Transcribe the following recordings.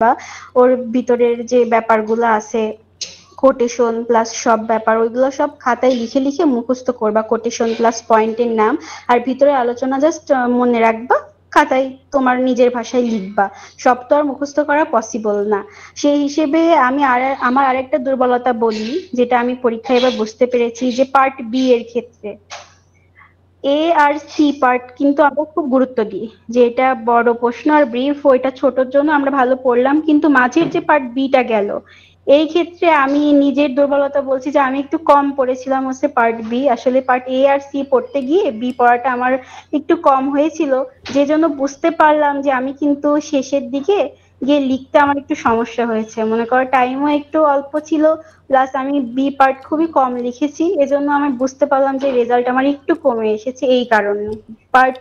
বা ওর ভিতরের যে ব্যাপারগুলো আছে, কোটেশন প্লাস সব ব্যাপার ওইগুলো সব খাতায় লিখে লিখে মুখস্থ করবা, কোটেশন প্লাস পয়েন্টের নাম, আর ভিতরে আলোচনা জাস্ট মনে রাখবা, খাতায় তোমার নিজের ভাষায় লিখবা। সব তো আর মুখস্থ করা পসিবল না। সেই হিসেবে আমি আমার আরেকটা দুর্বলতা বলি, যেটা আমি পরীক্ষায় এবার বুঝতে পেরেছি, যে পার্ট বি এর ক্ষেত্রে এ আর সি পার্ট কিন্তু আমরা খুব গুরুত্ব দিই, যে এটা বড় প্রশ্ন আর ব্রিফ, ওইটা ছোটর জন্য আমরা ভালো পড়লাম, কিন্তু মাঝের যে পার্ট বিটা গেল, এই ক্ষেত্রে আমি নিজের দুর্বলতা বলছি যে আমি একটু কম পড়েছিলাম হচ্ছে পার্ট বি। আসলে পার্ট এ আর সি পড়তে গিয়ে বি পড়াটা আমার একটু কম হয়েছিল, যে জন্য বুঝতে পারলাম যে আমি কিন্তু শেষের দিকে গিয়ে লিখতে আমার একটু সমস্যা হয়েছে, মনে করো টাইমও একটু অল্প ছিল, প্লাস আমি বি পার্ট খুবই কম লিখেছি, এজন্য আমি বুঝতে পারলাম যে রেজাল্ট আমার একটু কমে এসেছে এই কারণে।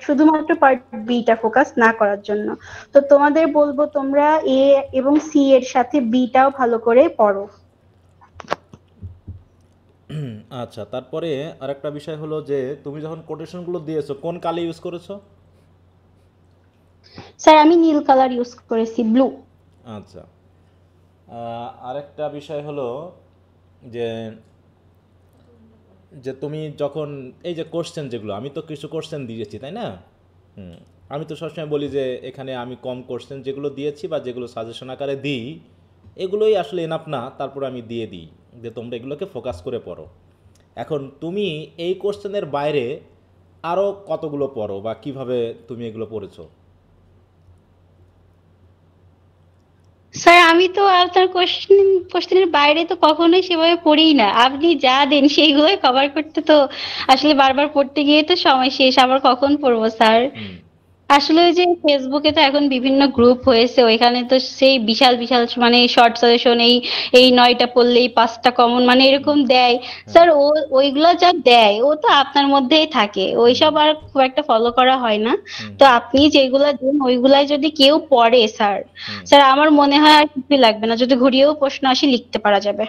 শুধুমাত্র পার্ট বিটা ফোকাস না করার জন্য। তো তোমাদের বলবো তোমরা এ এবং সি এর সাথে বিটাও ভালো করে পড়ো। আচ্ছা, তারপরে আরেকটা বিষয় হলো যে তুমি যখন কোটেশনগুলো দিয়েছো কোন কালি ইউজ করেছো? স্যার আমি নীল কালার ইউজ করেছি, ব্লু। আচ্ছা। আরেকটা বিষয় হলো যে যে তুমি যখন এই যে কোশ্চেন যেগুলো, আমি তো কিছু কোশ্চেন দিয়েছি তাই না? হুম। আমি তো সবসময় বলি যে এখানে আমি কম কোশ্চেন যেগুলো দিয়েছি বা যেগুলো সাজেশন আকারে দিই, এগুলোই আসলে এনাফ না, তারপর আমি দিয়ে দিই যে তোমরা এগুলোকে ফোকাস করে পড়ো। এখন তুমি এই কোশ্চেনের বাইরে আরও কতগুলো পড়ো বা কিভাবে তুমি এগুলো পড়েছো? স্যার আমি তো আপনার কোশ্চেনের বাইরে তো কখনোই সেভাবে পড়িই না, আপনি যা দেন সেইগুলোই কভার করতে তো আসলে বারবার পড়তে গিয়ে তো সময় শেষ, আবার কখন পড়বো স্যার। হুম। আসলে ওই যে ফেসবুকে তো এখন বিভিন্ন গ্রুপ হয়েছে, ওইখানে তো সেই বিশাল বিশাল মানে শর্ট সাজেশন, এই এই 9টা পড়লেই 5টা কমন মানে এরকম দেয়। হ্যাঁ। স্যার ওইগুলা যা দেয় ও তো আপনার মধ্যেই থাকে, ওইসব আর খুব একটা ফলো করা হয় না। হুম। তো আপনি যেগুলা দেন ওইগুলাই যদি কেউ পড়ে স্যার, হুম। স্যার আমার মনে হয় আর কিছুই লাগবে না, যদি ঘুরিয়েও প্রশ্ন আসে লিখতে পারা যাবে।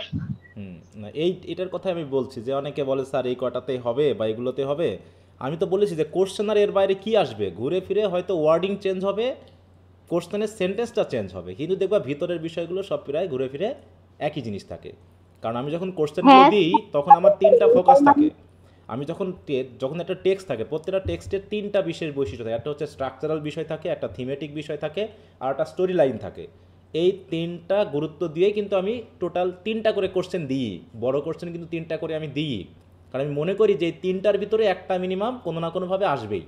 হুম। না, এটার কথা আমি বলছি যে অনেকে বলে স্যার এই কটাতেই হবে বা এগুলোতে হবে। আমি তো বলেছি যে কোশ্চেন আর এর বাইরে কি আসবে, ঘুরে ফিরে হয়তো ওয়ার্ডিং চেঞ্জ হবে, কোশ্চেনের সেন্টেন্সটা চেঞ্জ হবে, কিন্তু দেখবা ভিতরের বিষয়গুলো সব প্রায় ঘুরে ফিরে একই জিনিস থাকে। কারণ আমি যখন কোশ্চেনগুলো হ্যাঁ। দিই তখন আমার তিনটা ফোকাস থাকে। আমি যখন যখন একটা টেক্সট থাকে, প্রত্যেকটা টেক্সটের তিনটা বিশেষ বৈশিষ্ট্য থাকে, একটা হচ্ছে স্ট্রাকচারাল বিষয় থাকে, একটা থিমেটিক বিষয় থাকে, আর একটা স্টোরি লাইন থাকে। এই তিনটা গুরুত্ব দিয়ে কিন্তু আমি টোটাল তিনটা করে কোশ্চেন দিই। বড় কোশ্চেন কিন্তু তিনটা করে আমি দিই, কারণ আমি মনে করি যে এই তিনটার ভিতরে একটা মিনিমাম কোনো না কোনোভাবে আসবেই।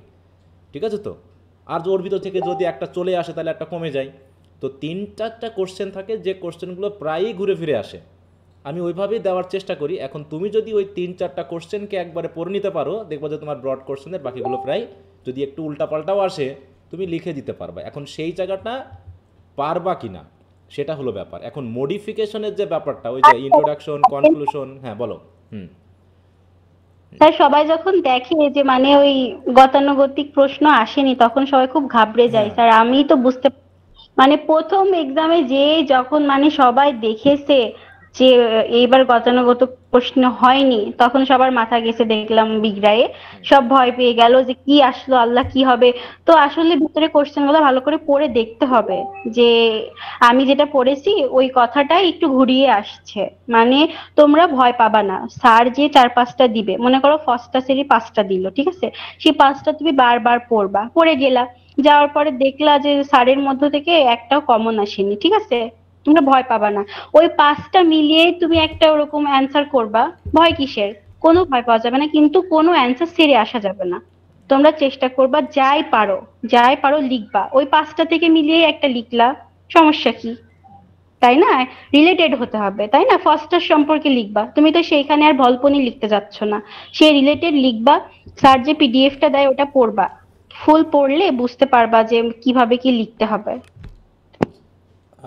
ঠিক আছে তো? আর ওর ভিতর থেকে যদি একটা চলে আসে তাহলে একটা কমে যায়। তো তিন চারটা কোশ্চেন থাকে যে কোশ্চেনগুলো প্রায়ই ঘুরে ফিরে আসে, আমি ওইভাবেই দেওয়ার চেষ্টা করি। এখন তুমি যদি ওই তিন চারটা কোশ্চেনকে একবারে পড়ে নিতে পারো, দেখবো যে তোমার ব্রড কোশ্চেনের বাকিগুলো প্রায় যদি একটু উল্টাপাল্টাও আসে তুমি লিখে দিতে পারবা। এখন সেই জায়গাটা পারবা কি না সেটা হলো ব্যাপার। এখন মডিফিকেশনের যে ব্যাপারটা, ওই যে ইন্ট্রোডাকশন, কনক্লুশন, হ্যাঁ বলো। হুম। স্যার সবাই যখন দেখে যে মানে ওই গতানুগতিক প্রশ্ন আসেনি, তখন সবাই খুব ঘাবড়ে যায় হ্যাঁ। স্যার, আমি তো বুঝতে মানে প্রথম এক্সামে যে যখন মানে সবাই দেখেছে যে এইবার গতানুগত প্রশ্ন হয়নি, তখন সবার মাথা গেছে দেখলাম বিগড়ায়ে, সব ভয় পেয়ে গেল যে কি আসলো, আল্লাহ কি হবে। তো আসলে ভিতরে কোশ্চেন গুলো ভালো করে পড়ে দেখতে হবে, যে আমি যেটা পড়েছি ওই কথাটাই একটু ঘুরিয়ে আসছে, মানে তোমরা ভয় পাবা না। স্যার যে 4-5টা দিবে, মনে করো ফার্স্টটা সেরি 5টা দিল, ঠিক আছে, সেই 5টা তুমি বারবার পড়বা, পড়ে গেলা, যাওয়ার পরে দেখলা যে স্যারের মধ্য থেকে একটাও কমন আসেনি, ঠিক আছে, তোমরা ভয় পাবা না। ওই 5টা মিলিয়ে তুমি একটা ওরকম অ্যান্সার করবা, ভয় কিসের, কোনো ভয় পাওয়া যাবে না, কিন্তু কোনো অ্যান্সার সেরে আসা যাবে না। তোমরা চেষ্টা করবা, যাই পারো লিখবা, ওই 5টা থেকে মিলিয়ে একটা লিখলা, সমস্যা কি, তাই না? রিলেটেড হতে হবে, তাই না? ফার্স্টটার সম্পর্কে লিখবা, তুমি তো সেইখানে আর ভল্পনি লিখতে যাচ্ছ না, সে রিলেটেড লিখবা। স্যার যে পিডিএফটা দেয় ওটা পড়বা, ফুল পড়লে বুঝতে পারবা যে কিভাবে কি লিখতে হবে।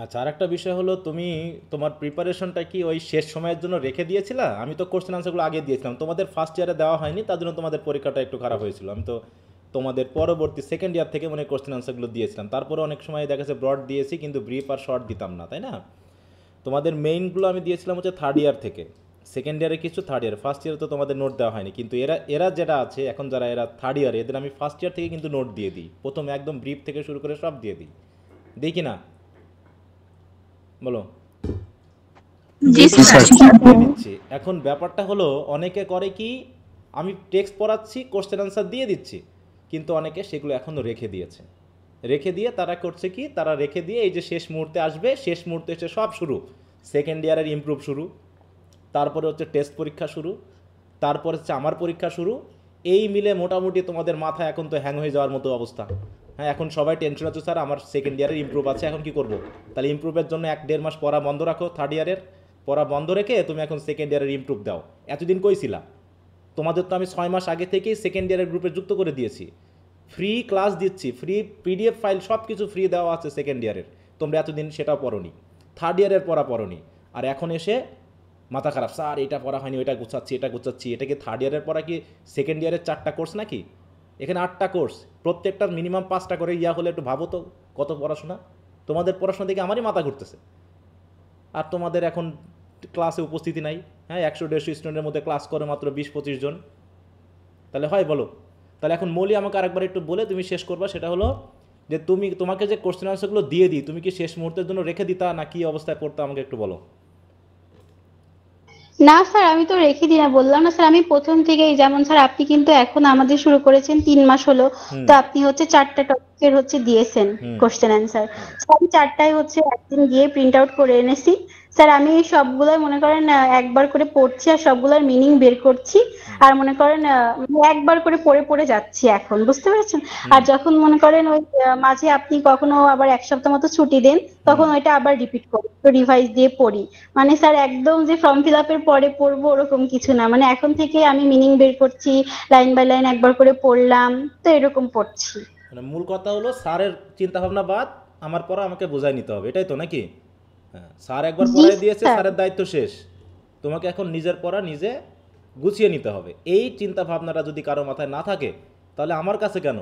আচ্ছা, আরেকটা বিষয় হলো তুমি তোমার প্রিপারেশনটা কি ওই শেষ সময়ের জন্য রেখে দিয়েছিলা? আমি তো কোশ্চেন আনসারগুলো আগে দিয়েছিলাম, তোমাদের ফার্স্ট ইয়ারে দেওয়া হয়নি, তার জন্য তোমাদের পরীক্ষাটা একটু খারাপ হয়েছিল। আমি তো তোমাদের পরবর্তী সেকেন্ড ইয়ার থেকে মানে কোশ্চেন আনসারগুলো দিয়েছিলাম, তারপরে অনেক সময় দেখা যাচ্ছে ব্রড দিয়েছি কিন্তু ব্রিফ আর শর্ট দিতাম না, তাই না? তোমাদের মেইনগুলো আমি দিয়েছিলাম হচ্ছে থার্ড ইয়ার থেকে। সেকেন্ড ইয়ারে কিছু, থার্ড ইয়ার, ফার্স্ট ইয়ারে তো তোমাদের নোট দেওয়া হয়নি, কিন্তু এরা এরা যেটা আছে এখন, যারা এরা থার্ড ইয়ারে, এদের আমি ফার্স্ট ইয়ার থেকে কিন্তু নোট দিয়ে দিই, প্রথম একদম ব্রিফ থেকে শুরু করে সব দিয়ে দিই, দিই কি না? বলো। জি স্যার। দিয়ে দিচ্ছি। এখন ব্যাপারটা হলো অনেকে করে কি, আমি টেক্সট পড়াচ্ছি, কোশ্চেন আনসার দিয়ে দিচ্ছি, কিন্তু অনেকে সেগুলো এখনও রেখে দিয়েছে। রেখে দিয়ে তারা করছে কি, তারা রেখে দিয়ে এই যে শেষ মুহূর্তে আসবে, শেষ মুহূর্তে এসে সব শুরু, সেকেন্ড ইয়ারের ইমপ্রুভ শুরু, তারপরে হচ্ছে টেস্ট পরীক্ষা শুরু, তারপর হচ্ছে আমার পরীক্ষা শুরু, এই মিলে মোটামুটি তোমাদের মাথা এখন তো হ্যাং হয়ে যাওয়ার মতো অবস্থা। হ্যাঁ, এখন সবাই টেনশন আছে, স্যার আমার সেকেন্ড ইয়ারের ইমপ্রুভ আছে, এখন কি করব? তাহলে ইমপ্রুভের জন্য 1-1.5 মাস পড়া বন্ধ রাখো, থার্ড ইয়ারের পড়া বন্ধ রেখে তুমি এখন সেকেন্ড ইয়ারের ইমপ্রুভ দাও। এতদিন কইছিলা? তোমাদের তো আমি 6 মাস আগে থেকেই সেকেন্ড ইয়ারের গ্রুপে যুক্ত করে দিয়েছি, ফ্রি ক্লাস দিচ্ছি, ফ্রি পিডিএফ ফাইল সব কিছু ফ্রি দেওয়া আছে সেকেন্ড ইয়ারের। তোমরা এতদিন সেটাও পড়োনি, থার্ড ইয়ারের পড়া পড়োনি, আর এখন এসে মাথা খারাপ, স্যার এটা পড়া হয়নি, ওইটা গুছাচ্ছি, এটা গুছাচ্ছি। এটা কি থার্ড ইয়ারের পড়া কি সেকেন্ড ইয়ারের 4টা কোর্স নাকি? এখানে 8টা কোর্স, প্রত্যেকটার মিনিমাম 5টা করে ইয়া হলে একটু ভাবো তো কত পড়াশোনা। তোমাদের পড়াশোনা দেখে আমারই মাথা ঘুরতেছে। আর তোমাদের এখন ক্লাসে উপস্থিতি নাই। হ্যাঁ, 100-150 স্টুডেন্টের মধ্যে ক্লাস করে মাত্র 20-25 জন। তাহলে হয় বলো? তাহলে এখন মৌলি আমাকে আরেকবার একটু বলে তুমি শেষ করবা, সেটা হলো যে তোমাকে যে কোশ্চেন আনসারগুলো দিয়ে দিই, তুমি কি শেষ মুহূর্তের জন্য রেখে দিতা না কি অবস্থায় করতে, আমাকে একটু বলো। না স্যার, আমি তো রেখে দিই না, বললাম না স্যার, আমি প্রথম থেকেই, যেমন স্যার আপনি কিন্তু এখন আমাদের শুরু করেছেন 3 মাস হলো, হুম তো আপনি হচ্ছে 4টা টপিকের হচ্ছে দিয়েছেন হুম কোশ্চেন অ্যান্সার। আমি 4টাই হচ্ছে একদিন গিয়ে প্রিন্ট আউট করে এনেছি স্যার। আমি সবগুলোই মনে করেন একবার করে পড়ছি, আর সবগুলোর মিনিং বের করছি, আর মনে করেন একবার করে পড়ে পড়ে যাচ্ছি এখন, বুঝতে পেরেছেন? আর যখন মনে করেন ওই মাঝে আপনি কখনো আবার 1 সপ্তাহ মতো ছুটি দেন, তখন ওইটা আবার রিপিট করি, তো রিভাইজ দিয়ে পড়ি। মানে স্যার একদম যে ফর্ম ফিল আপের পরে পড়বো ওরকম কিছু না, মানে এখন থেকে আমি মিনিং বের করছি, লাইন বাই লাইন একবার করে পড়লাম, তো এরকম পড়ছি। মানে মূল কথা হলো স্যারের চিন্তা ভাবনা বাদ, আমার পড়া আমাকে বোঝাই নিতে হবে, এটাই তো নাকি? হ্যাঁ, স্যার একবার জি পড়াই দিয়েছে, স্যার। স্যারের দায়িত্ব শেষ। তোমাকে এখন নিজের পড়া নিজে গুছিয়ে নিতে হবে। এই চিন্তা ভাবনাটা যদি কারো মাথায় না থাকে, তাহলে আমার কাছে কেন,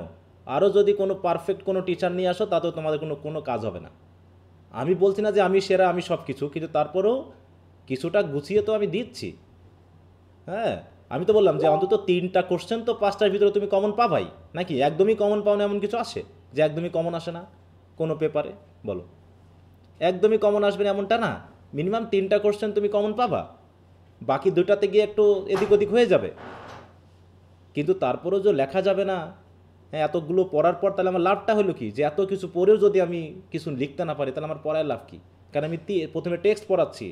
আরও যদি কোনো পারফেক্ট কোনো টিচার নিয়ে আসো, তাতেও তোমাদের কোনো কোনো কাজ হবে না। আমি বলছি না যে আমি সেরা, আমি সব কিছু, কিন্তু তারপরেও কিছুটা গুছিয়ে তো আমি দিচ্ছি। হ্যাঁ, আমি তো বললাম যে অন্তত 3টা কোশ্চেন তো 5টার ভিতরে তুমি কমন পাবাই, নাকি একদমই কমন পাও না এমন কিছু আসে যে একদমই কমন আসে না কোনো পেপারে? বলো, একদমই কমন আসবে না এমনটা না। মিনিমাম 3টা কোশ্চেন তুমি কমন পাবা, বাকি 2টাতে গিয়ে একটু এদিক ওদিক হয়ে যাবে, কিন্তু তারপরেও যে লেখা যাবে না। হ্যাঁ, এতগুলো পড়ার পর তাহলে আমার লাভটা হলো কি, যে এত কিছু পড়েও যদি আমি কিছু লিখতে না পারি, তাহলে আমার পড়ার লাভ কি? কারণ আমি প্রথমে টেক্সট পড়াচ্ছি,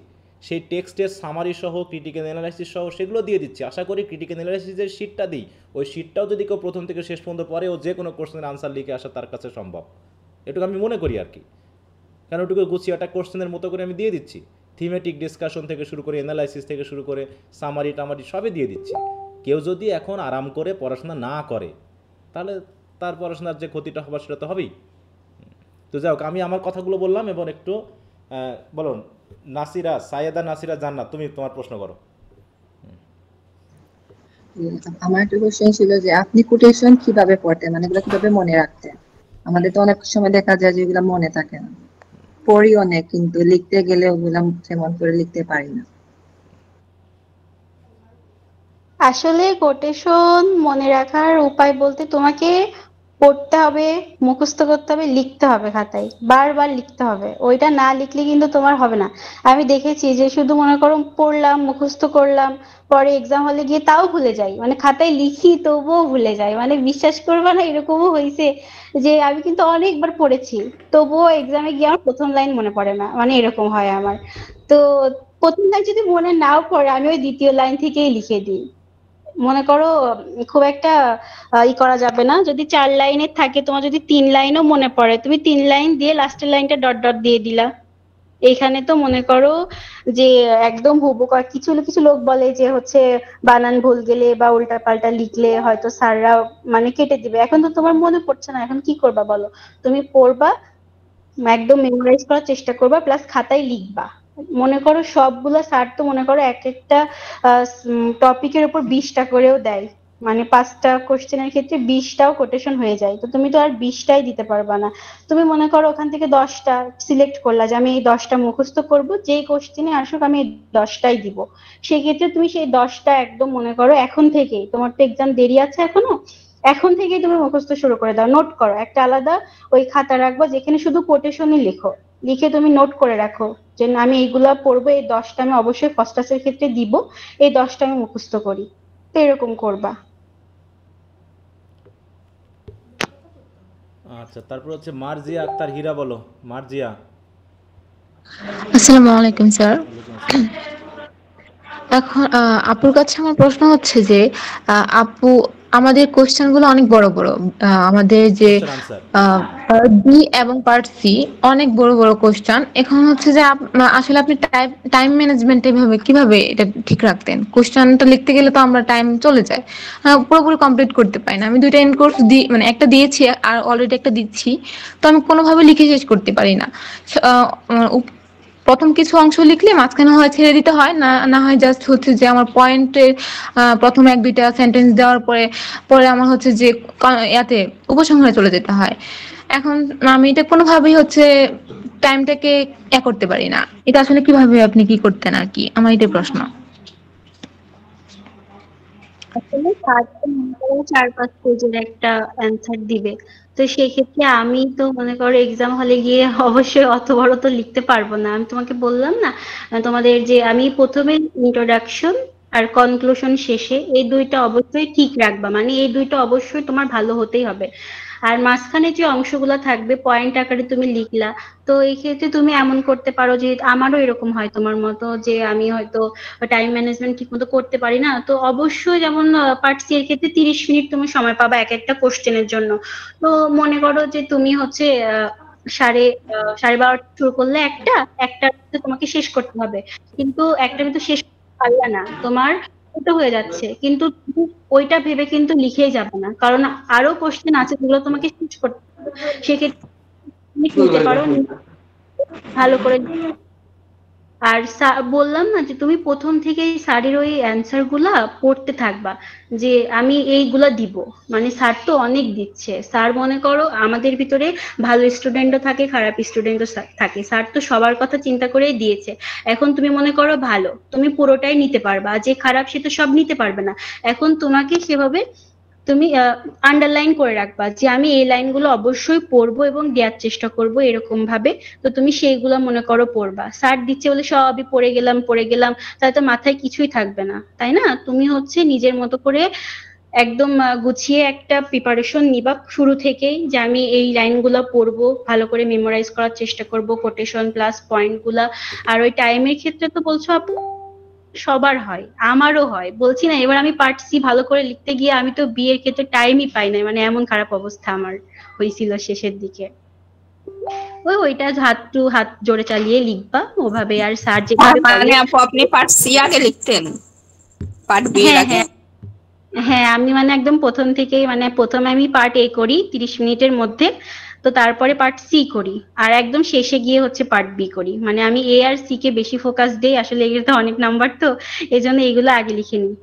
সেই টেক্সটের সামারি সহ ক্রিটিক্যাল অ্যানালাইসিস সহ সেগুলো দিয়ে দিচ্ছি। আশা করি ক্রিটিক্যাল অ্যানালাইসিসের শিটটা দিই, ওই শিটটাও যদি কেউ প্রথম থেকে শেষ পর্যন্ত পড়ে, ও যে কোনো কোশ্চেনের আনসার লিখে আসা তার কাছে সম্ভব, এটুকু আমি মনে করি আর কি। কারণ ওটুকু গুছিয়ে একটা কোশ্চেনের মতো করে আমি দিয়ে দিচ্ছি, থিমেটিক ডিসকাশন থেকে শুরু করে অ্যানালাইসিস থেকে শুরু করে সামারি টামারি সবই দিয়ে দিচ্ছি। কেউ যদি এখন আরাম করে পড়াশোনা না করে, তাহলে তার পড়াশোনার যে ক্ষতিটা হবার সেটা তো হবেই। তো যাই হোক, আমি আমার কথাগুলো বললাম, এবং একটু বলুন নাসিরা, সাইয়েদা নাসিরা জান্নাত, তুমি তোমার প্রশ্ন করো। আমার একটা কোশ্চেন ছিল যে আপনি কোটেশন কিভাবে পড়তেন, মানে এগুলো কিভাবে মনে রাখতেন? আমাদের তো অনেক সময় দেখা যায় যে এগুলো মনে থাকে না, পড়ি অনেক, কিন্তু লিখতে গেলে ওগুলা তেমন করে লিখতে পারি না। আসলে কোটেশন মনে রাখার উপায় বলতে, তোমাকে পড়তে হবে, মুখস্থ করতে হবে, লিখতে হবে, খাতায় বারবার লিখতে হবে। ওইটা না লিখলে কিন্তু তোমার হবে না। আমি দেখেছি যে শুধু মনে করো পড়লাম, মুখস্থ করলাম, পরে এক্সাম হলে গিয়ে তাও ভুলে যাই, মানে খাতায় লিখি তবুও ভুলে যাই। মানে বিশ্বাস করবে না, এরকমও হয়েছে যে আমি কিন্তু অনেকবার পড়েছি, তবুও এক্সামে গিয়ে আমার প্রথম লাইন মনে পড়ে না, মানে এরকম হয় আমার। তো প্রথম লাইন যদি মনে নাও পড়ে, আমি ওই দ্বিতীয় লাইন থেকেই লিখে দিই। মনে করো খুব একটা ই করা যাবে না, যদি 4 লাইনের থাকে, তোমার যদি 3 লাইনও মনে পড়ে, তুমি 3 লাইন দিয়ে লাস্টের লাইনটা ডট ডট দিয়ে দিলা। এখানে তো মনে করো যে একদম হুবহু কিছু কিছু লোক বলে যে হচ্ছে বানান ভুল গেলে বা উল্টা পাল্টা লিখলে হয়তো স্যাররা মানে কেটে দিবে। এখন তো তোমার মনে পড়ছে না, এখন কি করবা বলো? তুমি পড়বা, একদম মেমোরাইজ করার চেষ্টা করবা, প্লাস খাতায় লিখবা। মনে করো সবগুলা স্যার তো মনে করো এক একটা টপিকের উপর 20টা করেও দেয়, মানে 5টা কোশ্চেনের ক্ষেত্রে 20টাও কোটেশন হয়ে যায়, তো তুমি তো আর 20টাই দিতে পারবা না। তুমি মনে করো ওখান থেকে 10টা সিলেক্ট করলা যে আমি এই 10টা মুখস্থ করব, যে কোশ্চেনে আসুক আমি এই 10টাই দিব। সেক্ষেত্রে তুমি সেই 10টা একদম মনে করো এখন থেকেই, তোমার তো এক্সাম দেরি আছে এখনো, এখন থেকেই তুমি মুখস্থ শুরু করে দাও। নোট করো, একটা আলাদা ওই খাতা রাখবো যেখানে শুধু কোটেশনই লেখো, লিখে তুমি নোট করে রাখো যে না, আমি এইগুলা পড়বো, এই 10টা আমি অবশ্যই ফার্স্ট ক্লাসের ক্ষেত্রে দিব, এই 10টা আমি মুখস্থ করি। তো এরকম করবা। আচ্ছা, তারপর হচ্ছে মার্জিয়া আক্তার হীরা, বলো মার্জিয়া। আসসালামু আলাইকুম স্যার। ওয়ালাইকুম আসসালাম। এখন আপুর কাছে আমার প্রশ্ন হচ্ছে যে আপু, আমাদের কোশ্চেন গুলো অনেক বড় বড়। আমাদের যে কোশ্চেন আনসার। পার্ট বি এবং পার্ট সি অনেক বড় বড় কোশ্চেন। এখন হচ্ছে যে আসলে আপনি টাইম ম্যানেজমেন্ট এভাবে কিভাবে এটা ঠিক রাখতেন? কোশ্চেনটা লিখতে গেলে তো আমরা টাইম চলে যায়, পুরোপুরি কমপ্লিট করতে পারি না। আমি 2টা এন্ড কোর্স মানে একটা দিয়েছি আর অলরেডি একটা দিচ্ছি, তো আমি কোনোভাবে লিখে শেষ করতে পারি না। প্রথম কিছু অংশ লিখলে মাঝখানে হয় ছেড়ে দিতে হয়, না না হয় জাস্ট হচ্ছে যে আমার পয়েন্টের প্রথম 1-2টা সেন্টেন্স দেওয়ার পরে পরে আমার হচ্ছে যে ইয়াতে উপসংহারে চলে যেতে হয়। এখন আমি এটা কোনোভাবেই হচ্ছে টাইমটাকে করতে পারি না। এটা আসলে কিভাবে আপনি কি করতেন আর কি, আমার এটাই প্রশ্ন। আসলে স্যার তো মনে করো 4-5 পেজের একটা অ্যান্সার দিবে। তো সেই ক্ষেত্রে আমি তো মনে করো এক্সাম হলে গিয়ে অবশ্যই অত বড় তো লিখতে পারবো না। আমি তোমাকে বললাম না, তোমাদের যে আমি প্রথমে ইন্ট্রোডাকশন আর কনক্লুশন শেষে এই 2টা অবশ্যই ঠিক রাখবা, মানে এই 2টা অবশ্যই তোমার ভালো হতেই হবে। আর মাঝখানে যে অংশগুলো থাকবে পয়েন্ট আকারে তুমি লিখলা, তো এই ক্ষেত্রে তুমি এমন করতে পারো যে আমারও এরকম হয় তোমার মতো, যে আমি হয়তো টাইম ম্যানেজমেন্ট ঠিক মতো করতে পারি না। তো অবশ্যই যেমন পার্ট সি এর ক্ষেত্রে 30 মিনিট তুমি সময় পাবা এক একটা কোশ্চেনের জন্য। তো মনে করো যে তুমি হচ্ছে সাড়ে 12টা শুরু করলে, একটা তোমাকে শেষ করতে হবে, কিন্তু একটা কিন্তু শেষ করতে পারলে না, তোমার ওটা হয়ে যাচ্ছে, কিন্তু তুমি ওইটা ভেবে কিন্তু লিখেই যাবে না, কারণ আরো কোশ্চেন আছে যেগুলো তোমাকে শেষ করতে হবে। সেক্ষেত্রে তুমি নিতে পারো, ভালো করে। আর বললাম না যে তুমি প্রথম থেকেই স্যারের ওই অ্যান্সার গুলা পড়তে থাকবা, যে আমি এইগুলা দিব। মানে স্যার তো অনেক দিচ্ছে, স্যার মনে করো আমাদের ভিতরে ভালো স্টুডেন্টও থাকে, খারাপ স্টুডেন্টও থাকে, স্যার তো সবার কথা চিন্তা করেই দিয়েছে। এখন তুমি মনে করো ভালো, তুমি পুরোটাই নিতে পারবা, যে খারাপ সে তো সব নিতে পারবে না। এখন তোমাকে সেভাবে তুমি আন্ডারলাইন করে রাখবা যে আমি এই লাইনগুলো অবশ্যই পড়বো এবং দেওয়ার চেষ্টা করব, এরকম ভাবে। তো তুমি সেইগুলো মনে করো পড়বা, স্যার দিচ্ছে বলে সবই পড়ে গেলাম তাহলে তো মাথায় কিছুই থাকবে না, তাই না? তুমি হচ্ছে নিজের মতো করে একদম গুছিয়ে একটা প্রিপারেশন নিবা শুরু থেকেই, যে আমি এই লাইনগুলো পড়বো, ভালো করে মেমোরাইজ করার চেষ্টা করব, কোটেশন প্লাস পয়েন্ট গুলা। আর ওই টাইমের ক্ষেত্রে তো বলছো আপু সবার হয়, আমারও হয়, বলছি না। এবার আমি পার্ট সি ভালো করে লিখতে গিয়ে আমি তো বিয়ের ক্ষেত্রে টাইমই পাই নাই, মানে এমন খারাপ অবস্থা আমার হয়েছিল শেষের দিকে। ওইটা হাত জোরে চালিয়ে লিখবা ওভাবে, আর স্যার যেভাবে মানে বলে। আপু আপনি পার্ট সি আগে লিখতেন পার্ট বি এর হ্যাঁ আগে? হ্যাঁ হ্যাঁ, আমি মানে একদম প্রথম থেকেই, মানে প্রথমে আমি পার্ট এ করি 30 মিনিটের মধ্যে, তো তারপরে পার্ট সি করি, আর একদম শেষে গিয়ে হচ্ছে পার্ট বি করি। মানে আমি এ আর সি কে বেশি ফোকাস দেই, আসলে এগুলোতে অনেক নাম্বার, তো এই জন্য এগুলো আগে লিখে নিই।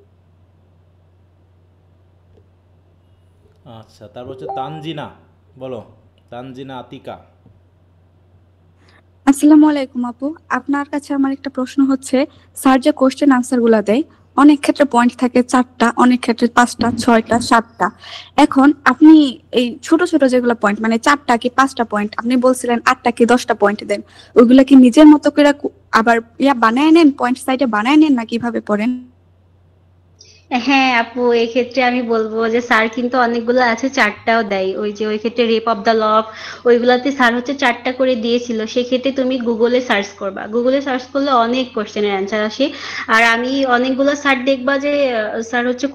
আচ্ছা, তারপর হচ্ছে তানজিনা, বলো তানজিনা আতিকা। আসসালামু আলাইকুম আপু, আপনার কাছে আমার একটা প্রশ্ন হচ্ছে, স্যার যে কোশ্চেন আনসার গুলা দেয় অনেক ক্ষেত্রে পয়েন্ট থাকে 4টা, অনেক ক্ষেত্রে 5টা, 6টা, 7টা। এখন আপনি এই ছোট ছোট যেগুলো পয়েন্ট, মানে 4টা কি 5টা পয়েন্ট, আপনি বলছিলেন 8টা কি 10টা পয়েন্ট দেন, ওইগুলা কি নিজের মতো করে আবার বানায় নেন, পয়েন্ট সাইডে বানায় নেন, না কিভাবে পড়েন? হ্যাঁ আপু, এক্ষেত্রে আমি বলবো যে স্যার কিন্তু অনেকগুলো আছে 4টাও দেয়। ওই যে ওই ক্ষেত্রে রেপ অফ দ্য লক, ওইগুলাতে স্যার হচ্ছে 4টা করে দিয়েছিল। সেক্ষেত্রে তুমি গুগলে সার্চ করবা, গুগলে সার্চ করলে অনেক কোশ্চেনের অ্যান্সার আসে। আর আমি অনেকগুলো স্যার দেখবা যে স্যার হচ্ছে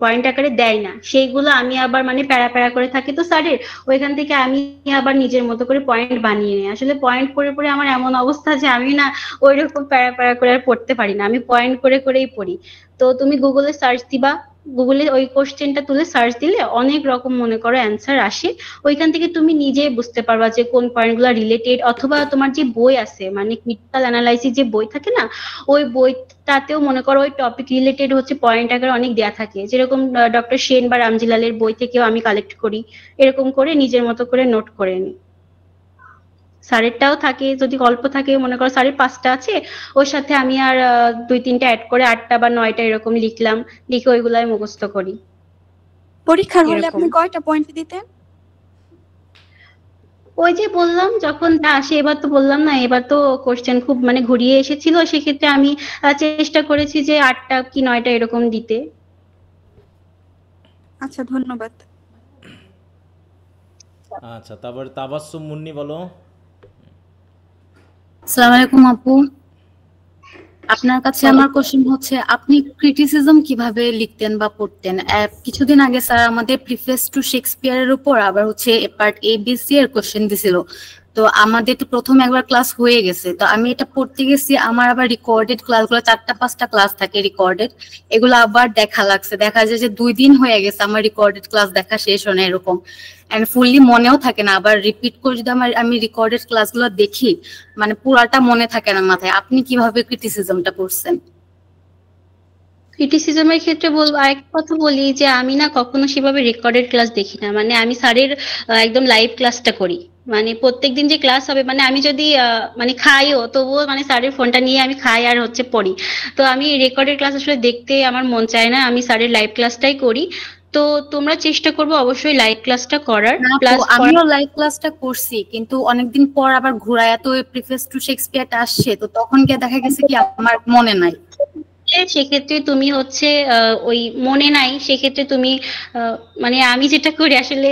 পয়েন্ট আকারে দেয় না, সেইগুলো আমি আবার মানে প্যারা প্যারা করে থাকি তো স্যারের, ওইখান থেকে আমি আবার নিজের মতো করে পয়েন্ট বানিয়ে নিই। আসলে পয়েন্ট করে পড়ে আমার এমন অবস্থা যে আমি না ওই রকম প্যারা প্যারা করে আর পড়তে পারি না, আমি পয়েন্ট করে করেই পড়ি। তো তুমি গুগলে সার্চ দিবা, গুগলে ওই কোশ্চেনটা তুলে সার্চ দিলে অনেক রকম মনে করো অ্যান্সার আসে। ওইখান থেকে তুমি নিজে বুঝতে পারবা যে কোন পয়েন্টগুলো রিলেটেড, অথবা তোমার যে বই আছে মানে ক্রিটিক্যাল অ্যানালাইসিস যে বই থাকে না, ওই বইটাতেও মনে করো ওই টপিক রিলেটেড হচ্ছে পয়েন্ট আকারে অনেক দেয়া থাকে, যেরকম ডক্টর সেন বা রামজিলালের বই থেকেও আমি কালেক্ট করি, এরকম করে নিজের মতো করে নোট করে নিই। স্যারেরটাও থাকে, যদি গল্প থাকে মনে করো স্যারের 5টা আছে, ওর সাথে আমি আর 2-3টা অ্যাড করে 8টা বা 9টা এরকম লিখলাম, লিখে ওইগুলাই মুখস্থ করি পরীক্ষার হলে এরকম। আপনি কয়টা পয়েন্ট দিতেন? ওই যে বললাম যখন যা আসে, এবার তো বললাম না, এবার তো কোশ্চেন খুব মানে ঘুরিয়ে এসেছিল, সেক্ষেত্রে আমি চেষ্টা করেছি যে 8টা কি 9টা এরকম দিতে। আচ্ছা, ধন্যবাদ। আচ্ছা, তারপরে তাবাসসুম মুন্নি বলো। আসসালামু আলাইকুম আপু, আপনার কাছে আমার কোশ্চেন হচ্ছে আপনি ক্রিটিসিজম কিভাবে লিখতেন বা পড়তেন? কিছুদিন আগে স্যার আমাদের প্রিফেস টু শেক্সপিয়ারের উপর আবার হচ্ছে পার্ট এ বি সি এর কোশ্চেন দিছিল। তো আমাদের তো প্রথম একবার ক্লাস হয়ে গেছে, তো আমি এটা পড়তে গেছি, আমার আবার রিকর্ডেড ক্লাসগুলো 4টা 5টা ক্লাস থাকে রিকর্ডেড, এগুলো আবার দেখা লাগছে, দেখা যায় যে 2 দিন হয়ে গেছে আমার রিকর্ডেড ক্লাস দেখা শেষ হয় না এরকম, এন্ড ফুললি মনেও থাকে না। আবার রিপিট করে যদি আমি রিকর্ডেড ক্লাসগুলো দেখি, মানে পুরাটা মনে থাকে না মাথায়। আপনি কিভাবে ক্রিটিসিজমটা পড়ছেন? ক্রিটিসিজমের ক্ষেত্রে বলবো, আরেকটা কথা বলি যে আমি না কখনো সেভাবে রেকর্ডেড ক্লাস দেখি না, মানে আমি স্যারের একদম লাইভ ক্লাসটা করি। মানে প্রত্যেকদিন যে ক্লাস হবে, মানে আমি যদি মানে খাইও তবুও মানে স্যারের ফোনটা নিয়ে আমি খাই আর হচ্ছে পড়ি। তো আমি রেকর্ডেড ক্লাস আসলে দেখতে আমার মন চায় না, আমি স্যারের লাইভ ক্লাসটাই করি। তো তোমরা চেষ্টা করবো অবশ্যই লাইভ ক্লাসটা করার, না আপু, প্লাস আমিও লাইভ ক্লাসটা করছি, কিন্তু অনেকদিন পর আবার ঘুরায়া তো প্রিফেস টু শেক্সপিয়ারটা আসছে, তো তখন গিয়ে দেখা গেছে কি আমার মনে নাই। সেক্ষেত্রে তুমি হচ্ছে ওই মনে নাই, সেক্ষেত্রে তুমি মানে আমি যেটা করি আসলে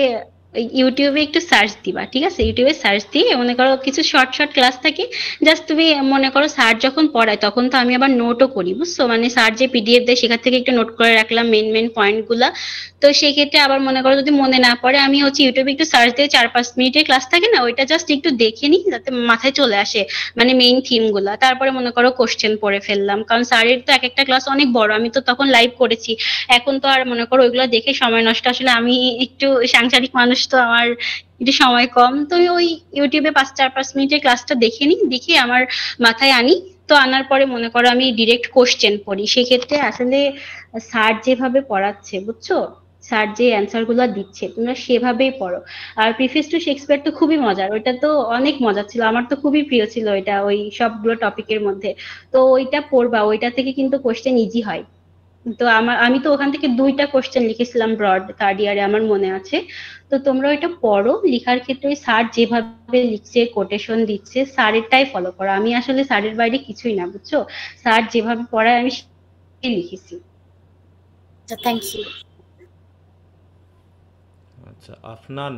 ওই ইউটিউবে একটু সার্চ দিবা, ঠিক আছে? ইউটিউবে সার্চ দিয়ে মনে করো কিছু শর্ট শর্ট ক্লাস থাকে, জাস্ট তুমি মনে করো স্যার যখন পড়ায় তখন তো আমি আবার নোটও করি, বুঝছো? মানে স্যার যে পিডিএফ দেয় সেখান থেকে একটু নোট করে রাখলাম মেন মেন পয়েন্ট গুলা। তো সেক্ষেত্রে আবার মনে করো যদি মনে না পড়ে, আমি হচ্ছে ইউটিউবে একটু সার্চ দিয়ে 4-5 মিনিটের ক্লাস থাকে না, ওইটা জাস্ট একটু দেখে নিই যাতে মাথায় চলে আসে, মানে মেইন থিম গুলা। তারপরে মনে করো কোশ্চেন পড়ে ফেললাম, কারণ স্যারের তো এক একটা ক্লাস অনেক বড়, আমি তো তখন লাইভ করেছি। এখন তো আর মনে করো ওইগুলো দেখে সময় নষ্ট, আসলে আমি একটু সাংসারিক মানুষ, তো আমার একটু সময় কম, তো ওই ইউটিউবে 4-5 মিনিটের ক্লাসটা দেখে নিই, দেখে আমার মাথায় আনি। তো আনার পরে মনে করো আমি ডিরেক্ট কোশ্চেন পড়ি। সেক্ষেত্রে আসলে স্যার যেভাবে পড়াচ্ছে, বুঝছো, স্যার যে অ্যান্সার গুলো দিচ্ছে তোমরা সেভাবেই পড়ো। আর প্রিফেস টু শেক্সপিয়ার তো খুবই মজার, ওইটা তো অনেক মজা ছিল, আমার তো খুবই প্রিয় ছিল এটা ওই সবগুলো টপিকের মধ্যে। তো ওইটা পড়বা, ওইটা থেকে কিন্তু কোশ্চেন ইজি হয়। তো আমি তো ওখান থেকে 2টা কোশ্চেন লিখেছিলাম ব্রড, থার্ড ইয়ারে আমার মনে আছে। তো তোমরা ওইটা পড়ো, লিখার ক্ষেত্রে স্যার যেভাবে লিখছে কোটেশন দিচ্ছে স্যারেরটাই ফলো করো। আমি আসলে স্যারের বাইরে কিছুই না, বুঝছো, স্যার যেভাবে পড়ায় আমি সেটাই লিখেছি। আচ্ছা, থ্যাংক ইউ। আচ্ছা, আফনান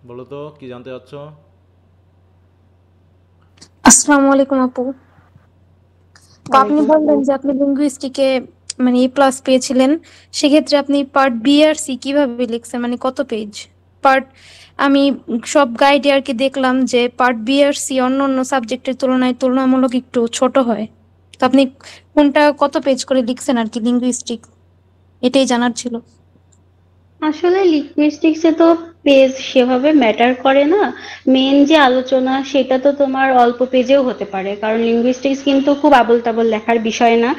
বলো তো কি জানতে চাচ্ছ? আসসালামু আলাইকুম আপু। তো আপনি বললেন যে আপনি লিঙ্গুইস্টিকে মানে A+ পেয়েছিলেন, সেক্ষেত্রে আপনি পার্ট বি আর সি কিভাবে লিখছেন, মানে কত পেজ? পার্ট আমি সব গাইডে আর কি দেখলাম যে পার্ট বি আর সি অন্য অন্য সাবজেক্টের তুলনায় তুলনামূলক একটু ছোট হয়। তো আপনি কোনটা কত পেজ করে লিখছেন আর কি লিঙ্গুইস্টিক, এটাই জানার ছিল। আসলে লিঙ্গুইস্টিক্সে তো পেজ সেভাবে ম্যাটার করে না, মেন যে আলোচনা সেটা তো তোমার অল্প পেজেও হতে পারে, কারণ লিঙ্গুইস্টিক্স কিন্তু খুব আবোল তাবোল লেখার বিষয় না।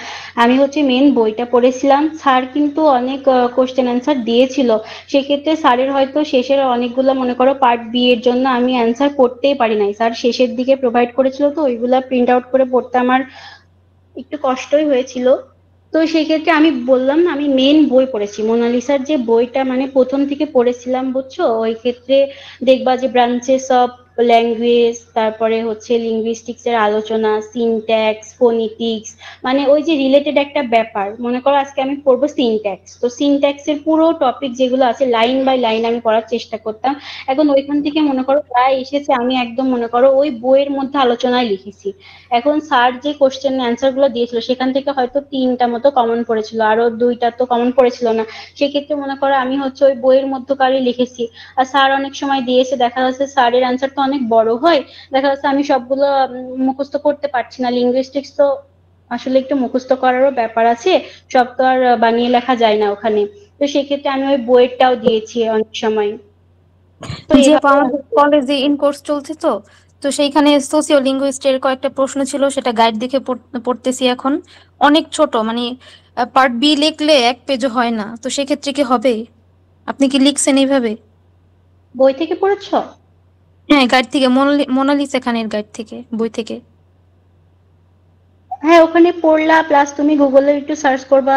আমি হচ্ছে মেন বইটা পড়েছিলাম, স্যার কিন্তু অনেক কোশ্চেন অ্যান্সার দিয়েছিল। সেক্ষেত্রে স্যারের হয়তো শেষের অনেকগুলো মনে করো পার্ট বি এর জন্য আমি অ্যান্সার পড়তেই পারি নাই, স্যার শেষের দিকে প্রোভাইড করেছিল, তো ওইগুলা প্রিন্ট আউট করে পড়তে আমার একটু কষ্টই হয়েছিল। তো সেক্ষেত্রে আমি বললাম না, আমি মেন বই পড়েছি, মোনালিসার যে বইটা মানে প্রথম থেকে পড়েছিলাম, বুঝছো? ওই ক্ষেত্রে দেখবা যে ব্রাঞ্চেস অফ ল্যাঙ্গুয়েজ, তারপরে হচ্ছে লিঙ্গুইস্টিক্স এর আলোচনা, সিনট্যাক্স, ফোনেটিক্স, মানে ওই যে রিলেটেড একটা ব্যাপার। মনে করো আজকে আমি পড়বো সিনট্যাক্স, তো সিনট্যাক্স এর পুরো টপিক যেগুলো আছে লাইন বাই লাইন আমি পড়ার চেষ্টা করতাম। এখন ওইখান থেকে মনে করো প্রায় এসেছে, আমি একদম মনে করো ওই বইয়ের মধ্যে আলোচনায় লিখেছি। এখন স্যার যে কোশ্চেন অ্যান্সার গুলো দিয়েছিল সেখান থেকে হয়তো 3টা মতো কমন পড়েছিল, আরো 2টা তো কমন পড়েছিল না। সেক্ষেত্রে মনে করো আমি হচ্ছে ওই বইয়ের মধ্যকারই লিখেছি। আর স্যার অনেক সময় দিয়েছে, দেখা যাচ্ছে স্যারের অ্যান্সার তো অনেক বড় হয়, দেখা যাচ্ছে আমি সবগুলো মুখস্থ করতে পারছি না। লিঙ্গুইস্টিক্স তো আসলে একটু মুখস্থ করারও ব্যাপার আছে, সব তো আর বানিয়ে লেখা যায় না ওখানে। তো সেক্ষেত্রে আমি ওই বইয়েরটাও দিয়েছি অনেক সময়। তো যে এভাবে আমাদের কলেজে ইন কোর্স চলছে, তো তো সেইখানে সোসিও লিঙ্গুইস্টের কয়েকটা প্রশ্ন ছিল, সেটা গাইড দেখে পড়তেছি এখন। অনেক ছোট, মানে পার্ট বি লিখলে 1 পেজও হয় না, তো সেক্ষেত্রে কি হবে? আপনি কি লিখছেন এইভাবে? বই থেকে পড়েছো? হ্যাঁ, গাইড থেকে, মোনালিসা খানের গাইড থেকে, বই থেকে। হ্যাঁ ওখানে পড়লা প্লাস তুমি গুগলে একটু সার্চ করবা,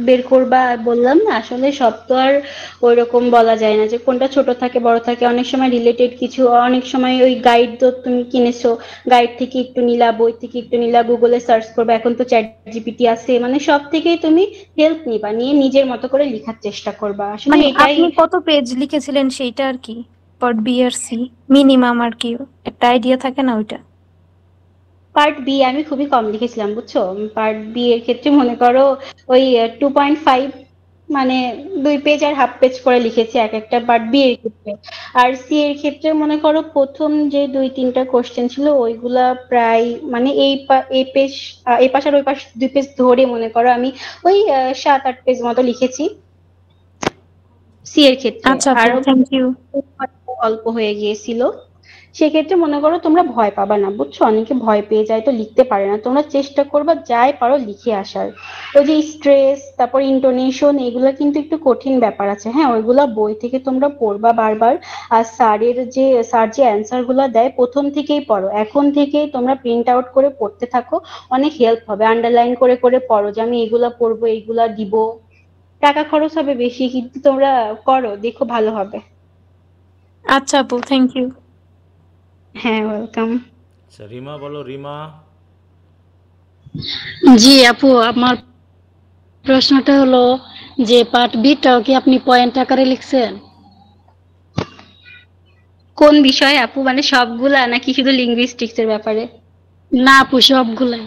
বের করবা। বললাম না আসলে সব তো আর ওই রকম বলা যায় না যে কোনটা ছোট থাকে বড় থাকে, অনেক সময় রিলেটেড কিছু, অনেক সময় ওই গাইড তো তুমি কিনেছো, গাইড থেকে একটু নিলা, বই থেকে একটু নিলা, গুগলে সার্চ করবা, এখন তো চ্যাট জিপিটি আছে, মানে সব থেকেই তুমি হেল্প নিবা, নিয়ে নিজের মতো করে লেখার চেষ্টা করবা, আসলে মানে এটাই। আপনি কত পেজ লিখেছিলেন সেইটা আর কি, পার্ট বি আর সি মিনিমাম আর কি একটা আইডিয়া থাকে না ওইটা? পার্ট বি আমি খুবই কম লিখেছিলাম বুঝছো। পার্ট বি এর ক্ষেত্রে মনে করো ওই 2.5, মানে 2 পেজ আর হাফ পেজ করে লিখেছি এক একটা পার্ট বি এর ক্ষেত্রে। আর সি এর ক্ষেত্রে মনে করো প্রথম যে 2-3টা কোশ্চেন ছিল ওইগুলা প্রায় মানে এই পেজ, এই পাশ আর ওই পাশ 2 পেজ ধরে মনে করো আমি ওই 7-8 পেজ মতো লিখেছি সি এর ক্ষেত্রে। আচ্ছা আপু, আরো থ্যাংক ইউ। অল্প হয়ে গিয়েছিল। সেক্ষেত্রে মনে করো তোমরা ভয় পাবা না বুঝছো, অনেকে ভয় পেয়ে যায় তো লিখতে পারে না, তোমরা চেষ্টা করবা যাই পারো লিখে আসার। ওই যে স্ট্রেস, তারপর ইন্টোনেশন, এগুলো কিন্তু একটু কঠিন ব্যাপার আছে, হ্যাঁ ওইগুলা বই থেকে তোমরা পড়বা বারবার। আর স্যার যে অ্যান্সার গুলা দেয় প্রথম থেকেই পড়ো, এখন থেকেই তোমরা প্রিন্ট আউট করে পড়তে থাকো, অনেক হেল্প হবে। আন্ডারলাইন করে করে পড়ো যে আমি এগুলা পড়বো, এগুলা দিব। টাকা খরচ হবে বেশি কিন্তু তোমরা করো, দেখো ভালো হবে। আচ্ছা আপু, থ্যাংক ইউ। হ্যাঁ ওয়েলকাম। আচ্ছা রিমা বলো, রিমা। জি আপু, আমার প্রশ্নটা হলো যে পার্ট বিটাও কি আপনি পয়েন্ট আকারে লিখছেন? কোন বিষয়ে আপু, মানে সবগুলা নাকি শুধু লিঙ্গুইস্টিক্স এর ব্যাপারে? না আপু, সবগুলাই।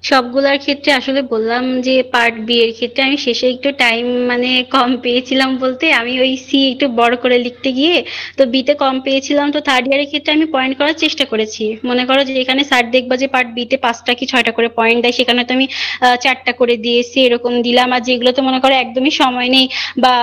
সবগুলার ক্ষেত্রে আসলে বললাম যে পার্ট বি এর ক্ষেত্রে আমি শেষে একটু টাইম মানে কম পেয়েছিলাম, বলতে আমি ওই সি একটু বড় করে লিখতে গিয়ে তো বিতে কম পেয়েছিলাম, তো থার্ড ইয়ারের ক্ষেত্রে আমি পয়েন্ট করার চেষ্টা করেছি। মনে করো যে এখানে স্যার দেখবা যে পার্ট বিতে 5টা কি 6টা করে পয়েন্ট দেয়, সেখানে তো আমি 4টা করে দিয়েছি, এরকম দিলাম। আর যেগুলোতে মনে করো একদমই সময় নেই বা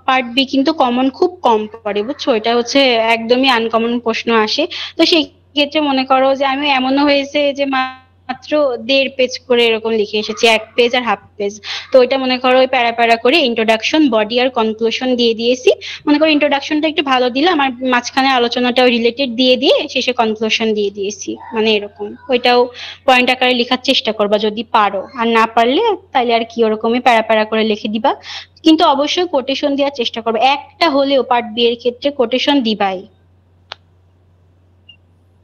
পার্ট বি কিন্তু কমন খুব কম পড়ে বুঝছো, এটা হচ্ছে একদমই আনকমন প্রশ্ন আসে। তো সেই ক্ষেত্রে মনে করো যে আমি এমনও হয়েছে যে মাত্র 1.5 পেজ করে এরকম লিখে এসেছি, 1 পেজ আর হাফ পেজ। তো ওইটা মনে করো ওই প্যারা প্যারা করে ইন্ট্রোডাকশন, বডি আর কনক্লুশন দিয়ে দিয়েছি। মনে করো ইন্ট্রোডাকশনটা একটু ভালো দিলাম আর মাঝখানে আলোচনাটাও রিলেটেড দিয়ে দিয়ে শেষে কনক্লুশন দিয়ে দিয়েছি, মানে এরকম। ওইটাও পয়েন্ট আকারে লেখার চেষ্টা করবা যদি পারো, আর না পারলে তাহলে আর কি ওরকমই প্যারা প্যারা করে লিখে দিবা। কিন্তু অবশ্যই কোটেশন দেওয়ার চেষ্টা করবে, একটা হলেও পার্ট বি এর ক্ষেত্রে কোটেশন দিবাই।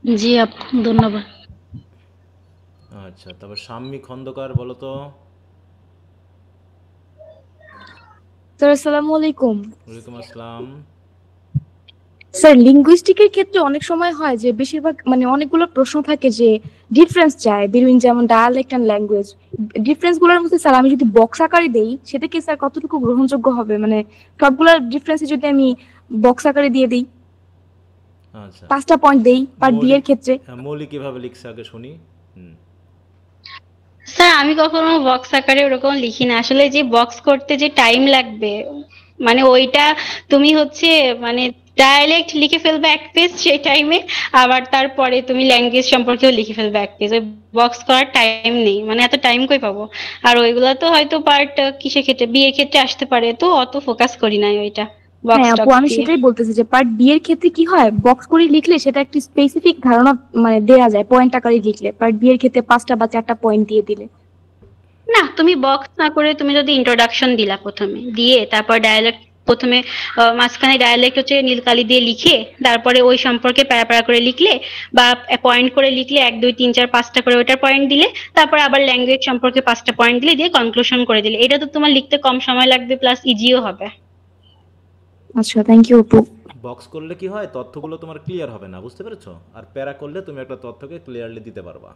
জি আপু, ধন্যবাদ। আচ্ছা তারপর শাম্মী খন্দকার বলো তো। স্যার আসসালামু আলাইকুম। ওয়ালাইকুম আসসালাম। স্যার লিঙ্গুইস্টিকের ক্ষেত্রে অনেক সময় হয় যে বেশিরভাগ মানে অনেকগুলো প্রশ্ন থাকে যে ডিফারেন্স চায় বিটুইন যেমন ডায়ালেক্ট এন্ড ল্যাঙ্গুয়েজ। ডিফারেন্স গুলোর মধ্যে স্যার আমি যদি বক্স আকারে দেই সেটা কি স্যার কতটুকু গ্রহণযোগ্য হবে, মানে সবগুলোর ডিফারেন্স যদি আমি বক্স আকারে দিয়ে দিই, আচ্ছা 5টা পয়েন্ট দেই পার্ট বি এর ক্ষেত্রে? মৌলিক কিভাবে লিখছে আগে শুনি। স্যার আমি কখনো বক্স আকারে ওরকম লিখি না, আসলে যে বক্স করতে যে টাইম লাগবে মানে ওইটা তুমি হচ্ছে মানে ডায়ালেক্ট লিখে ফেলবে 1 পেজ সেই টাইমে, আবার তারপরে তুমি ল্যাঙ্গুয়েজ সম্পর্কেও লিখে ফেলবে 1 পেজ, ওই বক্স করার টাইম নেই, মানে এত টাইম কই পাবো। আর ওইগুলা তো হয়তো পার্ট কিসের ক্ষেত্রে, বিয়ের ক্ষেত্রে আসতে পারে, তো অত ফোকাস করি নাই ওইটা বক্স হ্যাঁ আপু, টক্স আমি দিয়ে। সেটাই বলতেছি যে পার্ট বি এর ক্ষেত্রে কি হয়, বক্স করে লিখলে সেটা একটি স্পেসিফিক ধারণা মানে দেয়া যায়, পয়েন্ট আকারে লিখলে পার্ট বি এর ক্ষেত্রে 5টা বা 4টা পয়েন্ট দিয়ে দিলে। না তুমি বক্স না করে তুমি যদি ইন্ট্রোডাকশন দিলা প্রথমে, দিয়ে তারপর ডায়ালেক্ট প্রথমে মাঝখানে ডায়ালেক্ট হচ্ছে নীলকালি দিয়ে লিখে তারপরে ওই সম্পর্কে প্যারা প্যারা করে লিখলে বা পয়েন্ট করে লিখলে 1 2 3 4 5টা করে ওটার পয়েন্ট দিলে, তারপর আবার ল্যাঙ্গুয়েজ সম্পর্কে 5টা পয়েন্ট দিলে, দিয়ে কনক্লুশন করে দিলে, এটা তো তোমার লিখতে কম সময় লাগবে প্লাস ইজিও হবে। আচ্ছা থ্যাংক ইউ আপু। বক্স করলে কি হয়, তথ্যগুলো তোমার ক্লিয়ার হবে না, বুঝতে পেরেছো? আর প্যারা করলে তুমি একটা তথ্যকে ক্লিয়ারলি দিতে পারবা।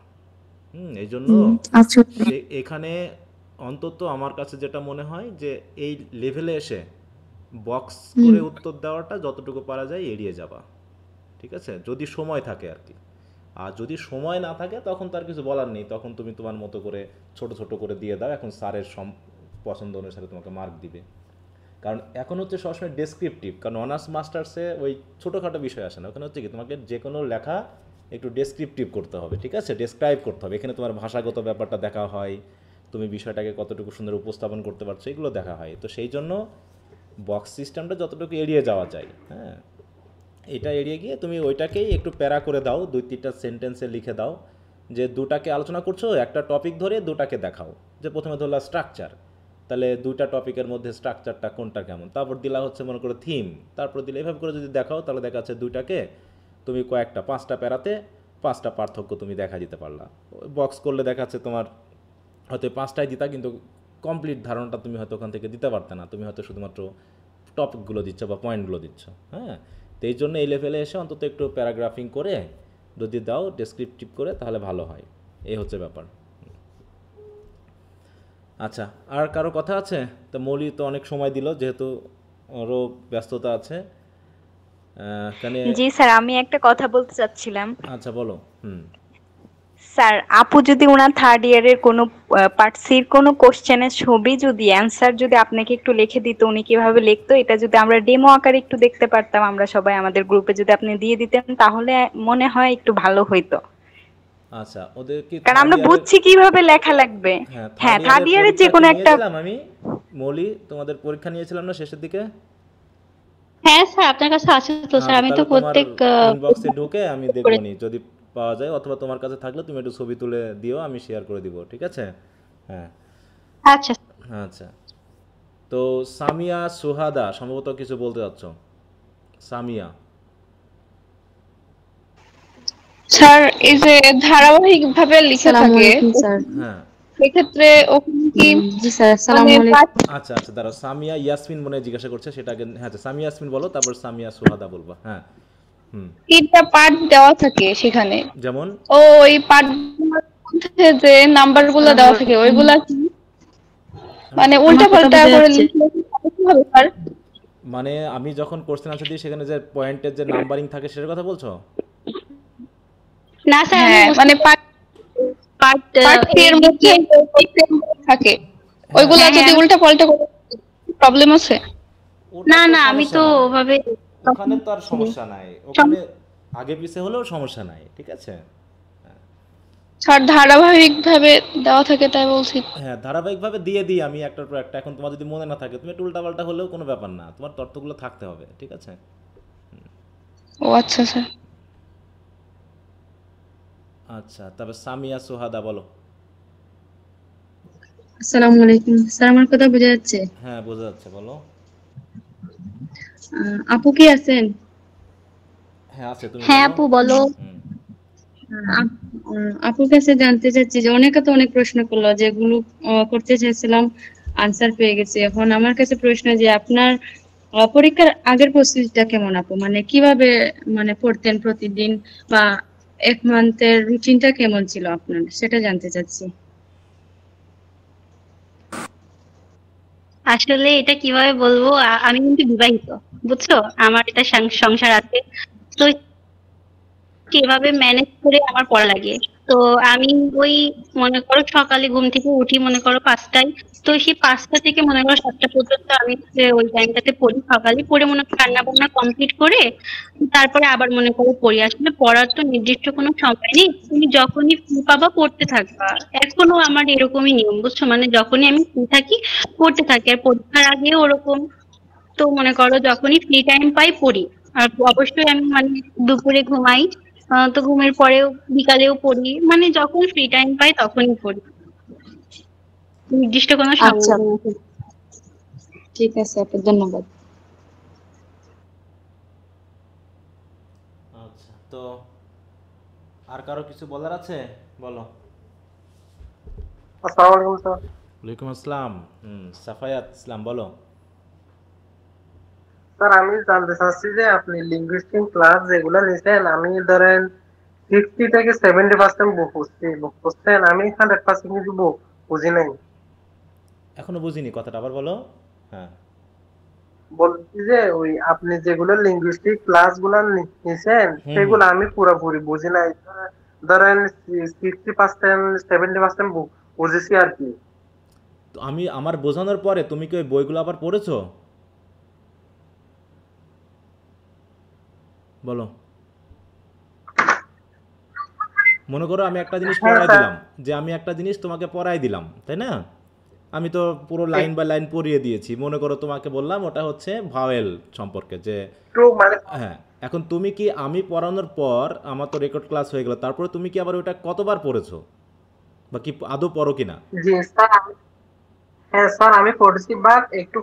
এই জন্য আচ্ছা এখানে অন্তত আমার কাছে যেটা মনে হয় যে এই লেভেলে এসে বক্স করে উত্তর দেওয়াটা যতটুকু পারা যায় এড়িয়ে যাবা, ঠিক আছে, যদি সময় থাকে আর কি। আর যদি সময় না থাকে তখন তার কিছু বলার নেই, তখন তুমি তোমার মতো করে ছোট ছোট করে দিয়ে দাও, এখন স্যারের পছন্দ অনুসারে তোমাকে মার্ক দিবে। কারণ এখন হচ্ছে সবসময় ডেসক্রিপটিভ, কারণ অনার্স মাস্টার্সে ওই ছোটোখাটো বিষয় আসে না, ওখানে হচ্ছে কি তোমাকে যে কোনো লেখা একটু ডেসক্রিপটিভ করতে হবে, ঠিক আছে, ডেসক্রাইব করতে হবে। এখানে তোমার ভাষাগত ব্যাপারটা দেখা হয়, তুমি বিষয়টাকে কতটুকু সুন্দর উপস্থাপন করতে পারছো এগুলো দেখা হয়। তো সেই জন্য বক্স সিস্টেমটা যতটুকু এড়িয়ে যাওয়া যায়, হ্যাঁ, এটা এড়িয়ে গিয়ে তুমি ওইটাকেই একটু প্যারা করে দাও, 2-3টা সেন্টেন্সে লিখে দাও, যে দুটাকে আলোচনা করছো, একটা টপিক ধরে দুটাকে দেখাও। যে প্রথমে ধরলা স্ট্রাকচার, তাহলে দুইটা টপিকের মধ্যে স্ট্রাকচারটা কোনটা কেমন, তারপর দিলা হচ্ছে মনে করো থিম, তারপর দিলে এভাবে করে যদি দেখাও তাহলে দেখা যাচ্ছে দুইটাকে তুমি কয়েকটা 5টা প্যারাতে 5টা পার্থক্য তুমি দেখা দিতে পারলা। বক্স করলে দেখা যাচ্ছে তোমার হয়তো 5টাই দিতা, কিন্তু কমপ্লিট ধারণাটা তুমি হয়তো ওখান থেকে দিতে পারতে না, তুমি হয়তো শুধুমাত্র টপিকগুলো দিচ্ছ বা পয়েন্টগুলো দিচ্ছ। হ্যাঁ, তো এই জন্য এই লেভেলে এসে অন্তত একটু প্যারাগ্রাফিং করে যদি দাও ডেসক্রিপটিভ করে তাহলে ভালো হয়। এই হচ্ছে ব্যাপার। আচ্ছা, আর কারো কথা আছে? তো মৌলি তো অনেক সময় দিল, যেহেতু ওরও ব্যস্ততা আছে। জি স্যার, আমি একটা কথা বলতে চাচ্ছিলাম। আচ্ছা বলো। স্যার, আপু যদি ওনার থার্ড ইয়ারের কোনো পার্ট সির কোনো কোশ্চেনের ছবি যদি অ্যান্সার যদি আপনাকে একটু লিখে দিত, উনি কিভাবে লিখতো, এটা যদি আমরা ডেমো আকারে একটু দেখতে পারতাম আমরা সবাই, আমাদের গ্রুপে যদি আপনি দিয়ে দিতেন তাহলে মনে হয় একটু ভালো হইতো। আচ্ছা, ওদের কি, কারণ আমরা বুঝছি কিভাবে লেখা লাগবে। হ্যাঁ, থার্ড ইয়ারের যে কোনো একটা। আমি মৌলি তোমাদের পরীক্ষা নিয়েছিলাম না শেষের দিকে? হ্যাঁ স্যার, আপনার কাছে আছে তো স্যার, আমি তো প্রত্যেক ইনবক্সে ঢুকে আমি দেখবনি যদি পাওয়া যায়, অথবা তোমার কাছে থাকলে তুমি একটু ছবি তুলে দিও, আমি শেয়ার করে দিব, ঠিক আছে? হ্যাঁ আচ্ছা আচ্ছা। তো সামিয়া সুহাদা সম্ভবত কিছু বলতে যাচ্ছ। সামিয়া স্যার, এই যে ধারাবাহিকভাবে লিখে থাকে, হ্যাঁ সেক্ষেত্রে ওখানে কি? জি স্যার, আসসালামু আলাইকুম। আচ্ছা আচ্ছা, দাঁড়াও, সামিয়া ইয়াসমিন মনে জিজ্ঞাসা করছে, সেটা আগে। হ্যাঁ, সামিয়া ইয়াসমিন বলো, তারপর সামিয়া সুহাদা বলবা। হ্যাঁ, তিনটা পার্ট দেওয়া থাকে সেখানে, যেমন ওই পার্টগুলোর মধ্যে যে নাম্বারগুলো দেওয়া থাকে ওইগুলা কি মানে উল্টাপাল্টা করে লিখলে কি হবে স্যার? মানে আমি যখন কোশ্চেন আনসার দিই সেখানে যে পয়েন্টের যে নাম্বারিং থাকে সেটার কথা বলছো? না স্যার, মানে পার্ট এর মধ্যে থাকে, ওইগুলা যদি উল্টাপাল্টা করে প্রবলেম আছে? না না, আমি তো ওভাবে, ওখানে তো আর সমস্যা নাই, ওখানে আগে পিছে হলেও সমস্যা নাই, ঠিক আছে? স্যার, ধারাবাহিকভাবে দেওয়া থাকে তাই বলছি। হ্যাঁ, ধারাবাহিকভাবে দিয়ে দিই আমি একটার পর একটা। এখন তোমার যদি মনে না থাকে, তুমি একটু উল্টাপাল্টা হলেও কোনো ব্যাপার না, তোমার তথ্যগুলো থাকতে হবে, ঠিক আছে? ও আচ্ছা স্যার। আচ্ছা, তবে সামিয়া সুহাদা বলো। আসসালামু আলাইকুম স্যার, আমার কথা বোঝা যাচ্ছে? হ্যাঁ, বোঝা যাচ্ছে, বলো। আপু কি আছেন? হ্যাঁ আছে, তুমি? হ্যাঁ আপু বলো। আপুর কাছে জানতে চাচ্ছি যে অনেকে তো অনেক প্রশ্ন করলো, যেগুলো করতে চাইছিলাম আনসার পেয়ে গেছি। এখন আমার কাছে প্রশ্ন যে আপনার পরীক্ষার আগের প্রস্তুতিটা কেমন আপু? মানে কিভাবে মানে পড়তেন প্রতিদিন, বা এক মান্থের রুটিনটা কেমন ছিল আপনার, সেটা জানতে চাচ্ছি। আসলে এটা কিভাবে বলবো, আমি কিন্তু বিবাহিত, বুঝছো, আমার এটা সংসার আছে, তো কিভাবে ম্যানেজ করে আমার পড়া লাগে। তো আমি ওই মনে করো সকালে ঘুম থেকে উঠি মনে করো 5টায়, তো সেই 5টা থেকে মনে করো 7টা পর্যন্ত আমি ওই টাইমটাতে পড়ি। সকালে পড়ে মনে করো রান্না বান্না কমপ্লিট করে তারপরে আবার মনে করো পড়ি। আসলে পড়ার তো নির্দিষ্ট কোনো সময় নেই, তুমি যখনই ফ্রি পাবা পড়তে থাকবা। এখনো আমার এরকমই নিয়ম, বুঝছো, মানে যখনই আমি ফ্রি থাকি পড়তে থাকি। আর পরীক্ষার আগেও ওরকম, তো মনে করো যখনই ফ্রি টাইম পাই পড়ি। আর অবশ্যই আমি মানে দুপুরে ঘুমাই, তো ঘুমের পরেও বিকালেও পড়ি, মানে যখন ফ্রি টাইম পাই তখনই পড়ি, নির্দিষ্ট কোনো সময় নেই। ঠিক আছে আপু, ধন্যবাদ। আচ্ছা, তো আর কারো কিছু বলার আছে? বলো। আসসালামু আলাইকুম স্যার। ওয়ালাইকুম আসসালাম। সাফায়াত ইসলাম বলো। স্যার, আমি জানতে চাচ্ছি যে আপনি লিঙ্গুইস্টিক ক্লাস যেগুলো নিছেন, আমি ধরেন 60 থেকে 70% বুঝছেন, আমি 100% কিন্তু বুঝি নাই। এখনো বুঝিনি, কথাটা আবার বলো। হ্যাঁ, বলছি যে ওই আপনি যেগুলো লিঙ্গুইস্টিক ক্লাস গুলো নিছেন সেগুলো আমি পুরোপুরি বুঝি নাই। ধরেন 60% 70% বুঝেছি আর কি। তো আমি আমার বোঝানোর পরে তুমি কি ওই বইগুলো আবার পড়েছো? বলো। মনে করো আমি একটা জিনিস পড়াই দিলাম, যে আমি একটা জিনিস তোমাকে পড়াই দিলাম, তাই না? আমি তো পুরো লাইন বাই লাইন পড়িয়ে দিয়েছি। মনে করো তোমাকে বললাম ওটা হচ্ছে ভাওয়েল সম্পর্কে, যে হ্যাঁ এখন তুমি কি আমি পড়ানোর পর আমার তো রেকর্ড ক্লাস হয়ে গেল, তারপরে তুমি কি আবার ওটা কতবার পড়েছো বা কি আদৌ পড়ো কিনা? জি স্যার, হ্যাঁ স্যার আমি পড়েছি, বাট একটু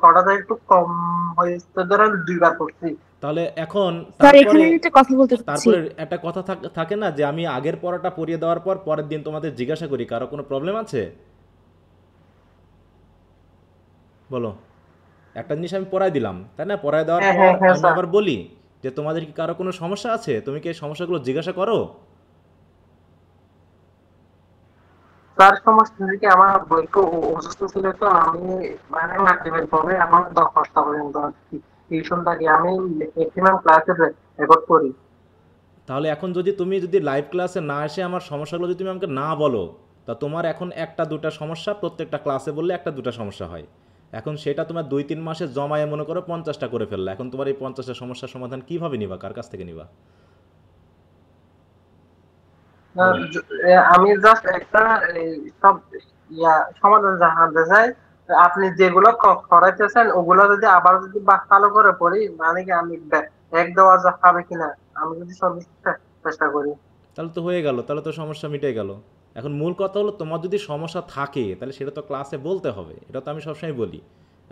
পড়াটা একটু কম হয়েছে, ধরেন 2 বার পড়ছি। তাহলে এখন স্যার এখানে আমি একটা কথা বলতে চাচ্ছি। তারপরে একটা কথা থাকে না যে আমি আগের পড়াটা পড়িয়ে দেওয়ার পর পরের দিন তোমাদের জিজ্ঞাসা করি কারো কোনো প্রবলেম আছে? বলো, একটা জিনিস আমি পড়াই দিলাম, তাই না? পড়াই দেওয়ার পর আমি আবার বলি যে তোমাদের কি কারো কোনো সমস্যা আছে, তুমি কি এই সমস্যাগুলো জিজ্ঞাসা করো? স্যার সমস্যা কি, আমার বই তো অসুস্থ ছিল, তো আমি মানে মাগরিবের পরে আমার 10টা পর্যন্ত টিউশন থাকি, আমি ম্যাক্সিমাম ক্লাসে রেকর্ড করি। তাহলে এখন তুমি যদি লাইভ ক্লাসে না এসে আমার সমস্যাগুলো যদি তুমি আমাকে না বলো, তা তোমার এখন একটা দুটা সমস্যা প্রত্যেকটা ক্লাসে বললে একটা দুটা সমস্যা হয়। এখন সেটা তোমার 2-3 মাসে জমায়ে মনে করো 50টা করে ফেললা। এখন তোমার এই 50টা সমস্যার সমাধান কিভাবে নিবা, কার কাছ থেকে নিবা? আমি জাস্ট একটা সব সমাধান জানাতে চাই, আপনি যেগুলো করাইতেছেন ওগুলো যদি আবার যদি ভালো করে পড়ি, মানে কি আমি এক দেওয়া হবে কিনা, আমি যদি সর্বোচ্চ চেষ্টা করি। তাহলে তো হয়ে গেল, তাহলে তো সমস্যা মিটে গেল। এখন মূল কথা হলো তোমার যদি সমস্যা থাকে তাহলে সেটা তো ক্লাসে বলতে হবে, এটা তো আমি সবসময় বলি।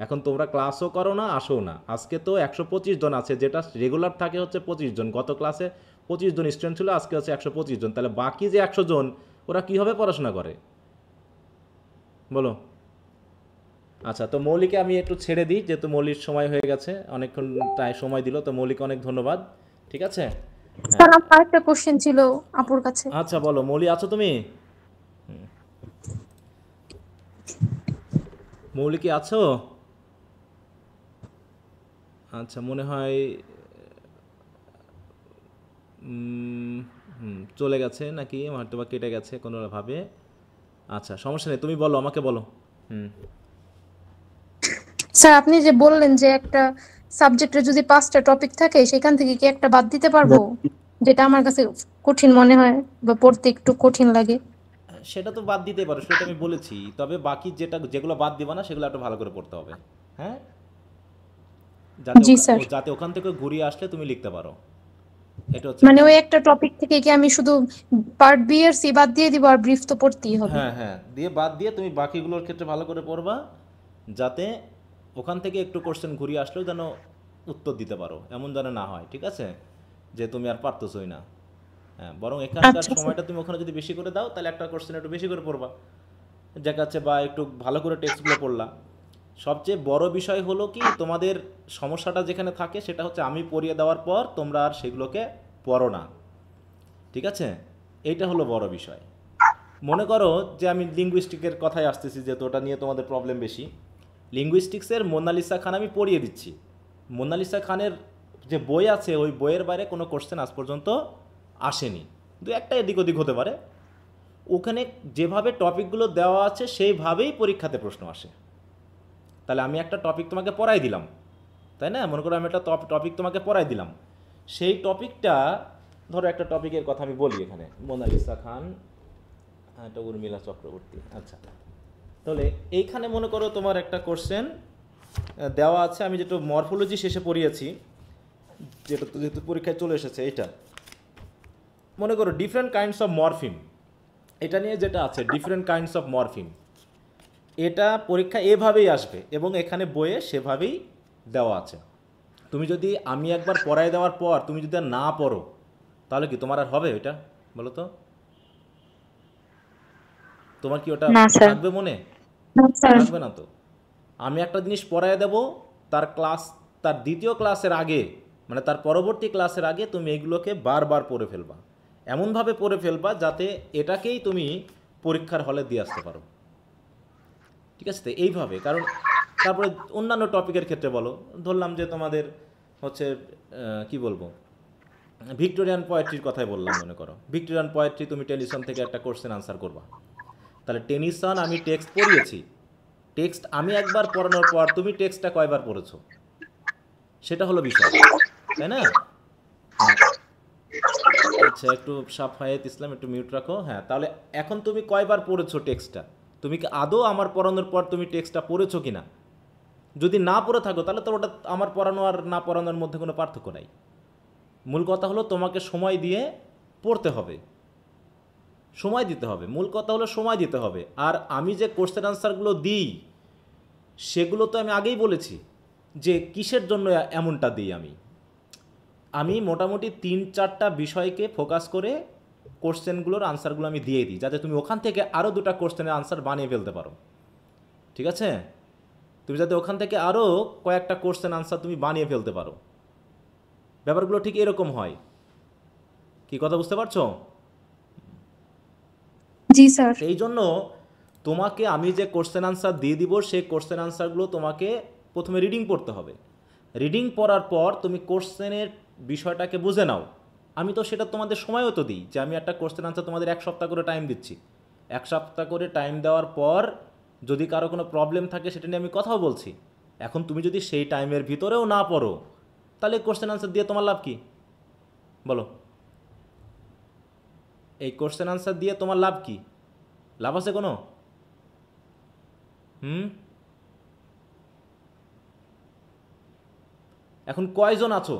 এখন তোমরা ক্লাসও করো না, আসো না। আজকে তো 125 জন আছে, যেটা রেগুলার থাকে হচ্ছে 25 জন। গত ক্লাসে 25 জন স্টুডেন্ট ছিল, আজকে হচ্ছে 125 জন। তাহলে বাকি যে 100 জন ওরা কীভাবে পড়াশোনা করে বলো? আচ্ছা, তো মৌলিকে আমি একটু ছেড়ে দিই, যেহেতু মৌলির সময় হয়ে গেছে, অনেকক্ষণ তাই সময় দিল, তো মৌলিকে অনেক ধন্যবাদ। ঠিক আছে স্যার আমার একটা কোশ্চেন ছিল আপুর কাছে। আচ্ছা বলো, মৌলি আছো তুমি? মৌলি কি আছো? আচ্ছা, মনে হয় চলে গেছে নাকি, হয়তো বা কেটে গেছে কোনোভাবে। আচ্ছা, সমস্যা নেই, তুমি বলো, আমাকে বলো। স্যার আপনি যে বললেন যে একটা সাবজেক্টের যদি 5টা টপিক থাকে সেখান থেকে কি একটা বাদ দিতে পারবো, যেটা আমার কাছে কঠিন মনে হয় বা পড়তে একটু কঠিন লাগে? সেটা তো বাদ দিতে পারো, সেটা আমি বলেছি। তবে বাকি যেগুলো বাদ দিবা না সেগুলো একটু ভালো করে পড়তে হবে, হ্যাঁ, যাতে ওখান থেকে ঘুরিয়ে আসলে তুমি লিখতে পারো। এটা হচ্ছে মানে ওই একটা টপিক থেকে কি আমি শুধু পার্ট বি আর সি বাদ দিয়ে দিব আর ব্রিফ তো পড়তেই হবে? হ্যাঁ হ্যাঁ, দিয়ে বাদ দিয়ে তুমি বাকিগুলোর ক্ষেত্রে ভালো করে পড়বা, যাতে ওখান থেকে একটু কোশ্চেন ঘুরিয়ে আসলেও যেন উত্তর দিতে পারো, এমন যেন না হয়। ঠিক আছে, যে তুমি আর পারতেছই না। হ্যাঁ, বরং এখানকার সময়টা তুমি ওখানে যদি বেশি করে দাও তাহলে একটা কোশ্চেন একটু বেশি করে পড়বা, দেখাচ্ছে, বা একটু ভালো করে টেক্সটগুলো পড়লা। সবচেয়ে বড় বিষয় হলো কি, তোমাদের সমস্যাটা যেখানে থাকে সেটা হচ্ছে আমি পড়িয়ে দেওয়ার পর তোমরা আর সেগুলোকে পড়ো না। ঠিক আছে, এইটা হলো বড় বিষয়। মনে করো যে আমি লিঙ্গুইস্টিকের কথায় আসতেছি, যেহেতু ওটা নিয়ে তোমাদের প্রবলেম বেশি। লিঙ্গুইস্টিক্সের মোনালিসা খান আমি পড়িয়ে দিচ্ছি। মোনালিসা খানের যে বই আছে ওই বইয়ের বাইরে কোনো কোশ্চেন আজ পর্যন্ত আসেনি, দু একটা এদিক ওদিক হতে পারে। ওখানে যেভাবে টপিকগুলো দেওয়া আছে সেইভাবেই পরীক্ষাতে প্রশ্ন আসে। তাহলে আমি একটা টপিক তোমাকে পড়াই দিলাম, তাই না? মনে করো আমি একটা টপিক তোমাকে পড়াই দিলাম, সেই টপিকটা ধরো একটা টপিকের কথা আমি বলি এখানে, মোনালিসা খান, এটা উর্মিলা চক্রবর্তী। আচ্ছা, তাহলে এইখানে মনে করো তোমার একটা কোশ্চেন দেওয়া আছে, আমি যেটা মরফোলজি শেষে পড়িয়েছি, যেটা যেহেতু পরীক্ষায় চলে এসেছে, এটা মনে করো ডিফারেন্ট কাইন্ডস অফ মরফিম, এটা নিয়ে যেটা আছে ডিফারেন্ট কাইন্ডস অফ মরফিম, এটা পরীক্ষা এভাবেই আসবে এবং এখানে বইয়ে সেভাবেই দেওয়া আছে। তুমি যদি আমি একবার পড়াই দেওয়ার পর তুমি যদি আর না পড়ো তাহলে কি তোমার আর হবে ওইটা, বলো তো? তোমার কি ওটা থাকবে মনে? থাকবে না তো। আমি একটা জিনিস পড়াই দেব, তার দ্বিতীয় ক্লাসের আগে, মানে তার পরবর্তী ক্লাসের আগে তুমি এইগুলোকে বারবার পড়ে ফেলবা, এমনভাবে পড়ে ফেলবা যাতে এটাকেই তুমি পরীক্ষার হলে দিয়ে আসতে পারো। ঠিক আছে, তো এইভাবে। কারণ তারপরে অন্যান্য টপিকের ক্ষেত্রে বলো, ধরলাম যে তোমাদের হচ্ছে কি বলবো, ভিক্টোরিয়ান পোয়েট্রির কথাই বললাম। মনে করো ভিক্টোরিয়ান পোয়েট্রি তুমি টেনিসন থেকে একটা কোশ্চেন আনসার করবা, তাহলে টেনিসন আমি টেক্সট পড়িয়েছি, টেক্সট আমি একবার পড়ানোর পর তুমি টেক্সটটা কয়বার পড়েছো সেটা হলো বিষয়, তাই না? আচ্ছা, একটু সাফায়েত ইসলাম একটু মিউট রাখো। হ্যাঁ, তাহলে এখন তুমি কয়বার পড়েছো টেক্সটটা, তুমি কি আদৌ আমার পড়ানোর পর তুমি টেক্সটটা পড়েছো কিনা? যদি না পড়ে থাকো তাহলে তো ওটা আমার পড়ানো আর না পড়ানোর মধ্যে কোনো পার্থক্য নাই। মূল কথা হলো তোমাকে সময় দিয়ে পড়তে হবে, সময় দিতে হবে। মূল কথা হলো সময় দিতে হবে। আর আমি যে কোশ্চেন আনসারগুলো দিই সেগুলো তো আমি আগেই বলেছি যে কিসের জন্য এমনটা দিই। আমি মোটামুটি 3-4টা বিষয়কে ফোকাস করে কোশ্চেনগুলোর আনসারগুলো আমি দিয়ে দিই, যাতে তুমি ওখান থেকে আরও 2টা কোশ্চেনের আনসার বানিয়ে ফেলতে পারো। ঠিক আছে, তুমি যাতে ওখান থেকে আরও কয়েকটা কোশ্চেন আনসার তুমি বানিয়ে ফেলতে পারো। ব্যাপারগুলো ঠিক এরকম হয়। কি কথা বুঝতে পারছো? জি স্যার। এই জন্য তোমাকে আমি যে কোশ্চেন আনসার দিয়ে দিব সেই কোশ্চেন আনসারগুলো তোমাকে প্রথমে রিডিং পড়তে হবে। রিডিং পড়ার পর তুমি কোশ্চেনের বিষয়টাকে বুঝে নাও। আমি তো সেটা তোমাদের সময়ও তো দিই যে আমি একটা কোশ্চেন আনসার তোমাদের 1 সপ্তাহ করে টাইম দিচ্ছি। 1 সপ্তাহ করে টাইম দেওয়ার পর যদি কারো কোনো প্রবলেম থাকে সেটা নিয়ে আমি কথাও বলছি। এখন তুমি যদি সেই টাইমের ভিতরেও না পড়ো তাহলে কোশ্চেন আনসার দিয়ে তোমার লাভ কি বলো? এই কোশ্চেন আনসার দিয়ে তোমার লাভ কি? লাভ আছে কোনো? এখন কয়জন আছো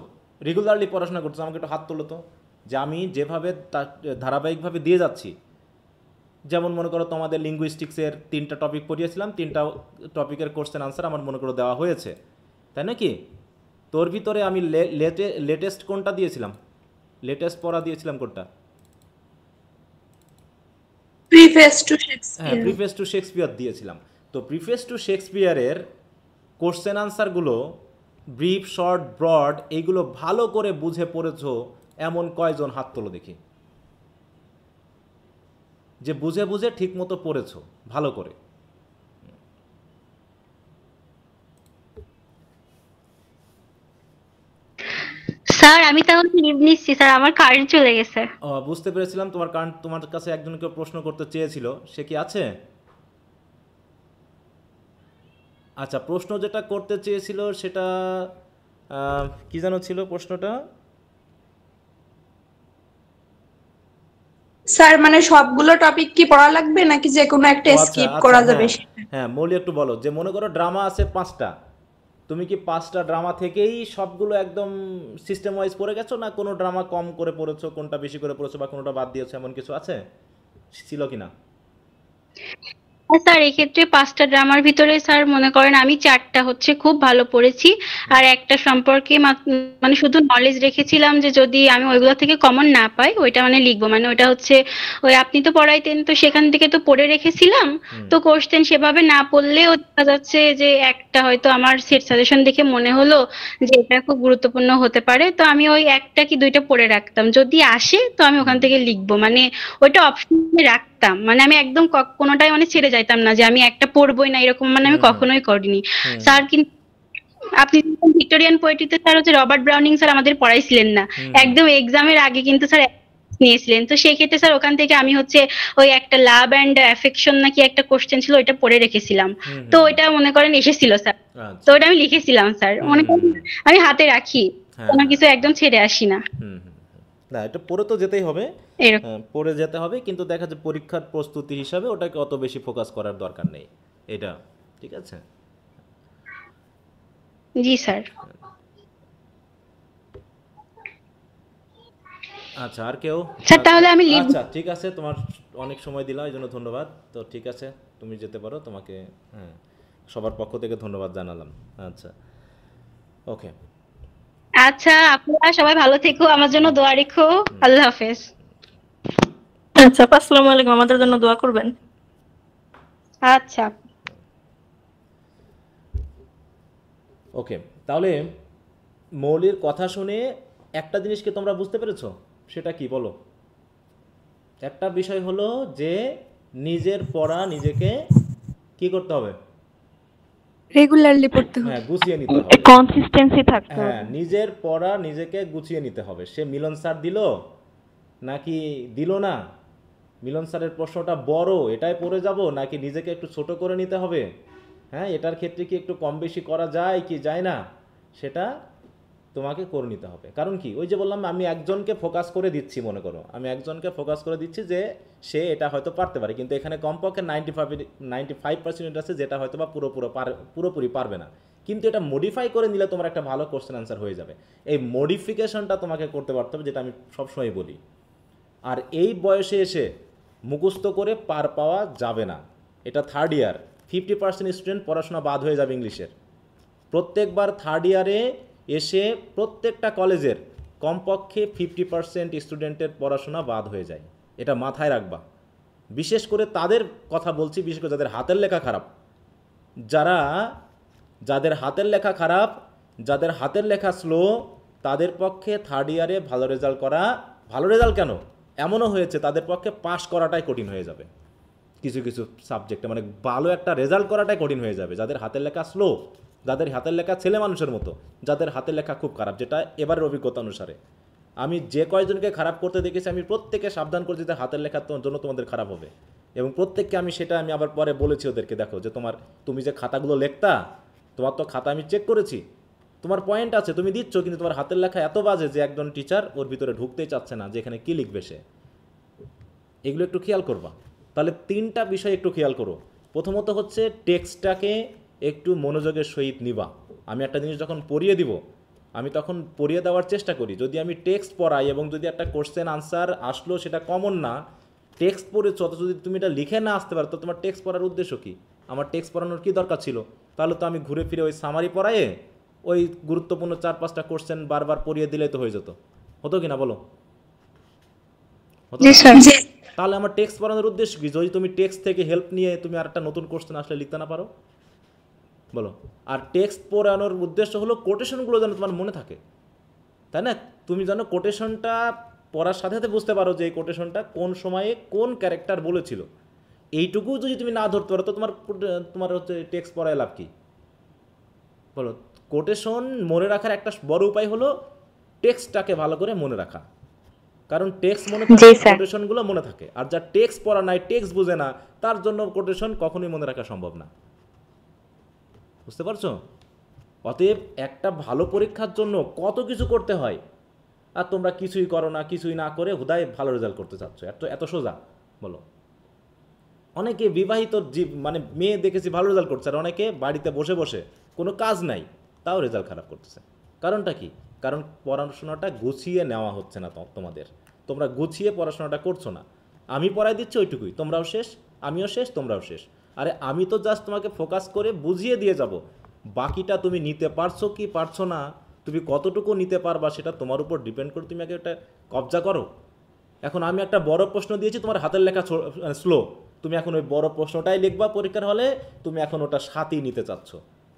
রেগুলারলি পড়াশোনা করছো? আমাকে একটু হাত তোলো তো, যে আমি যেভাবে ধারাবাহিকভাবে দিয়ে যাচ্ছি। যেমন মনে করো তোমাদের লিঙ্গুইস্টিক্সের 3টা টপিক পড়িয়েছিলাম, 3টা টপিকের কোশ্চেন আনসার আমার মনে করো দেওয়া হয়েছে, তাই নাকি? তোর ভিতরে আমি লেটেস্ট কোনটা দিয়েছিলাম? লেটেস্ট পড়া দিয়েছিলাম কোনটা? Preface to Shakespeare. হ্যাঁ, প্রিফেস টু শেক্সপিয়ার দিয়েছিলাম। তো প্রিফেস টু শেক্সপিয়ারের কোশ্চেন আনসারগুলো ব্রিফ, শর্ট, ব্রড এইগুলো ভালো করে বুঝে পড়েছো এমন কয়জন হাত তোলো দেখি, যে বুঝে বুঝে ঠিক মতো পড়েছো ভালো করে। স্যার আমি তাহলে লিভ নিচ্ছি স্যার, আমার কারেন্ট চলে গেছে। বুঝতে পেরেছিলাম তোমার কারণ তোমার কাছে একজনকে প্রশ্ন করতে চেয়েছিল, সে কি আছে? আচ্ছা, প্রশ্ন যেটা করতে চেয়েছিল সেটা কি যেন ছিল প্রশ্নটা? স্যার মানে সবগুলো টপিক কি পড়া লাগবে নাকি যে কোনো একটা স্কিপ করা যাবে? হ্যাঁ, মৌলি একটু বলো, যে মনে করো ড্রামা আছে 5টা, তুমি কি 5টা ড্রামা থেকেই সবগুলো একদম সিস্টেম ওয়াইজ পড়ে গেছো, না কোনো ড্রামা কম করে পড়েছো, কোনটা বেশি করে পড়েছো, বা কোনোটা বাদ দিয়েছো, এমন কিছু আছে ছিল কিনা? স্যার এক্ষেত্রে 5টা ড্রামার ভিতরে স্যার মনে করেন আমি 4টা হচ্ছে খুব ভালো পড়েছি, আর একটা সম্পর্কে মানে শুধু নলেজ রেখেছিলাম যে যদি আমি ওইগুলো থেকে কমন না পাই ওইটা মানে লিখবো। মানে ওটা হচ্ছে ওই আপনি তো পড়াইতেন তো সেখান থেকে তো পড়ে রেখেছিলাম, তো কোশ্চেন সেভাবে না পড়লেও দেখা যাচ্ছে যে একটা হয়তো আমার সেট সাজেশন দেখে মনে হলো যে এটা খুব গুরুত্বপূর্ণ হতে পারে, তো আমি ওই 1টা কি 2টা পড়ে রাখতাম, যদি আসে তো আমি ওখান থেকে লিখবো। মানে ওইটা অপশনে রাখতাম, মানে আমি একদম কোনোটাই মানে ছেড়ে যাইতাম না যে আমি একটা পড়বই না, এরকম মানে আমি কখনোই করিনি স্যার। কিন্তু আপনি ভিক্টোরিয়ান পোয়েট্রিতে স্যার হচ্ছে রবার্ট ব্রাউনিং স্যার আমাদের পড়াইছিলেন না, একদম এক্সামের আগে কিন্তু স্যার নিয়েছিলেন। তো সেই ক্ষেত্রে স্যার ওখান থেকে আমি হচ্ছে ওই একটা লাভ অ্যান্ড অ্যাফেকশন নাকি একটা কোশ্চেন ছিল, ওইটা পড়ে রেখেছিলাম। তো ওইটা মনে করেন এসেছিল স্যার, তো ওইটা আমি লিখেছিলাম স্যার। মনে করেন আমি হাতে রাখি, কোনো কিছু একদম ছেড়ে আসি না। না, এটা পড়ে তো যেতেই হবে, পড়ে যেতে হবে, কিন্তু দেখা যায় পরীক্ষার প্রস্তুতি হিসাবে ওটাকে অত বেশি ফোকাস করার দরকার নেই। এটা ঠিক আছে? জি স্যার। আচ্ছা, আর কেউ? স্যার তাহলে আমি লিভ। আচ্ছা ঠিক আছে, তোমার অনেক সময় দিলাম এই জন্য ধন্যবাদ। তো ঠিক আছে, তুমি যেতে পারো, তোমাকে সবার পক্ষ থেকে ধন্যবাদ জানালাম। আচ্ছা ওকে। আচ্ছা, আপনারা সবাই ভালো থেকো, আমার জন্য দোয়া রেখো। আল্লাহ হাফেজ। আচ্ছা, আসসালামু আলাইকুম, আমাদের জন্য দোয়া করবেন। আচ্ছা ওকে। তাহলে মৌলির কথা শুনে একটা জিনিসকে তোমরা বুঝতে পেরেছো, সেটা কি বলো? একটা বিষয় হলো যে নিজের পড়া নিজেকে কি করতে হবে? রেগুলারলি পড়তে হবে, হ্যাঁ, গুছিয়ে নিতে হবে, কনসিস্টেন্সি থাকতে হবে। হ্যাঁ, নিজের পড়া নিজেকে গুছিয়ে নিতে হবে। সে মিলন স্যার দিল নাকি দিল না, মিলন স্যারের প্রশ্নটা বড় এটাই পড়ে যাব, নাকি নিজেকে একটু ছোট করে নিতে হবে, হ্যাঁ, এটার ক্ষেত্রে কি একটু কম বেশি করা যায় কি যায় না, সেটা তোমাকে করে নিতে হবে। কারণ কি, ওই যে বললাম আমি একজনকে ফোকাস করে দিচ্ছি, মনে করো আমি একজনকে ফোকাস করে দিচ্ছি যে সে এটা হয়তো পারতে পারে, কিন্তু এখানে কমপক্ষে 95% আছে যেটা হয়তো বা পুরোপুরি পারবে না। কিন্তু এটা মডিফাই করে নিলে তোমার একটা ভালো কোশ্চেন আনসার হয়ে যাবে। এই মডিফিকেশনটা তোমাকে করতে পারতে হবে, যেটা আমি সবসময় বলি। আর এই বয়সে এসে মুখস্থ করে পার পাওয়া যাবে না। এটা থার্ড ইয়ার, 50% স্টুডেন্ট পড়াশোনা বাদ হয়ে যাবে ইংলিশের। প্রত্যেকবার থার্ড ইয়ারে এসে প্রত্যেকটা কলেজের কমপক্ষে 50% স্টুডেন্টের পড়াশোনা বাদ হয়ে যায়, এটা মাথায় রাখবা। বিশেষ করে তাদের কথা বলছি, বিশেষ করে যাদের হাতের লেখা খারাপ, যাদের হাতের লেখা খারাপ, যাদের হাতের লেখা স্লো, তাদের পক্ষে থার্ড ইয়ারে ভালো রেজাল্ট করা, ভালো রেজাল্ট কেন, এমনও হয়েছে তাদের পক্ষে পাশ করাটাই কঠিন হয়ে যাবে কিছু কিছু সাবজেক্টে, মানে ভালো একটা রেজাল্ট করাটাই কঠিন হয়ে যাবে যাদের হাতের লেখা স্লো, যাদের হাতের লেখা ছেলে মানুষের মতো, যাদের হাতের লেখা খুব খারাপ। যেটা এবারের অভিজ্ঞতা অনুসারে আমি যে কয়জনকে খারাপ করতে দেখেছি, আমি প্রত্যেককে সাবধান করছি যে হাতের লেখার জন্য তোমাদের খারাপ হবে, এবং প্রত্যেককে আমি সেটা আমি আবার পরে বলেছি ওদেরকে, দেখো যে তুমি যে খাতাগুলো লেখতা, তোমার তো খাতা আমি চেক করেছি, তোমার পয়েন্ট আছে, তুমি দিচ্ছ, কিন্তু তোমার হাতের লেখা এত বাজে যে একজন টিচার ওর ভিতরে ঢুকতেই চাচ্ছে না যে এখানে কী লিখবে সে। এগুলো একটু খেয়াল করবা। তাহলে 3টা বিষয় একটু খেয়াল করো। প্রথমত হচ্ছে টেক্সটটাকে একটু মনোযোগের সহিত নিবা। আমি একটা জিনিস যখন পড়িয়ে দিব, আমি তখন পড়িয়ে দেওয়ার চেষ্টা করি। যদি আমি টেক্সট পড়াই এবং যদি একটা কোশ্চেন আনসার আসলো সেটা কমন না, টেক্সট পড়েছ, অত যদি তুমি এটা লিখে না আসতে পারো, তো তোমার টেক্সট পড়ার উদ্দেশ্য কী? আমার টেক্সট পড়ানোর কী দরকার ছিল? তাহলে তো আমি ঘুরে ফিরে ওই সামারি পড়ায়ে ওই গুরুত্বপূর্ণ 4-5টা কোশ্চেন বারবার পড়িয়ে দিলেই তো হয়ে যেত, হতো কি না বলো? তাহলে আমার টেক্সট পড়ানোর উদ্দেশ্য কি? যদি তুমি টেক্সট থেকে হেল্প নিয়ে তুমি আর একটা নতুন কোশ্চেন আসলে লিখতে না পারো, বলো। আর টেক্সট পড়ানোর উদ্দেশ্য হলো কোটেশনগুলো যেন তোমার মনে থাকে, তাই না? তুমি যেন কোটেশনটা পড়ার সাথে সাথে বুঝতে পারো যে এই কোটেশনটা কোন সময়ে কোন ক্যারেক্টার বলেছিল। এইটুকু যদি তুমি না ধরতে পারো তো তোমার হচ্ছে টেক্সট পড়ায় লাভ কি বলো? কোটেশন মনে রাখার একটা বড় উপায় হলো টেক্সটটাকে ভালো করে মনে রাখা, কারণ টেক্সট মনে থাকে, কোটেশনগুলো মনে থাকে। আর যা টেক্সট পড়া নাই, টেক্সট বুঝে না, তার জন্য কোটেশন কখনোই মনে রাখা সম্ভব না। বুঝতে পারছো? অতএব একটা ভালো পরীক্ষার জন্য কত কিছু করতে হয়, আর তোমরা কিছুই করো না, কিছুই না করে হুদায় ভালো রেজাল্ট করতে চাচ্ছ। এত সোজা বলো? অনেকে বিবাহিত মানে মেয়ে দেখেছি ভালো রেজাল্ট করছে, আর অনেকে বাড়িতে বসে বসে কোনো কাজ নাই তাও রেজাল্ট খারাপ করতেছে। কারণটা কি? কারণ পড়াশোনাটা গুছিয়ে নেওয়া হচ্ছে না তোমাদের। তোমরা গুছিয়ে পড়াশোনাটা করছো না। আমি পড়াই দিচ্ছি ওইটুকুই, তোমরাও শেষ, আমিও শেষ, তোমরাও শেষ। আরে আমি তো জাস্ট তোমাকে ফোকাস করে বুঝিয়ে দিয়ে যাব, বাকিটা তুমি নিতে পারছো কি পারছো না, তুমি কতটুকু নিতে পারবা সেটা তোমার উপর ডিপেন্ড করে তুমি আগে একটা কবজা করো। এখন আমি একটা বড় প্রশ্ন দিয়েছি, তোমার হাতের লেখা স্লো, তুমি এখন ওই বড় প্রশ্নটাই লিখবা পরীক্ষার হলে, তুমি এখন ওটা 7ই নিতে চাচ্ছ।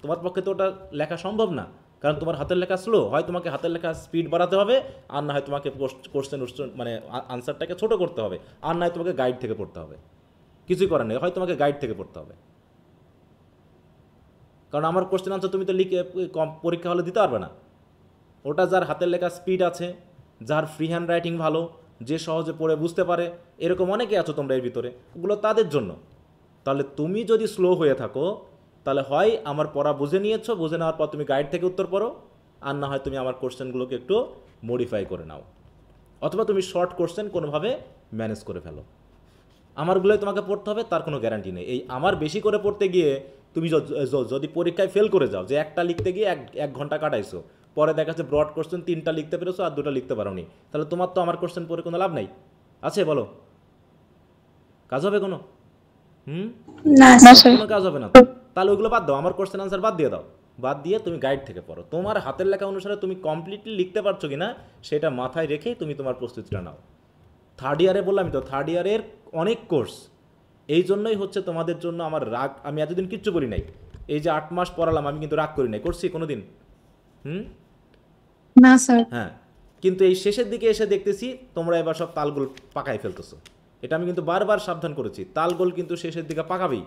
তোমার পক্ষে তো ওটা লেখা সম্ভব না, কারণ তোমার হাতের লেখা স্লো। হয় তোমাকে হাতের লেখা স্পিড বাড়াতে হবে, আর না হয় তোমাকে কোশ্চেন মানে আনসারটাকে ছোট করতে হবে, আর না হয় তোমাকে গাইড থেকে পড়তে হবে। কিছুই করার নেই, হয় তোমাকে গাইড থেকে পড়তে হবে। কারণ আমার কোশ্চেন আনসার তুমি তো লিখে পরীক্ষা হলে দিতে পারবে না। ওটা যার হাতের লেখা স্পিড আছে, যার ফ্রি হ্যান্ড রাইটিং ভালো, যে সহজে পড়ে বুঝতে পারে, এরকম অনেকে আছো তোমরা এর ভিতরে, ওগুলো তাদের জন্য। তাহলে তুমি যদি স্লো হয়ে থাকো, তাহলে হয় আমার পড়া বুঝে নিয়েছো, বুঝে নেওয়ার পর তুমি গাইড থেকে উত্তর পড়ো, আর না হয় তুমি আমার কোশ্চেনগুলোকে একটু মডিফাই করে নাও, অথবা তুমি শর্ট কোশ্চেন কোনোভাবে ম্যানেজ করে ফেলো। আমারগুলোই তোমাকে পড়তে হবে তার কোনো গ্যারান্টি নেই। এই আমার বেশি করে পড়তে গিয়ে তুমি যদি পরীক্ষায় ফেল করে যাও, যে একটা লিখতে গিয়ে এক ঘন্টা কাটাইছো, পরে দেখা যাচ্ছে ব্রড কোশ্চেন 3টা লিখতে পেরেছো আর 2টা লিখতে পারোনি, তাহলে তোমার তো আমার কোশ্চেন পড়ে কোনো লাভ নাই আছে? বলো, কাজ হবে কোনো? কোনো কাজ হবে না। তাহলে ওইগুলো বাদ দাও, আমার কোশ্চেন আনসার বাদ দিয়ে দাও, বাদ দিয়ে তুমি গাইড থেকে পড়ো। তোমার হাতের লেখা অনুসারে তুমি কমপ্লিটলি লিখতে পারছো কিনা সেটা মাথায় রেখেই তুমি তোমার প্রস্তুতিটা নাও। থার্ড ইয়ারে বললাম তো, থার্ড ইয়ারের অনেক কোর্স, এই জন্যই হচ্ছে তোমাদের জন্য আমার রাগ। আমি এতদিন কিচ্ছু করি নাই, এই যে 8 মাস পড়ালাম, আমি কিন্তু রাগ করি নাই, করছি কোনোদিন? না স্যার। হ্যাঁ, কিন্তু এই শেষের দিকে এসে দেখতেছি তোমরা এবার সব তালগোল পাকাই ফেলতেছো। এটা আমি কিন্তু বারবার সাবধান করেছি, তালগোল কিন্তু শেষের দিকে পাকাবেই।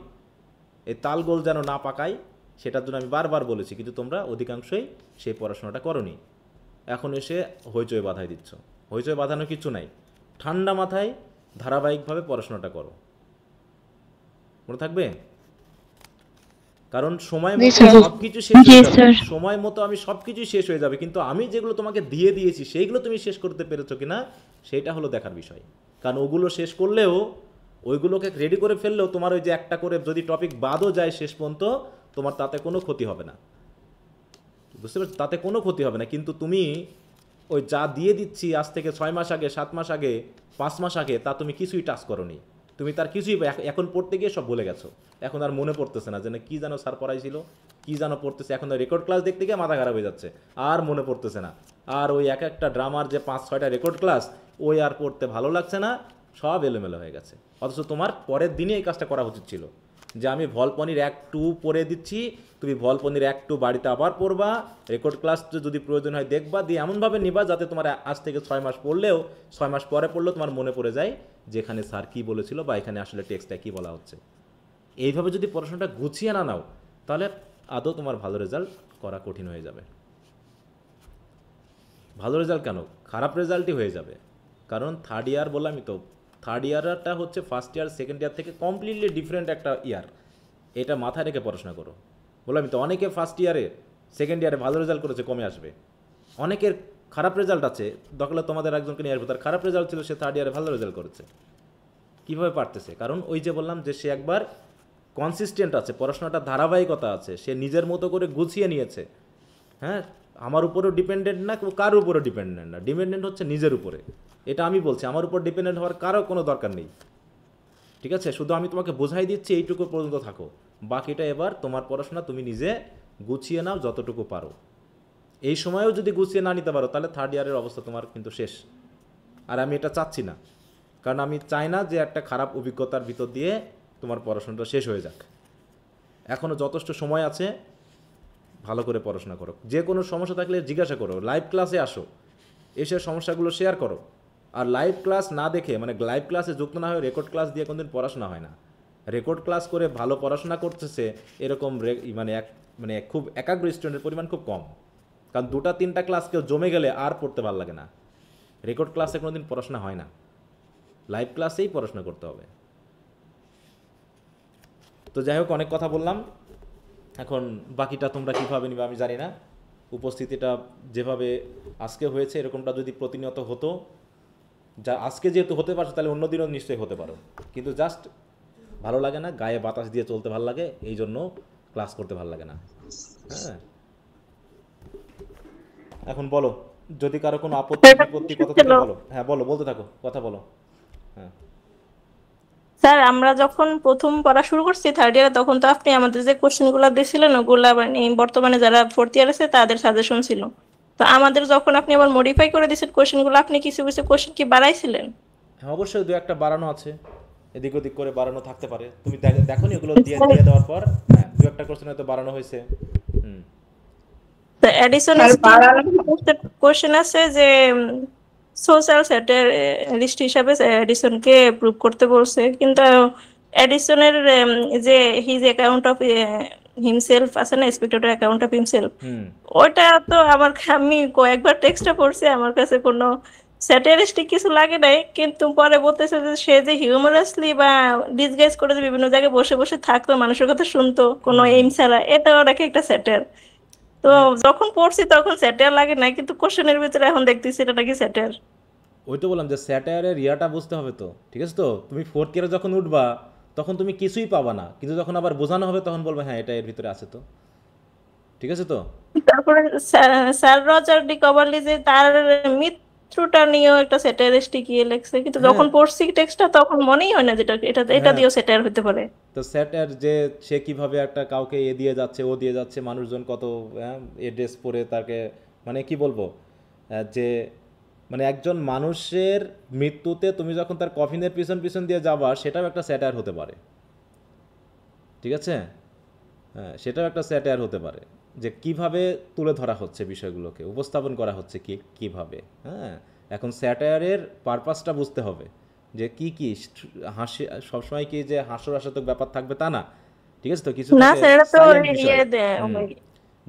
এই তালগোল যেন না পাকাই সেটার জন্য আমি বারবার বলেছি, কিন্তু তোমরা অধিকাংশই সেই পড়াশোনাটা করোনি। এখন এসে হইচই বাধাই দিচ্ছ। হইচই বাঁধানোর কিছু নাই, ঠান্ডা মাথায় ধারাবাহিকভাবে পড়াশোনাটা করো, মনে থাকবে? কারণ সময় মতো সবকিছু শেষ হয়ে যাবে, সময় মতো আমি সবকিছুই শেষ হয়ে যাবে, কিন্তু আমি যেগুলো তোমাকে দিয়ে দিয়েছি সেইগুলো তুমি শেষ করতে পেরেছো কিনা সেটা হলো দেখার বিষয়। কারণ ওগুলো শেষ করলেও, ওইগুলোকে রেডি করে ফেললেও তোমার ওই যে একটা করে যদি টপিক বাদও যায় শেষ পর্যন্ত, তোমার তাতে কোনো ক্ষতি হবে না। বুঝতে পারছো? তাতে কোনো ক্ষতি হবে না। কিন্তু তুমি ওই যা দিয়ে দিচ্ছি আজ থেকে 6 মাস আগে, 7 মাস আগে, 5 মাস আগে, তা তুমি কিছুই টাচ করোনি। তুমি তার কিছুই এখন পড়তে গিয়ে সব ভুলে গেছো। এখন আর মনে পড়তেছে না যে না কি যেন স্যার পড়াইছিল, কি যেন পড়তেছে। এখন রেকর্ড ক্লাস দেখতে গিয়ে মাথা খারাপ হয়ে যাচ্ছে, আর মনে পড়তেছে না। আর ওই এক একটা ড্রামার যে 5-6টা রেকর্ড ক্লাস, ওই আর পড়তে ভালো লাগছে না, সব এলোমেলো হয়ে গেছে। অথচ তোমার পরের দিনে এই কাজটা করা উচিত ছিল, যে আমি ভলপনির 1-2 পড়ে দিচ্ছি, তুমি ভলপনির 1-2 বাড়িতে আবার পড়বা, রেকর্ড ক্লাস যদি প্রয়োজন হয় দেখবা, দিয়ে এমনভাবে নিবা যাতে তোমার আজ থেকে 6 মাস পড়লেও 6 মাস পরে পড়লেও তোমার মনে পড়ে যায় যেখানে স্যার কী বলেছিল বা এখানে আসলে টেক্সটটা কী বলা হচ্ছে। এইভাবে যদি পড়াশোনাটা গুছিয়ে না নাও, তাহলে আদৌ তোমার ভালো রেজাল্ট করা কঠিন হয়ে যাবে। ভালো রেজাল্ট কেন, খারাপ রেজাল্টই হয়ে যাবে। কারণ থার্ড ইয়ার বললামই তো, থার্ড ইয়ারটা হচ্ছে ফার্স্ট ইয়ার সেকেন্ড ইয়ার থেকে কমপ্লিটলি ডিফারেন্ট একটা ইয়ার। এটা মাথায় রেখে পড়াশোনা করো। বললামই তো, অনেকে ফার্স্ট ইয়ারে সেকেন্ড ইয়ারে ভালো রেজাল্ট করেছে, কমে আসবে। অনেকের খারাপ রেজাল্ট আছে, দখলে তোমাদের একজনকে নিয়ে আসবে, তার খারাপ রেজাল্ট ছিল, সে থার্ড ইয়ারে ভালো রেজাল্ট করেছে। কীভাবে পারতেছে? কারণ ওই যে বললাম যে সে একবার কনসিস্টেন্ট আছে, পড়াশোনাটা ধারাবাহিকতা আছে, সে নিজের মতো করে গুছিয়ে নিয়েছে। হ্যাঁ, আমার উপরেও ডিপেন্ডেন্ট না, কার উপরেও ডিপেন্ডেন্ট না, ডিপেন্ডেন্ট হচ্ছে নিজের উপরে। এটা আমি বলছি, আমার উপর ডিপেন্ডেন্ট হওয়ার কারো কোনো দরকার নেই, ঠিক আছে? শুধু আমি তোমাকে বোঝাই দিচ্ছি এইটুকু পর্যন্ত থাকো, বাকিটা এবার তোমার পড়াশোনা তুমি নিজে গুছিয়ে নাও যতটুকু পারো। এই সময়েও যদি গুছিয়ে না নিতে পারো, তাহলে থার্ড ইয়ারের অবস্থা তোমার কিন্তু শেষ। আর আমি এটা চাচ্ছি না, কারণ আমি চাই না যে একটা খারাপ অভিজ্ঞতার ভিতর দিয়ে তোমার পড়াশোনাটা শেষ হয়ে যাক। এখনও যথেষ্ট সময় আছে, ভালো করে পড়াশোনা করো। যে কোনো সমস্যা থাকলে জিজ্ঞাসা করো, লাইভ ক্লাসে আসো, এসে সমস্যাগুলো শেয়ার করো। আর লাইভ ক্লাস না দেখে, মানে লাইভ ক্লাসে যুক্ত না হয়ে রেকর্ড ক্লাস দিয়ে কোনোদিন পড়াশোনা হয় না। রেকর্ড ক্লাস করে ভালো পড়াশোনা করতেছে এরকম মানে খুব একাগ্র স্টুডেন্টের পরিমাণ খুব কম। কারণ 2-3টা ক্লাস কেউ জমে গেলে আর পড়তে ভালো লাগে না। রেকর্ড ক্লাসে কোনোদিন পড়াশোনা হয় না, লাইভ ক্লাসেই পড়াশোনা করতে হবে। তো যাই হোক, অনেক কথা বললাম। এখন বাকিটা তোমরা কীভাবে নিবে আমি জানি না। উপস্থিতিটা যেভাবে আজকে হয়েছে এরকমটা যদি প্রতিনিয়ত হতো, যা আজকে যেহেতু হতে পারছো, তাহলে অন্যদিনও নিশ্চয়ই হতে পারো। কিন্তু জাস্ট ভালো লাগে না, গায়ে বাতাস দিয়ে চলতে ভালো লাগে, এই জন্য ক্লাস করতে ভালো লাগে না। হ্যাঁ, এখন বলো, যদি কারো কোনো আপত্তি বিপত্তি কথা থাকে বলো। হ্যাঁ বলো, বলতে থাকো, কথা বলো। হ্যাঁ স্যার, আমরা যখন প্রথম পড়া শুরু করছি থার্ড ইয়ারে, তখন তো আপনি আমাদের যে কোশ্চেনগুলো দিয়েছিলেন ওগুলা মানে বর্তমানে যারা ফোর্থ ইয়ার আছে তাদের সাজেশন ছিল। তো আমাদের যখন আপনি আবার মডিফাই করে দিয়েছেন কোশ্চেনগুলো, আপনি কিছু কিছু কোশ্চেন কি বাড়াইছিলেন? হ্যাঁ অবশ্যই, 2-1টা বাড়ানো আছে, এদিক ওদিক করে বাড়ানো থাকতে পারে। তুমি দেখো নি ওগুলো দিয়ে দেওয়ার পর? হ্যাঁ, 2-1টা কোশ্চেন হয়তো বাড়ানো হয়েছে। তো অ্যাডিশনাল কোশ্চেন আছে যে সোশ্যাল সেটের লিস্ট হিসাবে এডিসনকে প্রুভ করতে বলছে, কিন্তু এডিসনের যে হিজ অ্যাকাউন্ট অফ হিমসেলফ আছে না, স্পেক্টেটর অ্যাকাউন্ট অফ হিমসেলফ, ওইটা তো আমি কয়েকবার টেক্সটটা পড়ছি, আমার কাছে কোনো স্যাটারিস্টিক কিছু লাগে নাই। কিন্তু পরে বলতেছে যে সে যে হিউমারাসলি বা ডিসগাইজ করে যে বিভিন্ন জায়গায় বসে বসে থাকতো, মানুষের কথা শুনতো কোনো এইম ছাড়া, এটাও নাকি একটা স্যাটার। তো যখন পড়ছি তখন স্যাটার লাগে না, কিন্তু কোশ্চেনের ভিতরে এখন দেখতেছি এটা নাকি স্যাটার। ওই তো বললাম যে স্যাটায়ারের ইয়াটা বুঝতে হবে তো, ঠিক আছে? তো তুমি ফোর্থ ইয়ারে যখন উঠবা তখন তুমি কিছুই পাবা না, কিন্তু যখন আবার বোঝানো হবে তখন বলবে হ্যাঁ এটা এর ভিতরে আছে। তো ঠিক আছে? তো তারপরে স্যার রজার ডি কভারলি যে তার মৃত্যুটা নিয়েও একটা স্যাটারিস্টিক ইয়ে লেখছে, কিন্তু যখন পড়ছি টেক্সটটা তখন মনেই হয় না যেটা এটা দিয়েও স্যাটার হতে পারে। তো স্যাটার যে সে কিভাবে একটা কাউকে এ দিয়ে যাচ্ছে, ও দিয়ে যাচ্ছে, মানুষজন কত এ ড্রেস পরে তাকে, মানে কি বলবো, যে মানে একজন মানুষের মৃত্যুতে তুমি যখন তার কফিনের পিছন পিছন দিয়ে যাবা, সেটাও একটা স্যাটায়ার হতে পারে, ঠিক আছে? হ্যাঁ, সেটাও একটা স্যাটায়ার হতে পারে, যে কিভাবে তুলে ধরা হচ্ছে বিষয়গুলোকে, উপস্থাপন করা হচ্ছে কিভাবে। হ্যাঁ, এখন স্যাটায়ারের পারপাসটা বুঝতে হবে, যে কি কি হাসি, সবসময় কি যে হাস্যরসাত্মক ব্যাপার থাকবে তা না, ঠিক আছে? তো কিছু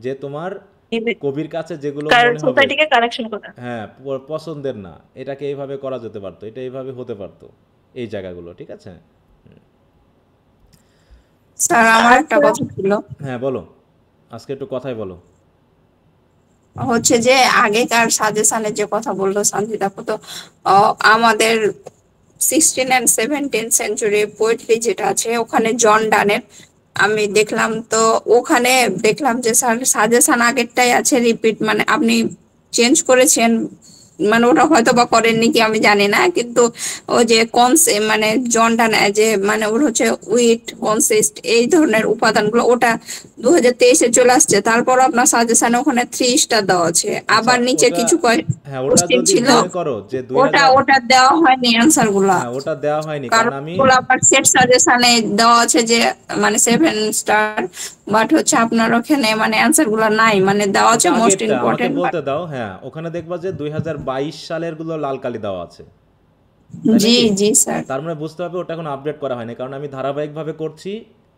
যে তোমার কবির কাছে যেগুলো হ্যাঁ পছন্দের না, এটাকে এইভাবে করা যেতে পারতো, এটা এইভাবে হতে পারতো, এই জায়গাগুলো, ঠিক আছে? স্যার আমার একটা কথা ছিল। হ্যাঁ বলো, আজকে একটু কথাই বলো। হচ্ছে যে আগেকার সাজেশনের যে কথা বললো সঞ্জিত আপু, তো আমাদের 16 and 17 সেঞ্চুরি পোয়েট্রি যেটা আছে, ওখানে জন ডানের আমি দেখলাম তো ওখানে দেখলাম যে স্যার সাজেশন আগেরটাই আছে রিপিট, মানে আপনি চেঞ্জ করেছেন, মানে ওটা হয়তো বা করেননি কি আমি জানি না, কিন্তু ও যে মানে জনটা নেয় যে মানে ওর হচ্ছে উইট কনসিস্ট এই ধরনের উপাদানগুলো, ওটা 2023-এ চলে আসছে। তারপর আপনার সাজেশনে ওখানে 3 স্টার দেওয়া আছে, আচ্ছা আবার নিচে ওটা, কিছু হ্যাঁ ওটা কোশ্চেন যদি ছিল, মনে করো যে ওটা দেওয়া হয়নি অ্যান্সার গুলা, হ্যাঁ ওটা দেওয়া হয়নি, কারণ কারণ আমি ওগুলো আবার সেট সাজেশনে দেওয়া আছে যে মানে 7 স্টার, বাট হচ্ছে আপনার ওখানে মানে অ্যান্সার গুলা নাই, মানে দেওয়া আছে ওটা মোস্ট আগেরটা আমাকে ইম্পর্টেন্ট। বলতে দাও। হ্যাঁ ওখানে দেখবা যে 2022 সালের গুলো লাল কালি দেওয়া আছে, তাই জি নাকি? জি স্যার। তার মানে বুঝতে হবে ওটা এখন আপডেট করা হয়নি, কারণ আমি ধারাবাহিকভাবে করছি।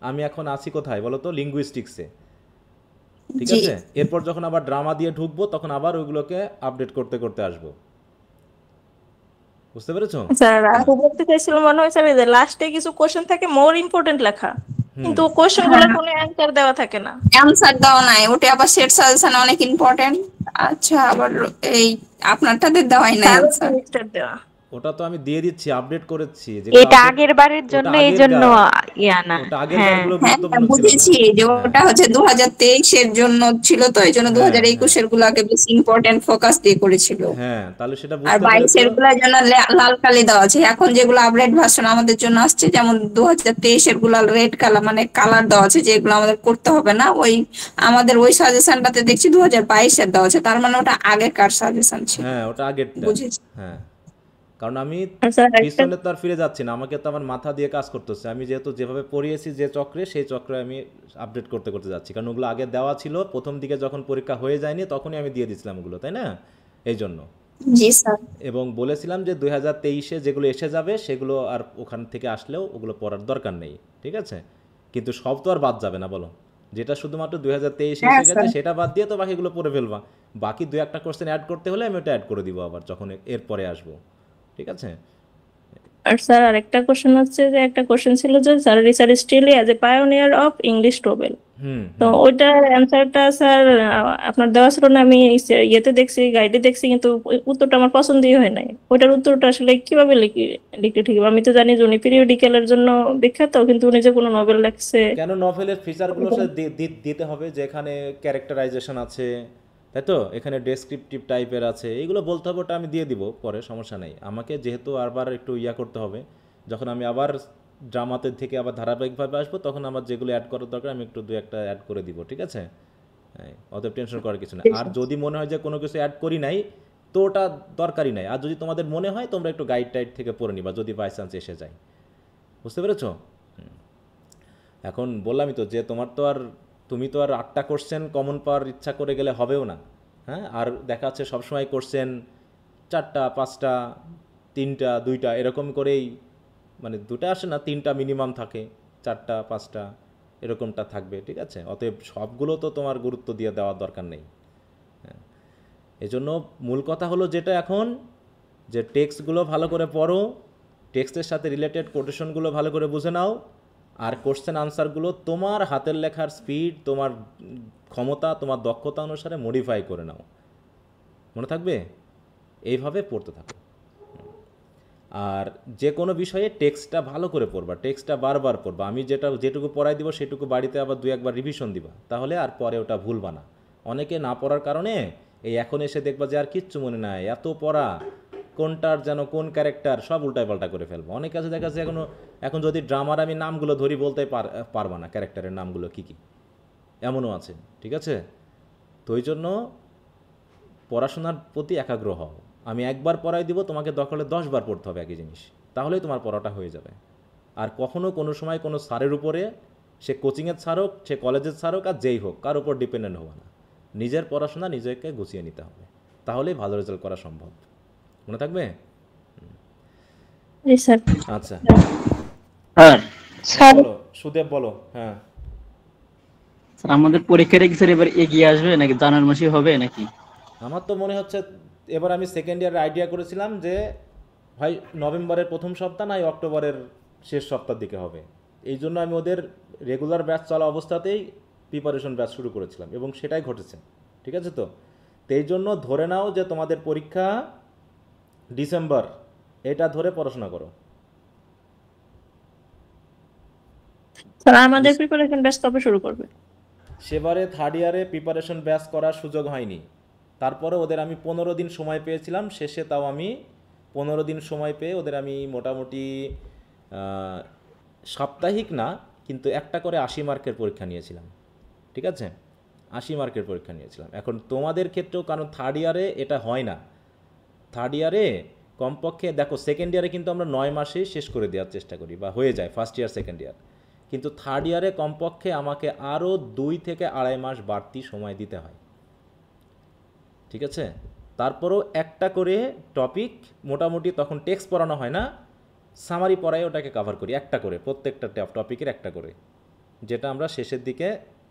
আমি এখন আছি কোথায় বলো তো, লিঙ্গুইস্টিক্সে, ঠিক জি আছে? এরপর যখন আবার ড্রামা দিয়ে ঢুকবো তখন আবার ওইগুলোকে আপডেট করতে করতে আসবো, বুঝতে পেরেছো? স্যার আপু বলতে চাইছিল মনে হয় স্যার যে লাস্টে কিছু কোশ্চেন থাকে মোর ইম্পর্টেন্ট লেখা, কিন্তু কোশ্চেন গুলোর কোনো অ্যানসার দেওয়া থাকে না। অ্যান্সার দেওয়া নাই, ওটা আবার সেট সাজেশন অনেক ইম্পর্টেন্ট। আচ্ছা, আবার এই আপনারটাতে দেওয়াই নাই অ্যান্সার। দেওয়া ওটা তো আমি দিয়ে দিচ্ছি, আপডেট করেছি। এটা আগের বারের জন্য এই জন্য ইয়া না। ওটা আগের হ্যাঁ বারগুলো গুরুত্বপূর্ণ ছিল না। বুঝেছি যে ওটা হচ্ছে 2023-এর জন্য ছিল, তো এই জন্য 2021-এর গুলাকে বেশি ইম্পর্টেন্ট ফোকাস দিয়ে করেছিল। হ্যাঁ তাহলে সেটা আর বুঝতে 22-এর পেরেছো। গুলার জন্য লাল কালি দেওয়া আছে। এখন যেগুলো আপডেট ভার্সন আমাদের জন্য আসছে, যেমন 2023-এর গুলা রেড কালার, মানে কালার দেওয়া আছে, যেগুলো আমাদের করতে হবে না। ওই আমাদের ওই সাজেশনটাতে দেখছি 2022-এর দেওয়া আছে, তার মানে ওটা আগেকার সাজেশন ছিল। হ্যাঁ ওটা আগেরটা। বুঝেছি। হ্যাঁ কারণ আমি আচ্ছা, পিছনে তো আর ফিরে যাচ্ছি না, আমাকে তো আমার মাথা দিয়ে কাজ করতে হচ্ছে। আমি যেহেতু যেভাবে পড়িয়েছি যে চক্রে, সেই চক্রে আমি আপডেট করতে করতে যাচ্ছি, কারণ ওগুলো আগে দেওয়া ছিল। প্রথম দিকে যখন পরীক্ষা হয়ে যায়নি তখনই আমি দিয়ে দিছিলাম ওগুলো, তাই না? এই জন্য। জি স্যার। এবং বলেছিলাম যে 2023-এ যেগুলো এসে যাবে সেগুলো আর ওখান থেকে আসলেও ওগুলো পড়ার দরকার নেই, ঠিক আছে? কিন্তু সব তো আর বাদ যাবে না বলো, যেটা শুধুমাত্র 2023-এ এসে গেছে সেটা বাদ দিয়ে তো বাকিগুলো পড়ে ফেলবা। বাকি 2-1টা কোশ্চেন অ্যাড করতে হলে আমি ওটা অ্যাড করে দিব আবার যখন এরপরে আসবো, ঠিক আছে? আর স্যার আরেকটা কোশ্চেন হচ্ছে যে একটা কোশ্চেন ছিল যে sir Richard Steele as a pioneer of English টোবেল, তো ওইটার অ্যান্সারটা স্যার আপনার দেওয়া ছিল না, আমি ইয়েতে দেখছি, গাইডে দেখছি, কিন্তু উত্তরটা আমার পছন্দই হয় নাই। ওইটার উত্তরটা আসলে কিভাবে লিখতে ঠিক হবে? আমি তো জানি যে উনি পিরিয়ডিক্যালের জন্য বিখ্যাত, কিন্তু উনি যে কোনো নোবেল লেখছে। কেন নভেলের ফিচারগুলো দিতে হবে, যেখানে ক্যারেক্টারাইজেশন আছে, তাই তো? এখানে ডেসক্রিপটিভ টাইপের আছে, এইগুলো বলতে হবে। ওটা আমি দিয়ে দিব পরে, সমস্যা নেই। আমাকে যেহেতু আবার একটু করতে হবে, যখন আমি আবার ড্রামাতে থেকে আবার ধারাবাহিকভাবে আসবো তখন আমার যেগুলো অ্যাড করার দরকার আমি একটু 2-1টা অ্যাড করে দিব, ঠিক আছে? অতএব টেনশন করার কিছু না। আর যদি মনে হয় যে কোনো কিছু অ্যাড করি নাই, তো ওটা দরকারই নাই। আর যদি তোমাদের মনে হয় তোমরা একটু গাইড টাইড থেকে পড়ে নিবা, যদি বাই চান্স এসে যায়, বুঝতে পেরেছো? এখন বললামই তো যে তুমি তো আর 8টা কোশ্চেন কমন পাওয়ার ইচ্ছা করে গেলে হবেও না। হ্যাঁ, আর দেখা যাচ্ছে সবসময় কোশ্চেন 4টা 5টা 3টা 2টা এরকম করেই, মানে 2টা আসে না, 3টা মিনিমাম থাকে, 4টা 5টা এরকমটা থাকবে, ঠিক আছে? অতএব সবগুলো তো তোমার গুরুত্ব দিয়ে দেওয়ার দরকার নেই। হ্যাঁ, এজন্য মূল কথা হলো যেটা এখন, যে টেক্সটগুলো ভালো করে পড়ো, টেক্সটের সাথে রিলেটেড কোটেশনগুলো ভালো করে বুঝে নাও, আর কোশ্চেন আনসারগুলো তোমার হাতের লেখার স্পিড, তোমার ক্ষমতা, তোমার দক্ষতা অনুসারে মডিফাই করে নাও। মনে থাকবে? এইভাবে পড়তে থাকো। আর যে কোনো বিষয়ে টেক্সটটা ভালো করে পড়বা, টেক্সটটা বারবার পড়বা। আমি যেটুকু পড়াই দিব সেটুকু বাড়িতে আবার 2-1বার রিভিশন দিবা, তাহলে আর পরে ওটা ভুলবা না। অনেকে না পড়ার কারণে এই এখন এসে দেখবা যে আর কিচ্ছু মনে নাই, এত পড়া, কোনটার যেন কোন ক্যারেক্টার সব উল্টায় পাল্টা করে ফেলবো। অনেক কাছে দেখা যাচ্ছে এখন যদি ড্রামার আমি নামগুলো ধরি বলতে পারবা না ক্যারেক্টারের নামগুলো কী কী, এমনও আছে, ঠিক আছে? তো ওই জন্য পড়াশোনার প্রতি একাগ্র হও। আমি একবার পড়াই দিব, তোমাকে দরকার হলে 10বার পড়তে হবে একই জিনিস, তাহলেই তোমার পড়াটা হয়ে যাবে। আর কখনো কোনো সময় কোনো স্যারের উপরে, সে কোচিংয়ের স্যার হোক, সে কলেজের স্যার হোক, আর যেই হোক, কার উপর ডিপেন্ডেন্ট হওয়া না। নিজের পড়াশোনা নিজেকে গুছিয়ে নিতে হবে, তাহলেই ভালো রেজাল্ট করা সম্ভব। মনে থাকবে? আচ্ছা বলো সুদেব, বলো। হ্যাঁ স্যার, আমাদের পরীক্ষাটা কি স্যার এবার এগিয়ে আসবে নাকি জানুয়ারি মাসে হবে নাকি? আমার তো মনে হচ্ছে এবার, আমি সেকেন্ড ইয়ারে আইডিয়া করেছিলাম যে হয় নভেম্বরের প্রথম সপ্তাহ নয় অক্টোবরের শেষ সপ্তাহের দিকে হবে। এই জন্য আমি ওদের রেগুলার ব্যাচ চলা অবস্থাতেই প্রিপারেশন ব্যাচ শুরু করেছিলাম, এবং সেটাই ঘটেছে, ঠিক আছে? তো এই জন্য ধরে নাও যে তোমাদের পরীক্ষা ডিসেম্বর, এটা ধরে পড়াশোনা করো। স্যার আমাদের প্রিপারেশন ব্যাচ কবে শুরু করবে? সেবারে থার্ড ইয়ারে প্রিপারেশন ব্যাচ করার সুযোগ হয়নি, তারপরে ওদের আমি 15 দিন সময় পেয়েছিলাম শেষে, তাও আমি 15 দিন সময় পেয়ে ওদের আমি মোটামুটি সাপ্তাহিক না কিন্তু একটা করে 80 মার্কের পরীক্ষা নিয়েছিলাম, ঠিক আছে, 80 মার্কের পরীক্ষা নিয়েছিলাম। এখন তোমাদের ক্ষেত্রেও, কারণ থার্ড ইয়ারে এটা হয় না, থার্ড ইয়ারে কমপক্ষে দেখো সেকেন্ড ইয়ারে কিন্তু আমরা 9 মাসেই শেষ করে দেওয়ার চেষ্টা করি বা হয়ে যায় ফার্স্ট ইয়ার সেকেন্ড ইয়ার, কিন্তু থার্ড ইয়ারে কমপক্ষে আমাকে আরও 2 থেকে 2.5 মাস বাড়তি সময় দিতে হয়, ঠিক আছে। তারপরও একটা করে টপিক মোটামুটি তখন টেক্সট পড়ানো হয় না, সামারি পড়াই ওটাকে কভার করি, একটা করে প্রত্যেকটা টপিকের একটা করে, যেটা আমরা শেষের দিকে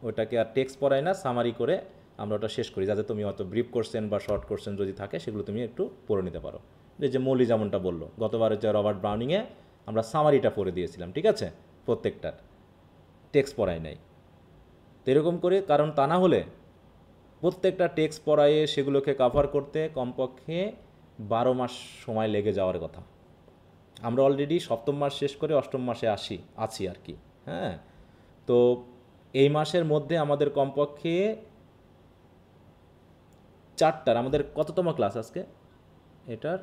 ওটাকে আর টেক্সট পড়াই না, সামারি করে আমরা ওটা শেষ করি, যাতে তুমি হয়তো ব্রিফ কোশ্চেন বা শর্ট কোশ্চেন যদি থাকে সেগুলো তুমি একটু পড়ে নিতে পারো। এই যে মৌলি যেমনটা বললো, গতবার যে রবার্ট ব্রাউনিংয়ে আমরা সামারিটা পড়ে দিয়েছিলাম, ঠিক আছে, প্রত্যেকটার টেক্সট পড়াই নাই। তো এরকম করে, কারণ তা না হলে প্রত্যেকটা টেক্সট পড়ায়ে সেগুলোকে কভার করতে কমপক্ষে 12 মাস সময় লেগে যাওয়ার কথা। আমরা অলরেডি 7ম মাস শেষ করে 8ম মাসে আছি আর কি, হ্যাঁ। তো এই মাসের মধ্যে আমাদের কমপক্ষে 4টার, আমাদের কততম ক্লাস আজকে, এটার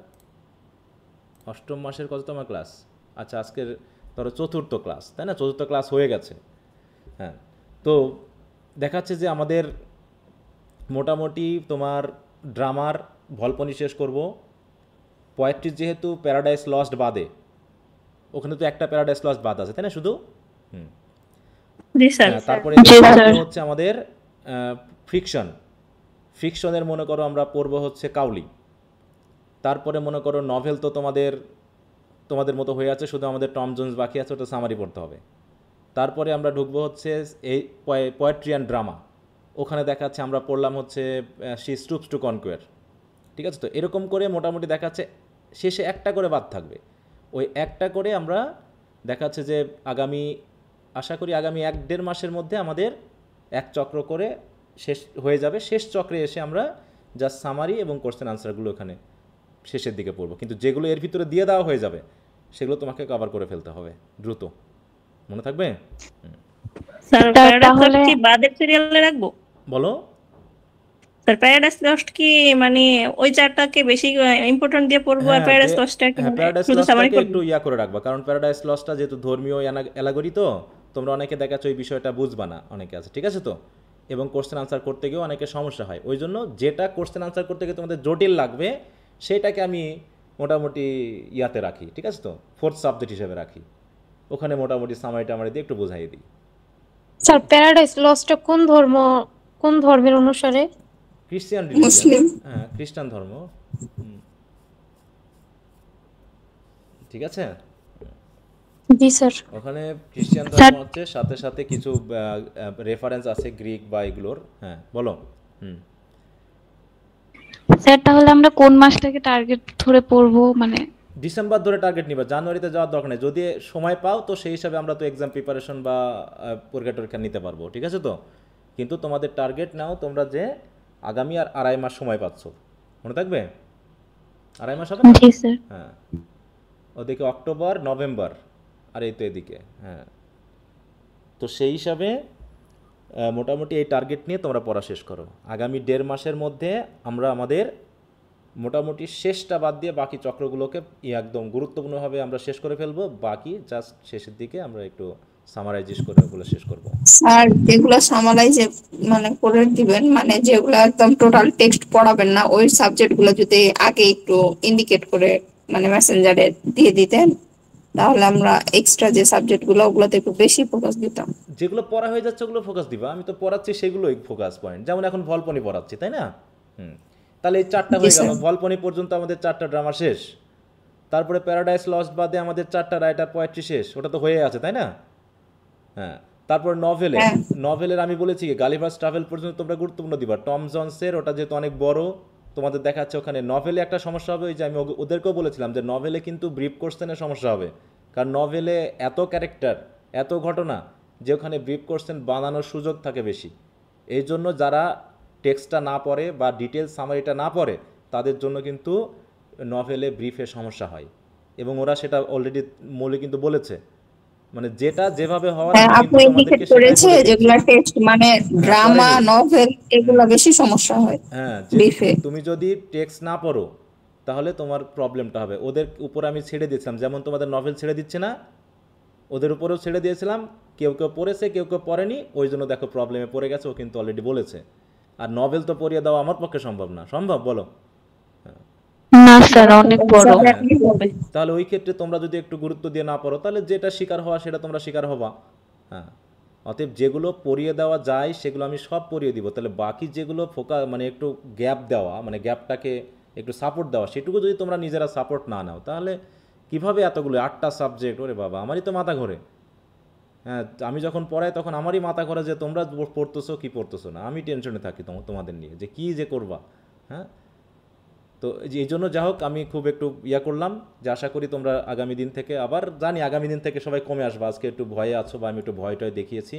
8ম মাসের কততম ক্লাস, আচ্ছা আজকের ধরো 4র্থ ক্লাস, তাই না, 4র্থ ক্লাস হয়ে গেছে, হ্যাঁ। তো দেখাচ্ছে যে আমাদের মোটামুটি তোমার ড্রামার ভল্পনি শেষ করব, পোয়েট্রি যেহেতু প্যারাডাইস লস্ট বাদে, ওখানে তো একটা প্যারাডাইস লস্ট বাদ আছে, তাই না, শুধু তারপরে হচ্ছে আমাদের ফিকশনের মনে করো আমরা পড়ব হচ্ছে কাউলি, তারপরে মনে করো নভেল তো তোমাদের মতো হয়ে আছে, শুধু আমাদের টম জোন্স বাকি আছে, ওটা সামারি পড়তে হবে। তারপরে আমরা ঢুকবো হচ্ছে এই পোয়েট্রি অ্যান্ড ড্রামা, ওখানে দেখাচ্ছে আমরা পড়লাম হচ্ছে শি স্টুপস টু কনকুয়ার, ঠিক আছে। তো এরকম করে মোটামুটি দেখাচ্ছে শেষে একটা করে বাদ থাকবে, ওই একটা করে আমরা দেখাচ্ছে যে আশা করি আগামী 1-1.5 মাসের মধ্যে আমাদের এক চক্র করে শেষ হয়ে যাবে। শেষ চক্রে এসে আমরা জাস্ট সামারি এবং কোশ্চেন আনসারগুলো ওখানে শেষের দিকে পড়বো, কিন্তু যেগুলো এর ভিতরে দিয়ে দেওয়া হয়ে যাবে সেগুলো তোমাকে কভার করে ফেলতে হবে দ্রুত, মনে থাকবে। স্যার প্যারাডাইস কি বাদের সিরিয়ালে রাখবো? বলো স্যার প্যারাডাইস লস্ট কি মানে ওই চারটাকে বেশি ইম্পর্টেন্ট দিয়ে পড়বো আর প্যারাডাইস লস্টটা কি শুধু সামারি করব? একটু ইয়া করে রাখবা, কারণ প্যারাডাইস লস্টটা যেহেতু ধর্মীয় অ্যালাগরি, তো তোমরা অনেকে দেখাচ্ছ এই বিষয়টা বুঝবা না, অনেকে আছে, ঠিক আছে। তো এবং কোশ্চেন আনসার করতে গিয়েও অনেকের সমস্যা হয়, ওই জন্য যেটা কোশ্চেন আনসার করতে গিয়ে তোমাদের জটিল লাগবে সেটাকে আমি মোটামুটি ইয়াতে রাখি, ঠিক আছে, তো 4th সাবজেক্ট হিসেবে রাখি, ওখানে মোটামুটি সামারিটা আমরা দিয়ে একটু বোঝাই দিই। স্যার প্যারাডাইস লস্টটা কোন ধর্মের অনুসারে? খ্রিস্টান রিলিজিয়ন, হ্যাঁ খ্রিস্টান ধর্ম, ঠিক আছে। জি স্যার, ওখানে খ্রিস্টান ধর্ম হচ্ছে, সাথে সাথে কিছু রেফারেন্স আছে গ্রিক বা এগুলোর, হ্যাঁ বলো। স্যার তাহলে আমরা কোন মাসটাকে টার্গেট ধরে পড়বো, মানে ডিসেম্বর ধরে টার্গেট নিবা, জানুয়ারিতে যাওয়ার দরকার নেই, যদি সময় পাও তো সেই হিসাবে আমরা তো এক্সাম প্রিপারেশন বা পরীক্ষা নিতে পারবো, ঠিক আছে। তো কিন্তু তোমাদের টার্গেট নাও তোমরা যে আগামী আর 2.5 মাস সময় পাচ্ছ, মনে থাকবে 2.5 মাস হবে না? জি স্যার। হ্যাঁ, ওদিকে অক্টোবর নভেম্বর আর এই তো এদিকে, হ্যাঁ। তো সেই হিসাবে মোটামুটি এই টার্গেট নিয়ে তোমরা পড়া শেষ করো। আগামী 1.5 মাসের মধ্যে আমরা আমাদের মোটামুটি শেষটা বাদ দিয়ে বাকি চক্রগুলোকে একদম গুরুত্বপূর্ণভাবে আমরা শেষ করে ফেলবো, বাকি জাস্ট শেষের দিকে আমরা একটু সামারাইজ করে ওগুলো শেষ করব। স্যার যেগুলো সামারাইজ মানে করে দিবেন, মানে যেগুলো একদম টোটাল টেক্সট পড়াবেন না, ওই সাবজেক্টগুলো যদি আগে একটু ইন্ডিকেট করে মানে মেসেঞ্জারে দিয়ে দিতেন, তাহলে আমরা এক্সট্রা যে সাবজেক্টগুলো ওগুলোতে একটু বেশি ফোকাস দিতাম। যেগুলো পড়া হয়ে যাচ্ছে ওগুলো ফোকাস দিবা, আমি তো পড়াচ্ছি সেগুলোই ফোকাস পয়েন্ট, যেমন এখন ভল্পনি পড়াচ্ছি, তাই না? তাহলে এই 4টা হয়ে গেল, ভল্পনি পর্যন্ত আমাদের 4টা ড্রামা শেষ, তারপরে প্যারাডাইস লস্ট বাদে আমাদের 4টা রাইটার পোয়েট্রি শেষ, ওটা তো হয়ে আছে, তাই না? হ্যাঁ, তারপর নভেলের আমি বলেছি গালিভার্স ট্রাভেল পর্যন্ত তোমরা গুরুত্বপূর্ণ দিবা। টম জনসের ওটা যেহেতু অনেক বড়, তোমাদের দেখাচ্ছে ওখানে নভেলে একটা সমস্যা হবে, ওই যে আমি ওদেরকেও বলেছিলাম যে নভেলে কিন্তু ব্রিফ কোশ্চেনের সমস্যা হবে, কারণ নভেলে এত ক্যারেক্টার, এত ঘটনা যে ওখানে ব্রিফ কোশ্চেন বানানোর সুযোগ থাকে বেশি। এই জন্য যারা টেক্সটটা না পড়ে বা ডিটেলস সামারিটা না পড়ে তাদের জন্য কিন্তু নভেলে ব্রিফের সমস্যা হয়, এবং ওরা সেটা অলরেডি মৌলিক কিন্তু বলেছে, মানে যেটা যেভাবে হওয়ার হ্যাঁ, আমি আপু কিন্তু এদিকে তোমাদেরকে সেটাই করেছে বলে দিচ্ছি। যেগুলা টেক্সট মানে ড্রামা পড়েনি। নভেল এগুলো বেশি সমস্যা হয় হ্যাঁ, যে ব্রিফে। তুমি যদি টেক্সট না পড়ো তাহলে তোমার প্রবলেমটা হবে। ওদের উপর আমি ছেড়ে দিয়েছিলাম, যেমন তোমাদের নভেল ছেড়ে দিচ্ছে না, ওদের উপরেও ছেড়ে দিয়েছিলাম। কেউ কেউ পড়েছে, কেউ কেউ পড়েনি, ওই জন্য দেখো প্রবলেমে পড়ে গেছে। ও কিন্তু অলরেডি বলেছে। আর নভেল তো পড়িয়ে দেওয়া আমার পক্ষে সম্ভব না। সম্ভব বলো? না স্যার, অনেক বড়। তাহলে ওই ক্ষেত্রে তোমরা যদি একটু গুরুত্ব দিয়ে না পড়ো তাহলে যেটা শিকার হওয়া সেটা তোমরা শিকার হবা। হ্যাঁ, অতএব যেগুলো পড়িয়ে দেওয়া যায় সেগুলো আমি সব পড়িয়ে দিব। তাহলে বাকি যেগুলো মানে একটু গ্যাপ দেওয়া, মানে গ্যাপটাকে একটু সাপোর্ট দেওয়া, সেটুকু যদি তোমরা নিজেরা সাপোর্ট না নাও তাহলে কিভাবে এতগুলো 8টা সাবজেক্ট, ওরে বাবা আমারই তো মাথা ঘোরে। হ্যাঁ, আমি যখন পড়াই তখন আমারই মাথা ঘোরে যে তোমরা পড়তেছো কি পড়তেছো না, আমি টেনশনে থাকি তোমাদের নিয়ে যে কী যে করবা। হ্যাঁ, তো এই জন্য যা হোক আমি খুব একটু করলাম যে আশা করি তোমরা আগামী দিন থেকে, আবার জানি আগামী দিন থেকে সবাই কমে আসবে। আজকে একটু ভয়ে আছো বা আমি একটু ভয়টয় দেখিয়েছি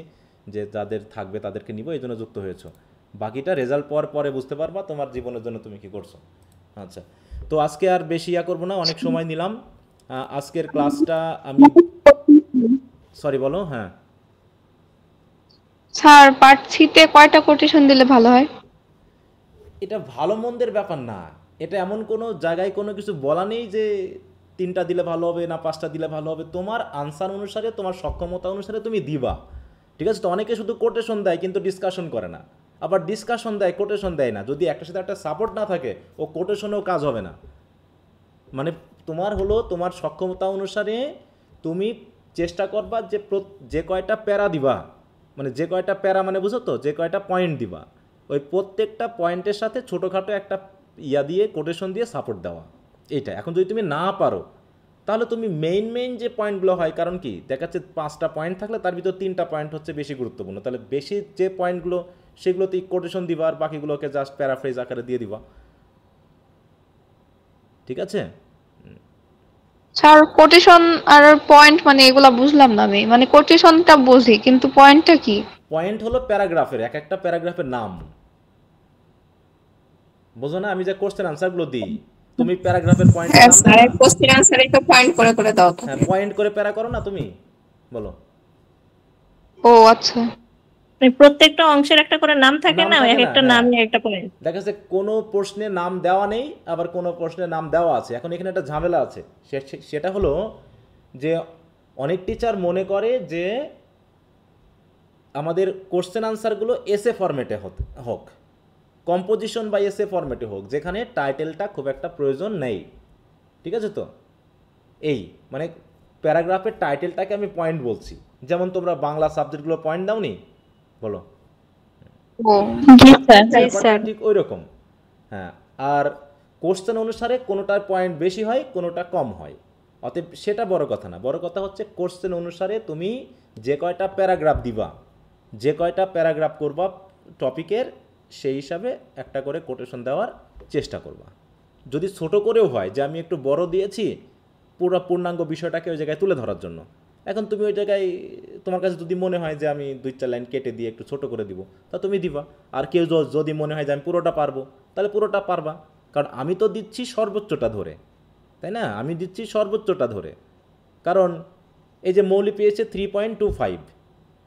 যে যাদের থাকবে তাদেরকে নিব, এই জন্য যুক্ত হয়েছো। বাকিটা রেজাল্ট পাওয়ার পরে বুঝতে পারবা তোমার জীবনের জন্য তুমি কি করছো। আচ্ছা, তো আজকে আর বেশি করবো না, অনেক সময় নিলাম। আজকের ক্লাসটা আমি সরি বলো। হ্যাঁ স্যার, পার্ট সিতে কয়টা কোটেশন দিলে ভালো হয়? এটা ভালো মন্দের ব্যাপার না, এটা এমন কোনো জায়গায় কোনো কিছু বলা নেই যে 3টা দিলে ভালো হবে না 5টা দিলে ভালো হবে। তোমার আনসার অনুসারে, তোমার সক্ষমতা অনুসারে তুমি দিবা, ঠিক আছে? তো অনেকে শুধু কোটেশন দেয় কিন্তু ডিসকাশন করে না, আবার ডিসকাশন দেয় কোটেশন দেয় না। যদি একটার সাথে একটা সাপোর্ট না থাকে ও কোটেশনেও কাজ হবে না। মানে তোমার হলো তোমার সক্ষমতা অনুসারে তুমি চেষ্টা করবা যে কয়টা প্যারা দিবা, মানে যে কয়টা প্যারা মানে বুঝো তো, যে কয়টা পয়েন্ট দিবা, ওই প্রত্যেকটা পয়েন্টের সাথে ছোটোখাটো একটা দিয়ে কোটেশন দিয়ে সাপোর্ট দেওয়া। এইটা এখন যদি তুমি না পারো তাহলে তুমি মেইন যে পয়েন্টগুলো হয়, কারণ কি দেখাচ্ছে 5টা পয়েন্ট থাকলে তার ভিতর 3টা পয়েন্ট হচ্ছে বেশি গুরুত্বপূর্ণ, তাহলে বেশি যে পয়েন্টগুলো সেগুলোতেই কোটেশন দিবা আর বাকিগুলোকে জাস্ট প্যারাফ্রেজ আকারে দিয়ে দিবা। ঠিক আছে স্যার, কোটেশন আর পয়েন্ট মানে এগুলা বুঝলাম না আমি। মানে কোটেশনটা বুঝি কিন্তু পয়েন্টটা কি? পয়েন্ট হলো প্যারাগ্রাফের, এক একটা প্যারাগ্রাফের নাম। বুঝো না, আমি যে কোশ্চেন আনসারগুলো দিই তুমি প্যারাগ্রাফের পয়েন্টের নাম দাও না? কোশ্চেন আনসারে তো পয়েন্ট করে করে দাও তো। হ্যাঁ, পয়েন্ট করে প্যারা করো না তুমি, বলো। ও আচ্ছা, প্রত্যেকটা অংশের একটা করে নাম থাকে নাম না, থাকে এক না, একটা হ্যাঁ। নামে একটা পয়েন্ট। দেখা যাচ্ছে কোনো প্রশ্নে নাম দেওয়া নেই আবার কোনো প্রশ্নে নাম দেওয়া আছে। এখন এখানে একটা ঝামেলা আছে, সেটা হলো যে অনেক টিচার মনে করে যে আমাদের কোশ্চেন আনসারগুলো এসএ ফরম্যাটে হোক, কম্পোজিশন বা এসএ ফরম্যাটে হোক, যেখানে টাইটেলটা খুব একটা প্রয়োজন নেই। ঠিক আছে তো, এই মানে প্যারাগ্রাফের টাইটেলটাকে আমি পয়েন্ট বলছি। যেমন তোমরা বাংলা সাবজেক্টগুলো পয়েন্ট দাওনি, বলো? ঠিক ওই রকম। হ্যাঁ, আর কোশ্চেন অনুসারে কোনোটার পয়েন্ট বেশি হয় কোনোটা কম হয়, অতএব সেটা বড় কথা না। বড় কথা হচ্ছে কোশ্চেন অনুসারে তুমি যে কয়টা প্যারাগ্রাফ দিবা, যে কয়টা প্যারাগ্রাফ করবা টপিকের, সেই হিসাবে একটা করে কোটেশন দেওয়ার চেষ্টা করবা। যদি ছোট করেও হয়, যে আমি একটু বড় দিয়েছি পুরো পূর্ণাঙ্গ বিষয়টাকে ওই জায়গায় তুলে ধরার জন্য, এখন তুমি ওই জায়গায় তোমার কাছে যদি মনে হয় যে আমি 2-4 লাইন কেটে দিয়ে একটু ছোট করে দিব, তা তুমি দিবা। আর কেউ যদি মনে হয় যে আমি পুরোটা পারবো, তাহলে পুরোটা পারবা। কারণ আমি তো দিচ্ছি সর্বোচ্চটা ধরে, তাই না? আমি দিচ্ছি সর্বোচ্চটা ধরে। কারণ এই যে মৌলি পেয়েছে 3.25,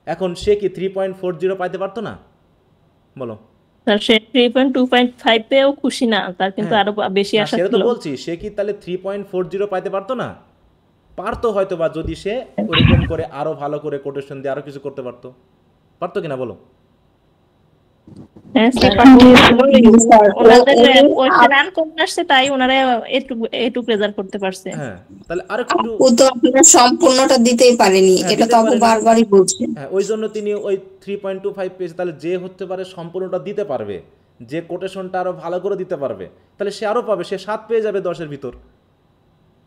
এখন সে কি 3.40 পাইতে পারতো না? বলো। সে 3.25 পেয়েও খুশি না, তার কিন্তু আরো বেশি আশা ছিল। সেটা তো বলছি, সে কি তাহলে 3.40 পাইতে পারতো না? পারতো হয়তো, বা যদি সে ওরকম করে আরো ভালো করে কোটেশন দিয়ে আরো কিছু করতে পারতো। পারতো কিনা বলো? তাই ওনারা এটুকু রেজাল্ট করতে পারছে। হ্যাঁ, তাহলে আরো সম্পূর্ণটা দিতেই পারেনি, এটা তো আপু বারবারই বলছে। হ্যাঁ, ওই জন্য তিনি ওই 3.25 পেয়েছে। তাহলে যে হতে পারে সম্পূর্ণটা দিতে পারবে, যে কোটেশনটা আরো ভালো করে দিতে পারবে, তাহলে সে আরো পাবে, সে 7 পেয়ে যাবে 10-এর ভিতর,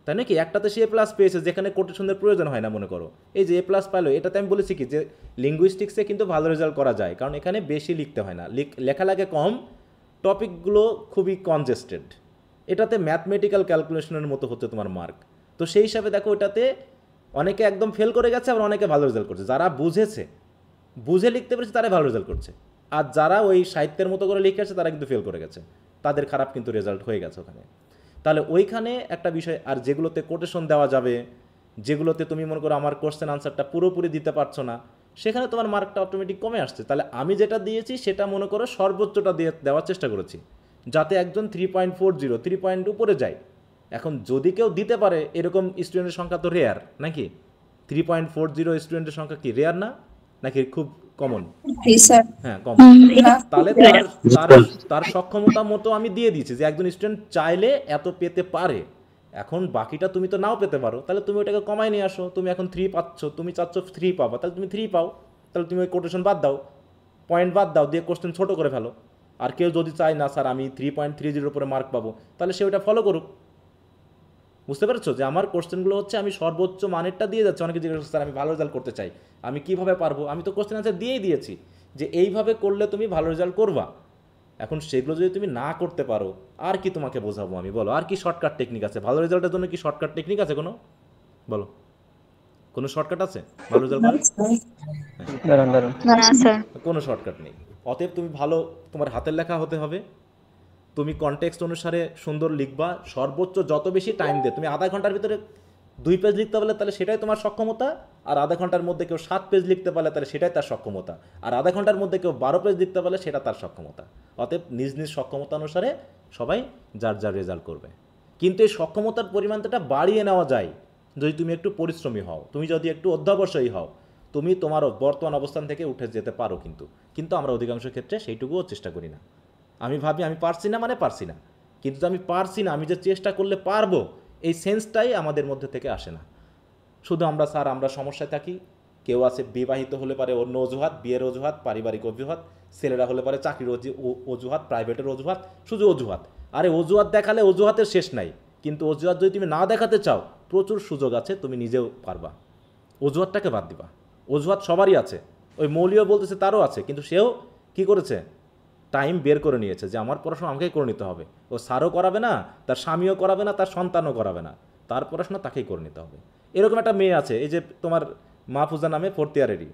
তাই নাকি? একটাতে সে A+ পেয়েছে যেখানে কোটেশনের প্রয়োজন হয় না, মনে করো। এই যে A+ পাইলো, এটাতে আমি বলেছি কি যে লিঙ্গুইস্টিক্সে কিন্তু ভালো রেজাল্ট করা যায়, কারণ এখানে বেশি লিখতে হয় না, লেখা লাগে কম, টপিকগুলো খুবই কনজেস্টেড। এটাতে ম্যাথমেটিক্যাল ক্যালকুলেশনের মতো হচ্ছে তোমার মার্ক। তো সেই হিসাবে দেখো, এটাতে অনেকে একদম ফেল করে গেছে, আবার অনেকে ভালো রেজাল্ট করছে। যারা বুঝে লিখতে পেরেছে তারাই ভালো রেজাল্ট করছে, আর যারা ওই সাহিত্যের মতো করে লিখে আসছে তারা কিন্তু ফেল করে গেছে, তাদের খারাপ কিন্তু রেজাল্ট হয়ে গেছে ওখানে। তাহলে ওইখানে একটা বিষয়। আর যেগুলোতে কোটেশন দেওয়া যাবে, যেগুলোতে তুমি মনে করো আমার কোশ্চেন আনসারটা পুরোপুরি দিতে পারছো না, সেখানে তোমার মার্কটা অটোমেটিক কমে আসছে। তাহলে আমি যেটা দিয়েছি সেটা মনে করো সর্বোচ্চটা দেওয়ার চেষ্টা করেছি, যাতে একজন 3.40 3 পয়েন্ট উপরে যায়। এখন যদি কেউ দিতে পারে, এরকম স্টুডেন্টের সংখ্যা তো রেয়ার নাকি? 3.40 স্টুডেন্টের সংখ্যা কি রেয়ার না, নাকি খুব কমন? হ্যাঁ, কমন। তাহলে তার সক্ষমতা মতো আমি দিয়ে দিয়েছি যে একজন স্টুডেন্ট চাইলে এত পেতে পারে। এখন বাকিটা তুমি তো নাও পেতে পারো, তাহলে তুমি ওটাকে কমায় নিয়ে আসো। তুমি এখন 3 পাচ্ছ, তুমি চাচ্ছ 3 পাবা, তাহলে তুমি 3 পাও। তাহলে তুমি ওই কোটেশন বাদ দাও, পয়েন্ট বাদ দাও, দিয়ে কোশ্চেন ছোট করে ফেলো। আর কেউ যদি চায় না স্যার আমি 3.30 উপরে মার্ক পাবো, তাহলে সে ওটা ফলো করুক। বুঝতে পেরেছো যে আমার কোশ্চেনগুলো হচ্ছে আমি সর্বোচ্চ মানেরটা দিয়ে যাচ্ছি। অনেকে জিজ্ঞেস করছে স্যার আমি ভালো রেজাল্ট করতে চাই, আমি কিভাবে পারবো? আমি তো কোশ্চেন আনসার দিয়েই দিয়েছি যে এইভাবে করলে তুমি ভালো রেজাল্ট করবা। এখন সেগুলো যদি তুমি না করতে পারো, আর কি তোমাকে বোঝাবো আমি? বলো, আর কি শর্টকাট টেকনিক আছে ভালো রেজাল্টের জন্য? কি শর্টকাট টেকনিক আছে কোনো? বলো, কোনো শর্টকাট আছে ভালো রেজাল্ট করার? কোনো শর্টকাট নেই। অতএব তুমি ভালো, তোমার হাতের লেখা হতে হবে, তুমি কনটেক্সট অনুসারে সুন্দর লিখবা, সর্বোচ্চ যত বেশি টাইম দিয়ে তুমি আধা ঘন্টার ভিতরে 2 পেজ লিখতে পারলে তাহলে সেটাই তোমার সক্ষমতা। আর আধা ঘন্টার মধ্যে কেউ 7 পেজ লিখতে পারলে তাহলে সেটাই তার সক্ষমতা। আর আধা ঘন্টার মধ্যে কেউ 12 পেজ লিখতে পারলে সেটা তার সক্ষমতা। অতএব নিজ নিজ সক্ষমতা অনুসারে সবাই যার যার রেজাল্ট করবে। কিন্তু এই সক্ষমতার পরিমাণটা বাড়িয়ে নেওয়া যায় যদি তুমি একটু পরিশ্রমী হও, তুমি যদি একটু অধ্যবসায়ী হও, তুমি তোমার বর্তমান অবস্থান থেকে উঠে যেতে পারো। কিন্তু আমরা অধিকাংশ ক্ষেত্রে সেইটুকুও চেষ্টা করি না। আমি ভাবি আমি পারছি না মানে পারছি না, কিন্তু আমি পারছি না, আমি যে চেষ্টা করলে পারবো, এই সেন্সটাই আমাদের মধ্যে থেকে আসে না। শুধু আমরা স্যার আমরা সমস্যায় থাকি। কেউ আছে বিবাহিত হলে পারে অন্য অজুহাত, বিয়ের অজুহাত, পারিবারিক অজুহাত, ছেলেরা হলে পারে চাকরির অজুহাত, প্রাইভেটের অজুহাত, শুধু অজুহাত। আরে অজুহাত দেখালে অজুহাতের শেষ নাই, কিন্তু অজুহাত যদি তুমি না দেখাতে চাও প্রচুর সুযোগ আছে, তুমি নিজেও পারবা। অজুহাতটাকে বাদ দিবা। অজুহাত সবারই আছে, ওই মৌলিও বলতেছে তারও আছে, কিন্তু সেও কি করেছে, টাইম বের করে নিয়েছে যে আমার পড়াশোনা আমাকেই করে নিতে হবে। ও স্যারও করাবে না, তার স্বামীও করাবে না, তার সন্তানও করাবে না, তার পড়াশোনা তাকেই করে নিতে হবে। এরকম একটা মেয়ে আছে, এই যে তোমার মাহফুজা নামে 4th ইয়ারেরই,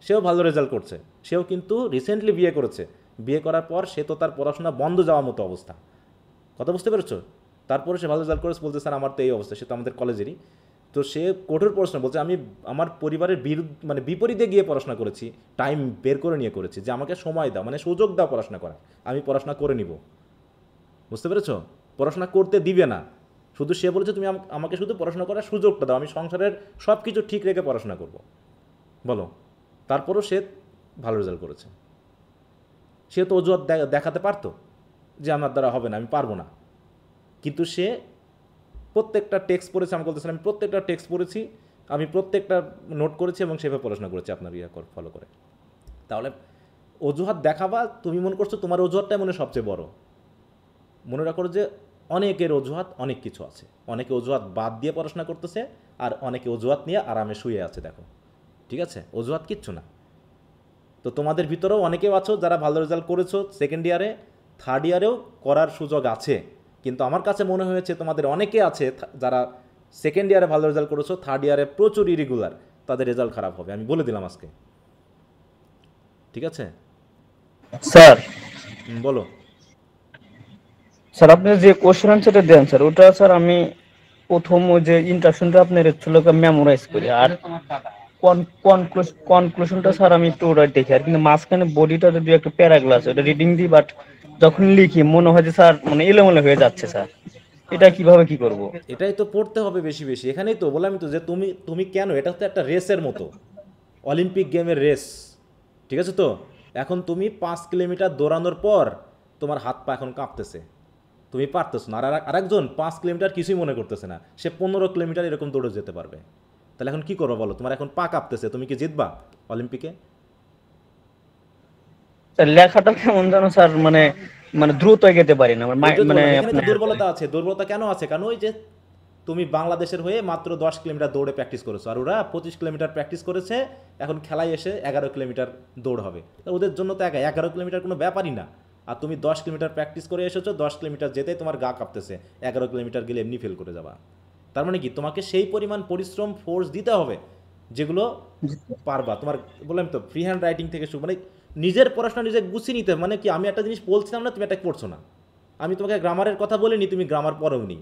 সেও ভালো রেজাল্ট করছে। সেও কিন্তু রিসেন্টলি বিয়ে করেছে। বিয়ে করার পর সে তো তার পড়াশোনা বন্ধ যাওয়ার মতো অবস্থা। কথা বুঝতে পেরেছো? তারপরে সে ভালো রেজাল্ট করেছে, বলতে স্যার আমার তো এই অবস্থা। সে তো আমাদের কলেজেরই। তো সে কঠোর পড়াশোনা বলছে, আমি আমার পরিবারের বিপরীতে গিয়ে পড়াশোনা করেছি, টাইম বের করে নিয়ে করেছি, যে আমাকে সময় দাও, মানে সুযোগ দাও পড়াশোনা করা, আমি পড়াশোনা করে নিব। বুঝতে পেরেছো? পড়াশোনা করতে দিবে না, শুধু সে বলেছে তুমি আমাকে শুধু পড়াশোনা করার সুযোগটা দাও, আমি সংসারের সব কিছু ঠিক রেখে পড়াশোনা করব। বলো, তারপরও সে ভালো রেজাল্ট করেছে। সে তো অজুহাত দেখাতে পারতো যে আমার দ্বারা হবে না, আমি পারবো না, কিন্তু সে প্রত্যেকটা টেক্সট পড়েছে। আমি বলতেছিলাম আমি প্রত্যেকটা টেক্সট পড়েছি, আমি প্রত্যেকটা নোট করেছি এবং সেভাবে পড়াশোনা করেছি আপনার ফলো করে। তাহলে অজুহাত দেখাবা, তুমি মনে করছো তোমার অজুহাতটাই মনে সবচেয়ে বড়। মনে রাখো যে অনেকের অজুহাত অনেক কিছু আছে। অনেকে অজুহাত বাদ দিয়ে পড়াশোনা করতেছে, আর অনেকে অজুহাত নিয়ে আরামে শুয়ে আছে। দেখো, ঠিক আছে, অজুহাত কিচ্ছু না। তো তোমাদের ভিতরেও অনেকেও আছো যারা ভালো রেজাল্ট করেছো 2nd ইয়ারে, 3rd ইয়ারেও করার সুযোগ আছে। কিন্তু আমার কাছে মনে হয়েছে তোমাদের অনেকে আছে যারা 2nd ইয়ারে ভালো রেজাল্ট করেছো, 3rd ইয়ারে প্রচুর ইরেগুলার, তাদের রেজাল্ট খারাপ হবে। আমি বলে দিলাম আজকে, ঠিক আছে? স্যার বলো। স্যার আপনি যে কোশ্চেন আনসারটা দেন স্যার, ওটা স্যার আমি প্রথম ওই যে ইন্ট্রোডাকশনটা আপনার একটু মেমোরাইজ করি, আর কনক্লুশনটা স্যার আমি একটু ওটা দেখি। আর কিন্তু মাঝখানে বডিটা যদি একটা প্যারাগ্লাস ওটা রিডিং দিই, বাট যখন লিখি মনে হয় যে স্যার মানে এলোমেলো হয়ে যাচ্ছে স্যার, এটা কিভাবে কি করব? এটাই তো পড়তে হবে বেশি বেশি। এখানেই তো বললাম তো যে তুমি কেন, এটা তো একটা রেসের মতো, অলিম্পিক গেমের রেস, ঠিক আছে? তো এখন তুমি 5 কিলোমিটার দৌড়ানোর পর তোমার হাত পা এখন কাঁপতেছে, তুমি পারতেছো না। আর আরেকজন 5 কিলোমিটার কিছুই মনে করতেছে না, সে 15 কিলোমিটার এরকম দৌড়ে যেতে পারবে। তাহলে এখন কি করবো বলো? তোমার এখন পা কাঁপতেছে, তুমি কি জিতবা অলিম্পিকে? লেখাটা কেমন জানো স্যার, মানে দ্রুত এগোতে পারি না, মানে দুর্বলতা আছে। দুর্বলতা কেন আছে? কারণ ওই যে তুমি বাংলাদেশের হয়ে মাত্র 10 কিলোমিটার দৌড়ে প্র্যাকটিস করেছো, আর ওরা 25 কিলোমিটার প্র্যাকটিস করেছে, এখন খেলায় এসে 11 কিলোমিটার দৌড় হবে। ওদের জন্য তো 11 কিলোমিটার কোনো ব্যাপারই না। আর তুমি 10 কিলোমিটার প্র্যাকটিস করে এসেছো, 10 কিলোমিটার যেতে তোমার গা কাঁপতেছে, 11 কিলোমিটার গেলে এমনি ফেল করে যাবা। তার মানে কি, তোমাকে সেই পরিমাণ পরিশ্রম ফোর্স দিতে হবে যেগুলো পারবা। তোমার বললাম তো ফ্রি হ্যান্ড রাইটিং থেকে শুরু, মানে নিজের পড়াশোনা নিজে গুছিয়ে নিতে। মানে কি, আমি একটা জিনিস বলছিলাম না, তুমি এটা পড়ছো না। আমি তোমাকে গ্রামারের কথা বলিনি, তুমি গ্রামার পড়োনি,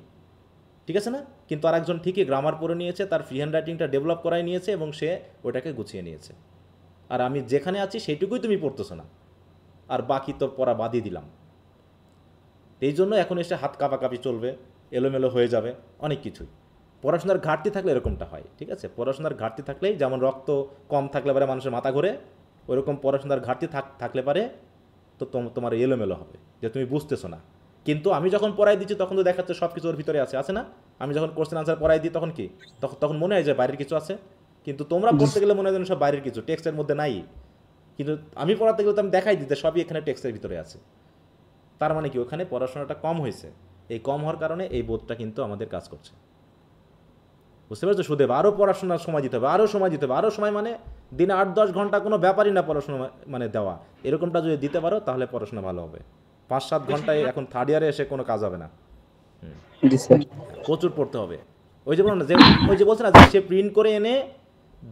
ঠিক আছে না? কিন্তু আরেকজন ঠিকই গ্রামার পড়ে নিয়েছে, তার ফ্রি হ্যান্ড রাইটিংটা ডেভেলপ করাই নিয়েছে এবং সে ওটাকে গুছিয়ে নিয়েছে। আর আমি যেখানে আছি সেইটুকুই তুমি পড়তেছো না, আর বাকি তো পড়া বাদই দিলাম। এই জন্য এখন এসে হাত কাঁপাকাঁপি চলবে, এলোমেলো হয়ে যাবে অনেক কিছুই। পড়াশোনার ঘাটতি থাকলে এরকমটা হয়, ঠিক আছে? পড়াশোনার ঘাটতি থাকলেই, যেমন রক্ত কম থাকলে পারে মানুষের মাথা ঘোরে, ওইরকম পড়াশোনার ঘাটতি থাকলে পারে তো তোমার এলোমেলো হবে, যে তুমি বুঝতেছো না। কিন্তু আমি যখন পড়াই দিচ্ছি তখন তো দেখাচ্ছে সব কিছু ওর ভিতরে আছে না? আমি যখন কোশ্চেন আনসার পড়াই দিই তখন কি, তখন মনে হয় যে বাইরের কিছু আছে, কিন্তু তোমরা পড়তে গেলে মনে হয় যেন সব বাইরের কিছু, টেক্সটের মধ্যে নাই। কিন্তু আমি পড়াতে গেলে তো আমি দেখাই দিতে সবই এখানে টেক্সটের ভিতরে আছে। তার মানে কি ওখানে পড়াশোনাটা কম হয়েছে। এই কম হওয়ার কারণে এই বোধটা কিন্তু আমাদের কাজ করছে, বুঝতে পারছো? সুদেব আরও পড়াশোনার সময় দিতে হবে, আরও সময় দিতে হবে, আরও সময় মানে দিনে 8-10 ঘন্টা কোনো ব্যাপারই না পড়াশোনা মানে দেওয়া। এরকমটা যদি দিতে পারো তাহলে পড়াশোনা ভালো হবে। 5-7 ঘন্টায় এখন থার্ড ইয়ারে এসে কোনো কাজ হবে না। প্রচুর পড়তে হবে। ওই যে বললাম না, যে ওই যে বলছে না, যে সে প্রিন্ট করে এনে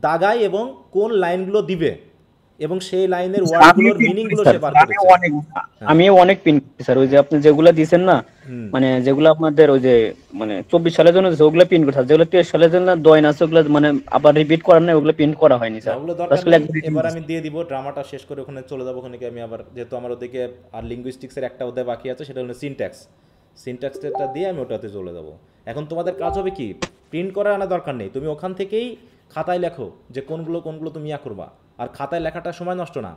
দাগায় এবং কোন লাইনগুলো দিবে এবং সেই লাইনের ওয়ার্ডগুলোর মিনিংগুলো সে বার করেছে। আমি অনেক পিন করছি স্যার, ওই যে আপনি যেগুলো দিয়েছেন না, মানে যেগুলো আপনাদের ওই যে মানে 24 সালের জন্য ওগুলো পিন করতে, যেগুলো 23 সালের জন্য দয়ন আছে ওগুলো মানে আবার রিপিট করার না, ওগুলো পিন করা হয়নি স্যার। ওগুলো দরকার নেই। এবার আমি দিয়ে দিব, ড্রামাটা শেষ করে ওখানে চলে যাবো। ওখানে আমি আবার, যেহেতু আমার ওদিকে আর লিঙ্গুইস্টিক্সের একটা অধ্যায় বাকি আছে, সেটা হলো সিনট্যাক্সটা দিয়ে আমি ওটাতে চলে যাব। এখন তোমাদের কাজ হবে কি, প্রিন্ট করা আনা দরকার নেই, তুমি ওখান থেকেই খাতায় লেখো যে কোনগুলো তুমি ইয়া করবা। আর খাতায় লেখাটা সময় নষ্ট না,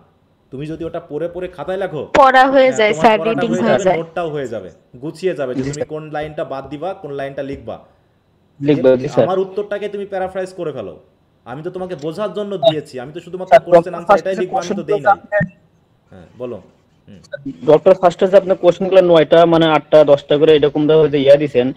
তুমি যদি ওটা পড়ে খাতায় লেখো, পড়া হয়ে যায় স্যার, রিডিং হয়ে যায়, নোটটাও হয়ে যাবে, গুছিয়ে যাবে যে তুমি কোন লাইনটা বাদ দিবা, কোন লাইনটা লিখবা। আমার উত্তরটাকে তুমি প্যারাফ্রাইজ করে ফেলো। আমি তো তোমাকে বোঝার জন্য দিয়েছি, আমি তো শুধুমাত্র কোশ্চেন আনসার এটাই লিখবো, আমি তো দেই নাই। হ্যাঁ বলো। ডক্টর ফার্স্টে যে আপনি কোশ্চেনগুলো 9টা মানে 8টা 10টা করে এরকম ভাবে ইয়া দিবেন,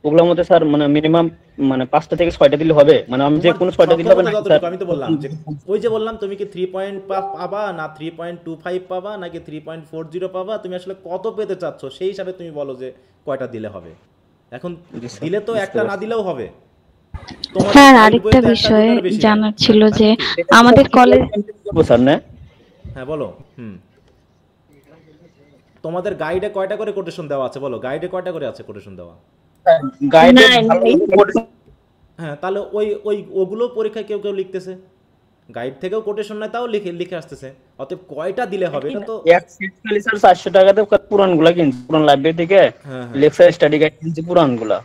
ওগুলোর মধ্যে স্যার মানে মিনিমাম মানে 5টা থেকে 6টা দিলে হবে? মানে আমি যে কোনো 6টা দিলে হবে না স্যার? আমি তো বললাম যে ওই যে বললাম তুমি কি 3 পয়েন্ট পাবা না 3.25 পাবা নাকি 3.40 পাবা, তুমি আসলে কত পেতে চাচ্ছ সেই হিসাবে তুমি বলো যে কয়টা দিলে হবে। এখন দিলে তো একটা না দিলেও হবে। স্যার আরেকটা বিষয় জানার ছিল যে আমাদের কলেজ স্যার না, হ্যাঁ বলো। তোমাদের গাইডে কয়টা করে কোটেশন দেওয়া আছে বলো, গাইডে কয়টা করে আছে কোটেশন দেওয়া? গাইডে হ্যাঁ, তাহলে ওগুলো পরীক্ষায় কেউ লিখতেছে, গাইড থেকেও কোটেশন নাই, তাও লিখে আসতেছে। অতএব কয়টা দিলে হবে এটা তো স্যার 400 টাকাতে পুরানগুলো কিনছি, পুরান লাইব্রেরি থেকে লেকচার স্টাডি গাইড কিনছি পুরানগুলো।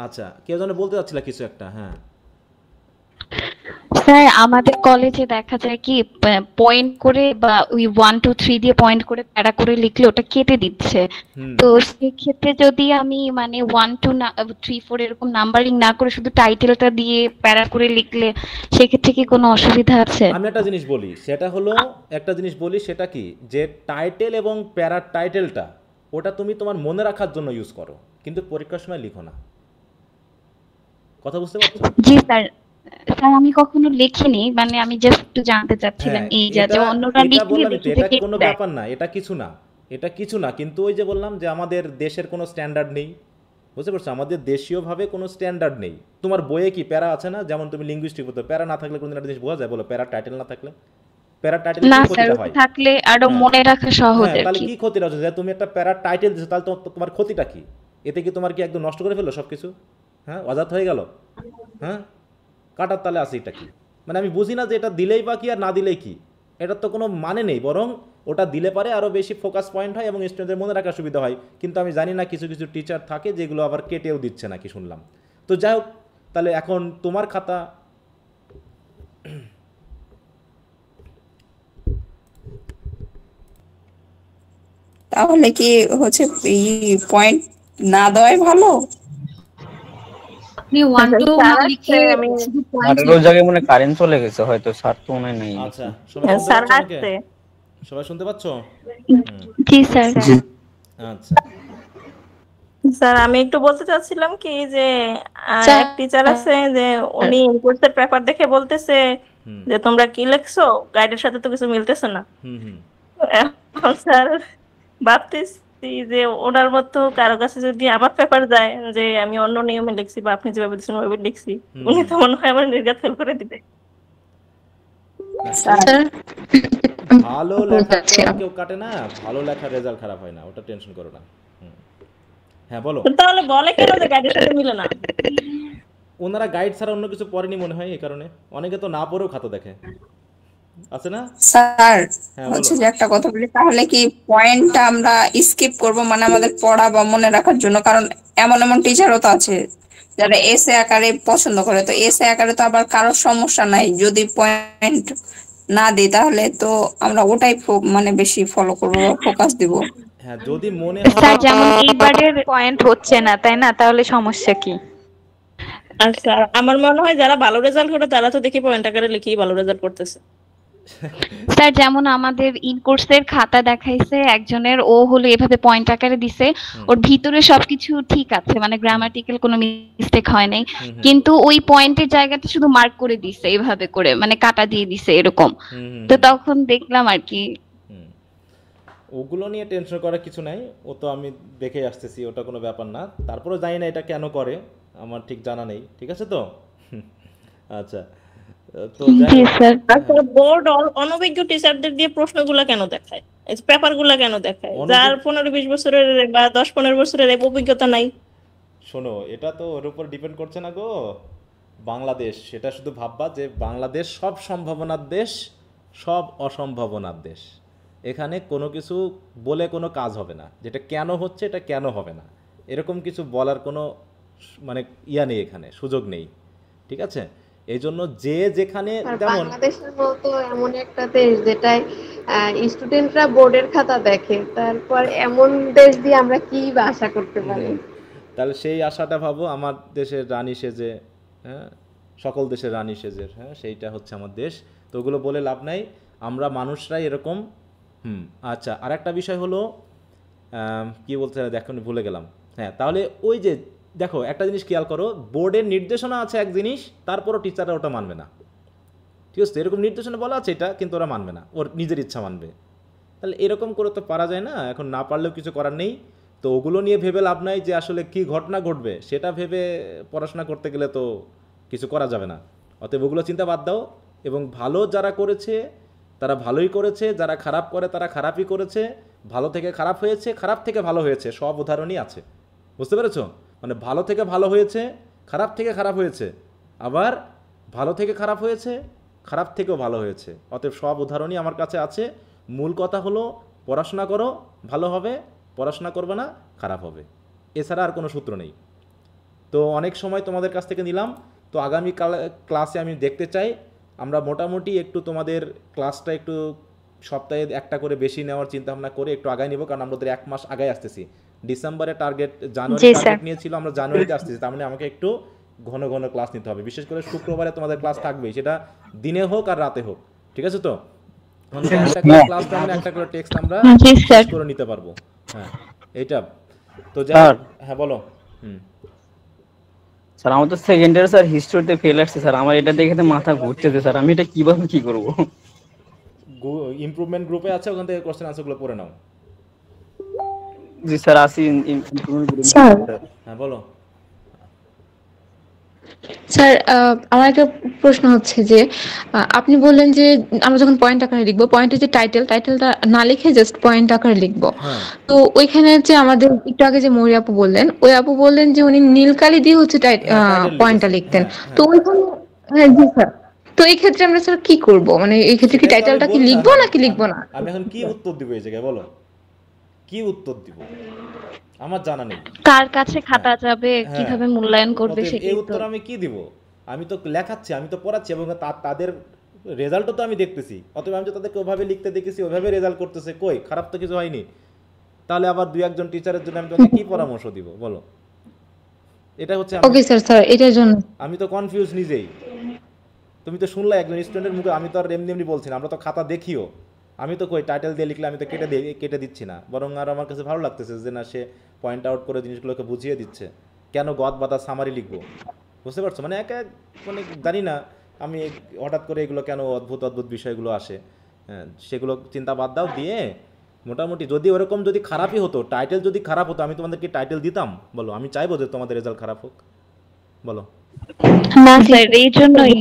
আচ্ছা, কেউ যেন বলতে যাচ্ছিল কিছু একটা। হ্যাঁ স্যার আমাদের কলেজে দেখা যায় কি পয়েন্ট করে বা ওই 1 2 3 দিয়ে পয়েন্ট করে প্যারা করে লিখলে ওটা কেটে দিচ্ছে। তো সেই ক্ষেত্রে যদি আমি মানে 1 2 3 4 এরকম নাম্বারিং না করে শুধু টাইটেলটা দিয়ে প্যারা করে লিখলে সেই ক্ষেত্রে কি কোনো অসুবিধা আছে? আমি একটা জিনিস বলি, সেটা কি, যে টাইটেল এবং প্যারার টাইটেলটা ওটা তুমি তোমার মনে রাখার জন্য ইউজ করো, কিন্তু পরীক্ষার সময় লিখো না। কথা বুঝতে পারছো? জি স্যার, আমি কখনো লিখিনি, মানে আমি জাস্ট একটু জানতে চাচ্ছিলাম এই যে অন্যরা লিখলে এটা কোনো ব্যাপার না, এটা কিছু না। কিন্তু ওই যে বললাম যে আমাদের দেশের কোনো স্ট্যান্ডার্ড নেই, বুঝতে পারছো? আমাদের দেশীয়ভাবে কোনো স্ট্যান্ডার্ড নেই। তোমার বইয়ে কি প্যারা আছে না? যেমন তুমি লিঙ্গুইস্টিক পড়তে, প্যারা না থাকলে কোনদিন একটা জিনিস বোঝা যায় বলো? প্যারা টাইটেল না থাকলে, প্যারা টাইটেল কি ক্ষতিটা হয়? থাকলে আরো মনে রাখা সহজ। তাহলে কি ক্ষতিটা হচ্ছে যে তুমি একটা প্যারা টাইটেল দিছো, তাহলে তোমার ক্ষতিটা কি? এতে কি তোমার কি একদম নষ্ট করে ফেললো সবকিছু? হ্যাঁ, অজাত হয়ে গেল। হ্যাঁ, কাটার তালে আছে এটা কি? মানে আমি বুঝি না যে এটা দিলেই বা কি আর না দিলেই কি, এটার তো কোনো মানে নেই। বরং ওটা দিলে পারে আরও বেশি ফোকাস পয়েন্ট হয় এবং স্টুডেন্টদের মনে রাখার সুবিধা হয়। কিন্তু আমি জানি না কিছু টিচার থাকে যেগুলো আবার কেটেও দিচ্ছে নাকি শুনলাম। তো যাই হোক, তাহলে এখন তোমার খাতা তাহলে কি হচ্ছে পয়েন্ট না দেওয়াই ভালো? আপনি 1 2 না লিখে শুধু পয়েন্ট ওই জায়গায় মনে কারেন্ট চলে গেছে হয়তো, স্যার তো মনে নেই। আচ্ছা, সবাই শুনতে পাচ্ছ? জি স্যার। আচ্ছা স্যার, আমি একটু বলতে চাচ্ছিলাম কি যে এক টিচার আছে যে উনি কোর্সের পেপার দেখে বলতেছে যে তোমরা কি লিখছো, গাইডের সাথে তো কিছু মিলতেছে না। এখন স্যার ভাবতেছি যে ওনার মতো কারো কাছে যদি আমার পেপার যায় যে আমি অন্য নিয়মে লিখছি বা আপনি যেভাবে দিচ্ছেন ওইভাবে লিখছি, উনি তো মনে হয় আমার নির্ঘাত ফেল করে দিবে। ভালো লেখা কেউ কাটে না, ভালো লেখার রেজাল্ট খারাপ হয় না, ওটা টেনশন করো না। হ্যাঁ বলো। তাহলে বলে কেন যে গাইডের সাথে মিলে না? ওনারা গাইড ছাড়া অন্য কিছু পড়েনি মনে হয়, এই কারণে। অনেকে তো না পড়েও খাতা দেখে, আছে না? স্যার হ্যাঁ হচ্ছে বলো। যে একটা কথা বলি, তাহলে কি পয়েন্টটা আমরা স্কিপ করব মানে আমাদের পড়া বা মনে রাখার জন্য? কারণ এমন এমন টিচারও তো আছে যারা এসে আকারে পছন্দ করে, তো এসে আকারে তো আবার কারোর সমস্যা নাই, যদি পয়েন্ট না দিই তাহলে তো আমরা ওটাই মানে বেশি ফলো করব বা ফোকাস দিব। হ্যাঁ যদি মনে স্যার হয় যেমন এইবারের পয়েন্ট হচ্ছে না তাই না, তাহলে সমস্যা কি? আচ্ছা, আমার মনে হয় যারা ভালো রেজাল্ট করে তারা তো দেখি পয়েন্ট আকারে লিখেই ভালো রেজাল্ট করতেছে। স্যার যেমন আমাদের ইন কোর্সের খাতা দেখাইছে একজনের, ও হলো এভাবে পয়েন্ট আকারে দিছে, ওর ভিতরে সবকিছু ঠিক আছে, মানে গ্রামাটিক্যাল কোনো মিস্টেক হয় নাই, কিন্তু ওই পয়েন্টের জায়গাটা শুধু মার্ক করে দিছে এভাবে করে, মানে কাটা দিয়ে দিছে এরকম। তো তখন দেখলাম আর কি। ওগুলো নিয়ে টেনশন করার কিছু নাই, ও তো আমি দেখে আসতেছি, ওটা কোনো ব্যাপার না। তারপরেও জানি না এটা কেন করে, আমার ঠিক জানা নেই, ঠিক আছে তো? আচ্ছা তো বোর্ড অনভিজ্ঞ টিচারদের দিয়ে প্রশ্নগুলো কেন দেখায়, পেপারগুলো কেন দেখায়, যার 15-20 বছরের বা 10-15 বছরের অভিজ্ঞতা নাই? শোনো, এটা তো ওর উপর ডিপেন্ড করছে না গো। বাংলাদেশ, সেটা শুধু ভাববা যে বাংলাদেশ সব সম্ভাবনার দেশ, সব অসম্ভাবনার দেশ। এখানে কোনো কিছু বলে কোনো কাজ হবে না, যেটা কেন হচ্ছে এটা কেন হবে না, এরকম কিছু বলার কোনো মানে ইয়া নেই, এখানে সুযোগ নেই, ঠিক আছে? এই জন্য যে যেখানে, যেমন বাংলাদেশের মতো এমন একটা দেশ যেটায় স্টুডেন্টরা বোর্ডের খাতা দেখে, তারপর এমন দেশ দিয়ে আমরা কি বা আশা করতে পারি? তাহলে সেই আশাটা ভাবো, আমার দেশের রানী সেজে, হ্যাঁ, সকল দেশের রানী সেজের, হ্যাঁ, সেইটা হচ্ছে আমার দেশ। তো ওগুলো বলে লাভ নাই, আমরা মানুষরাই এরকম। আচ্ছা, আর একটা বিষয় হলো কি বলতে দেখো ভুলে গেলাম। হ্যাঁ, তাহলে ওই যে দেখো একটা জিনিস খেয়াল করো, বোর্ডের নির্দেশনা আছে এক জিনিস, তারপরও টিচাররা ওটা মানবে না, ঠিক আছে? এরকম নির্দেশনা বলা আছে এটা, কিন্তু ওরা মানবে না, ওর নিজের ইচ্ছা মানবে। তাহলে এরকম করে তো পারা যায় না, এখন না পারলেও কিছু করার নেই। তো ওগুলো নিয়ে ভেবে লাভ নাই যে আসলে কি ঘটনা ঘটবে, সেটা ভেবে পড়াশোনা করতে গেলে তো কিছু করা যাবে না। অতএব ওগুলো চিন্তা বাদ দাও, এবং ভালো যারা করেছে তারা ভালোই করেছে, যারা খারাপ করে তারা খারাপই করেছে, ভালো থেকে খারাপ হয়েছে, খারাপ থেকে ভালো হয়েছে, সব উদাহরণই আছে, বুঝতে পেরেছো? মানে ভালো থেকে ভালো হয়েছে, খারাপ থেকে খারাপ হয়েছে, আবার ভালো থেকে খারাপ হয়েছে, খারাপ থেকেও ভালো হয়েছে। অতএব সব উদাহরণই আমার কাছে আছে। মূল কথা হলো পড়াশোনা করো, ভালো হবে, পড়াশোনা করবে না, খারাপ হবে, এছাড়া আর কোনো সূত্র নেই। তো অনেক সময় তোমাদের কাছ থেকে নিলাম, তো আগামী ক্লাসে আমি দেখতে চাই আমরা মোটামুটি একটু তোমাদের ক্লাসটা একটু সপ্তাহে একটা করে বেশি নেওয়ার চিন্তা ভাবনা করে একটু আগায় নিব, কারণ আমরা 1 মাস আগায় আসতেছি। ডিসেম্বরে টার্গেট, জানুয়ারি টার্গেট নিয়েছিল, আমরা জানুয়ারিতে আসতেছি, তার মানে আমাকে একটু ঘন ঘন ক্লাস নিতে হবে। বিশেষ করে শুক্রবারে তোমাদের ক্লাস থাকবেই, সেটা দিনে হোক আর রাতে হোক, ঠিক আছে তো? একটা ক্লাস মানে একটা করে টেক্সট আমরা শেষ করে নিতে পারবো। হ্যাঁ এইটা তো হ্যাঁ বলো। স্যার আমার তো সেকেন্ড ইয়ার স্যার হিস্ট্রিতে ফেল আসছে স্যার, আমার এটা দেখে তো মাথা ঘুরতেছে স্যার, আমি এটা কিভাবে কি করব? ইমপ্রুভমেন্ট গ্রুপে আছে, ওখান থেকে কোশ্চেন আনসারগুলো পড়ে নাও। জি স্যার আসি ইমপ্রুভমেন্ট গ্রুপে। হ্যাঁ বলো। স্যার আমার একটা প্রশ্ন হচ্ছে যে আপনি বললেন যে আমরা যখন পয়েন্ট আকারে লিখবো, পয়েন্টের যে টাইটেলটা না লিখে জাস্ট পয়েন্ট আকারে লিখবো, তো ওইখানে যে আমাদের একটু আগে যে মৌরি আপু বললেন, ওই আপু বললেন যে উনি নীলকালি দিয়ে হচ্ছে পয়েন্টটা লিখতেন, তো ওইখানে হ্যাঁ জি স্যার, তো এই ক্ষেত্রে আমরা স্যার কি করব, মানে এই ক্ষেত্রে কি টাইটেলটা কি লিখবো নাকি লিখবো না? আমি এখন কি উত্তর দিব এই জায়গায়, বলো কি উত্তর দিব? আমার জানা নেই কার কাছে খাতা যাবে, কিভাবে মূল্যায়ন করবে, এই উত্তর আমি কি দিব? আমি তো লেখাচ্ছি, আমি তো পড়াচ্ছি, এবং তাদের রেজাল্টও তো আমি দেখতেছি। অতএব আমি তো তাদেরকে ওভাবে লিখতে দেখেছি, ওভাবে রেজাল্ট করতেছে, কই খারাপ তো কিছু হয়নি। তাহলে আবার 2-1 টিচারের জন্য আমি তোমাকে কি পরামর্শ দিব বলো? এটা হচ্ছে ওকে স্যার, স্যার এটার জন্য আমি তো কনফিউজ নিজেই। তুমি তো শুনলে একজন স্টুডেন্টের মুখে, আমি তো আর এমনি বলছি না, আমরা তো খাতা দেখিও। আমি তো কই টাইটেল দিয়ে লিখলে আমি তো কেটে দিচ্ছি না, বরং আর আমার কাছে ভালো লাগতেছে যে না, সে পয়েন্ট আউট করে জিনিসগুলোকে বুঝিয়ে দিচ্ছে। কেন গদ বাদা সামারি লিখবো, বুঝতে পারছো? মানে মানে জানি না আমি হঠাৎ করে এগুলো কেন অদ্ভুত অদ্ভুত বিষয়গুলো আসে। সেগুলো চিন্তা বাদ দাও, দিয়ে মোটামুটি যদি ওরকম যদি খারাপই হতো, টাইটেল যদি খারাপ হতো, আমি তোমাদেরকে টাইটেল দিতাম বলো? আমি চাইবো যে তোমাদের রেজাল্ট খারাপ হোক, বলো? না স্যার, এই জন্যই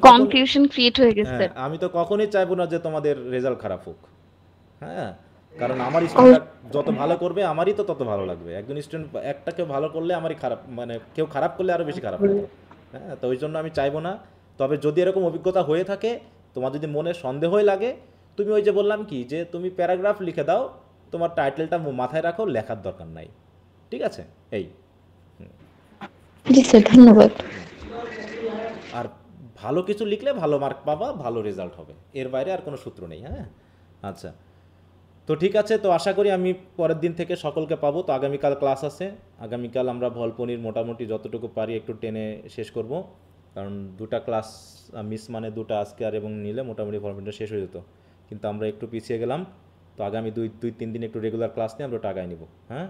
কনফিউশন ক্রিয়েট হয়ে গেছে। আমি তো কখনোই চাইবো না যে তোমাদের রেজাল্ট খারাপ হোক। হ্যাঁ, কারণ আমার স্টুডেন্ট যত ভালো করবে আমারই তো তত ভালো লাগবে। একজন স্টুডেন্ট একটাকে ভালো করলে আমারই খারাপ, মানে কেউ খারাপ করলে আরও বেশি খারাপ লাগবে। হ্যাঁ, তো ওই জন্য আমি চাইবো না। তবে যদি এরকম অভিজ্ঞতা হয়ে থাকে, তোমার যদি মনে সন্দেহই লাগে, তুমি ওই যে বললাম কি যে তুমি প্যারাগ্রাফ লিখে দাও, তোমার টাইটেলটা মাথায় রাখো, লেখার দরকার নাই। ঠিক আছে? এই জি স্যার, ধন্যবাদ। আর ভালো কিছু লিখলে ভালো মার্ক পাবা, ভালো রেজাল্ট হবে, এর বাইরে আর কোনো সূত্র নেই। হ্যাঁ, আচ্ছা, তো ঠিক আছে। তো আশা করি আমি পরের দিন থেকে সকলকে পাবো। তো আগামীকাল ক্লাস আছে, আগামীকাল আমরা ভল পনির মোটামুটি যতটুকু পারি একটু টেনে শেষ করব, কারণ দুটা ক্লাস মিস মানে দুটা আজকে আর এবং নিলে মোটামুটি ভল পনিরটা শেষ হয়ে যেত, কিন্তু আমরা একটু পিছিয়ে গেলাম। তো আগামী দুই তিন দিন একটু রেগুলার ক্লাস নিয়ে আমরা টাকায় নিব। হ্যাঁ,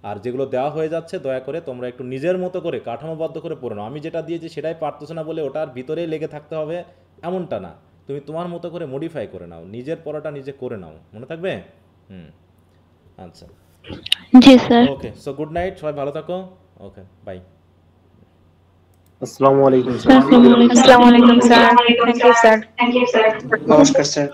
আর যেগুলো দেওয়া হয়ে যাচ্ছে দয়া করে তোমরা একটু নিজের মতো করে কাঠামোবদ্ধ করে পড়ো না। আমি যেটা দিয়েছি সেটাই পারতেছো না বলে ওটার ভিতরেই লেগে থাকতে হবে এমনটা না, তুমি তোমার মতো করে মডিফাই করে নাও, নিজের পড়াটা নিজে করে নাও, মনে থাকবে? আচ্ছা, জি sir. Okay, so good night, সবাই ভালো থাকো। Okay, bye. আসসালামু আলাইকুম আসসালামু আলাইকুম স্যার। Thank you sir. নমস্কার স্যার।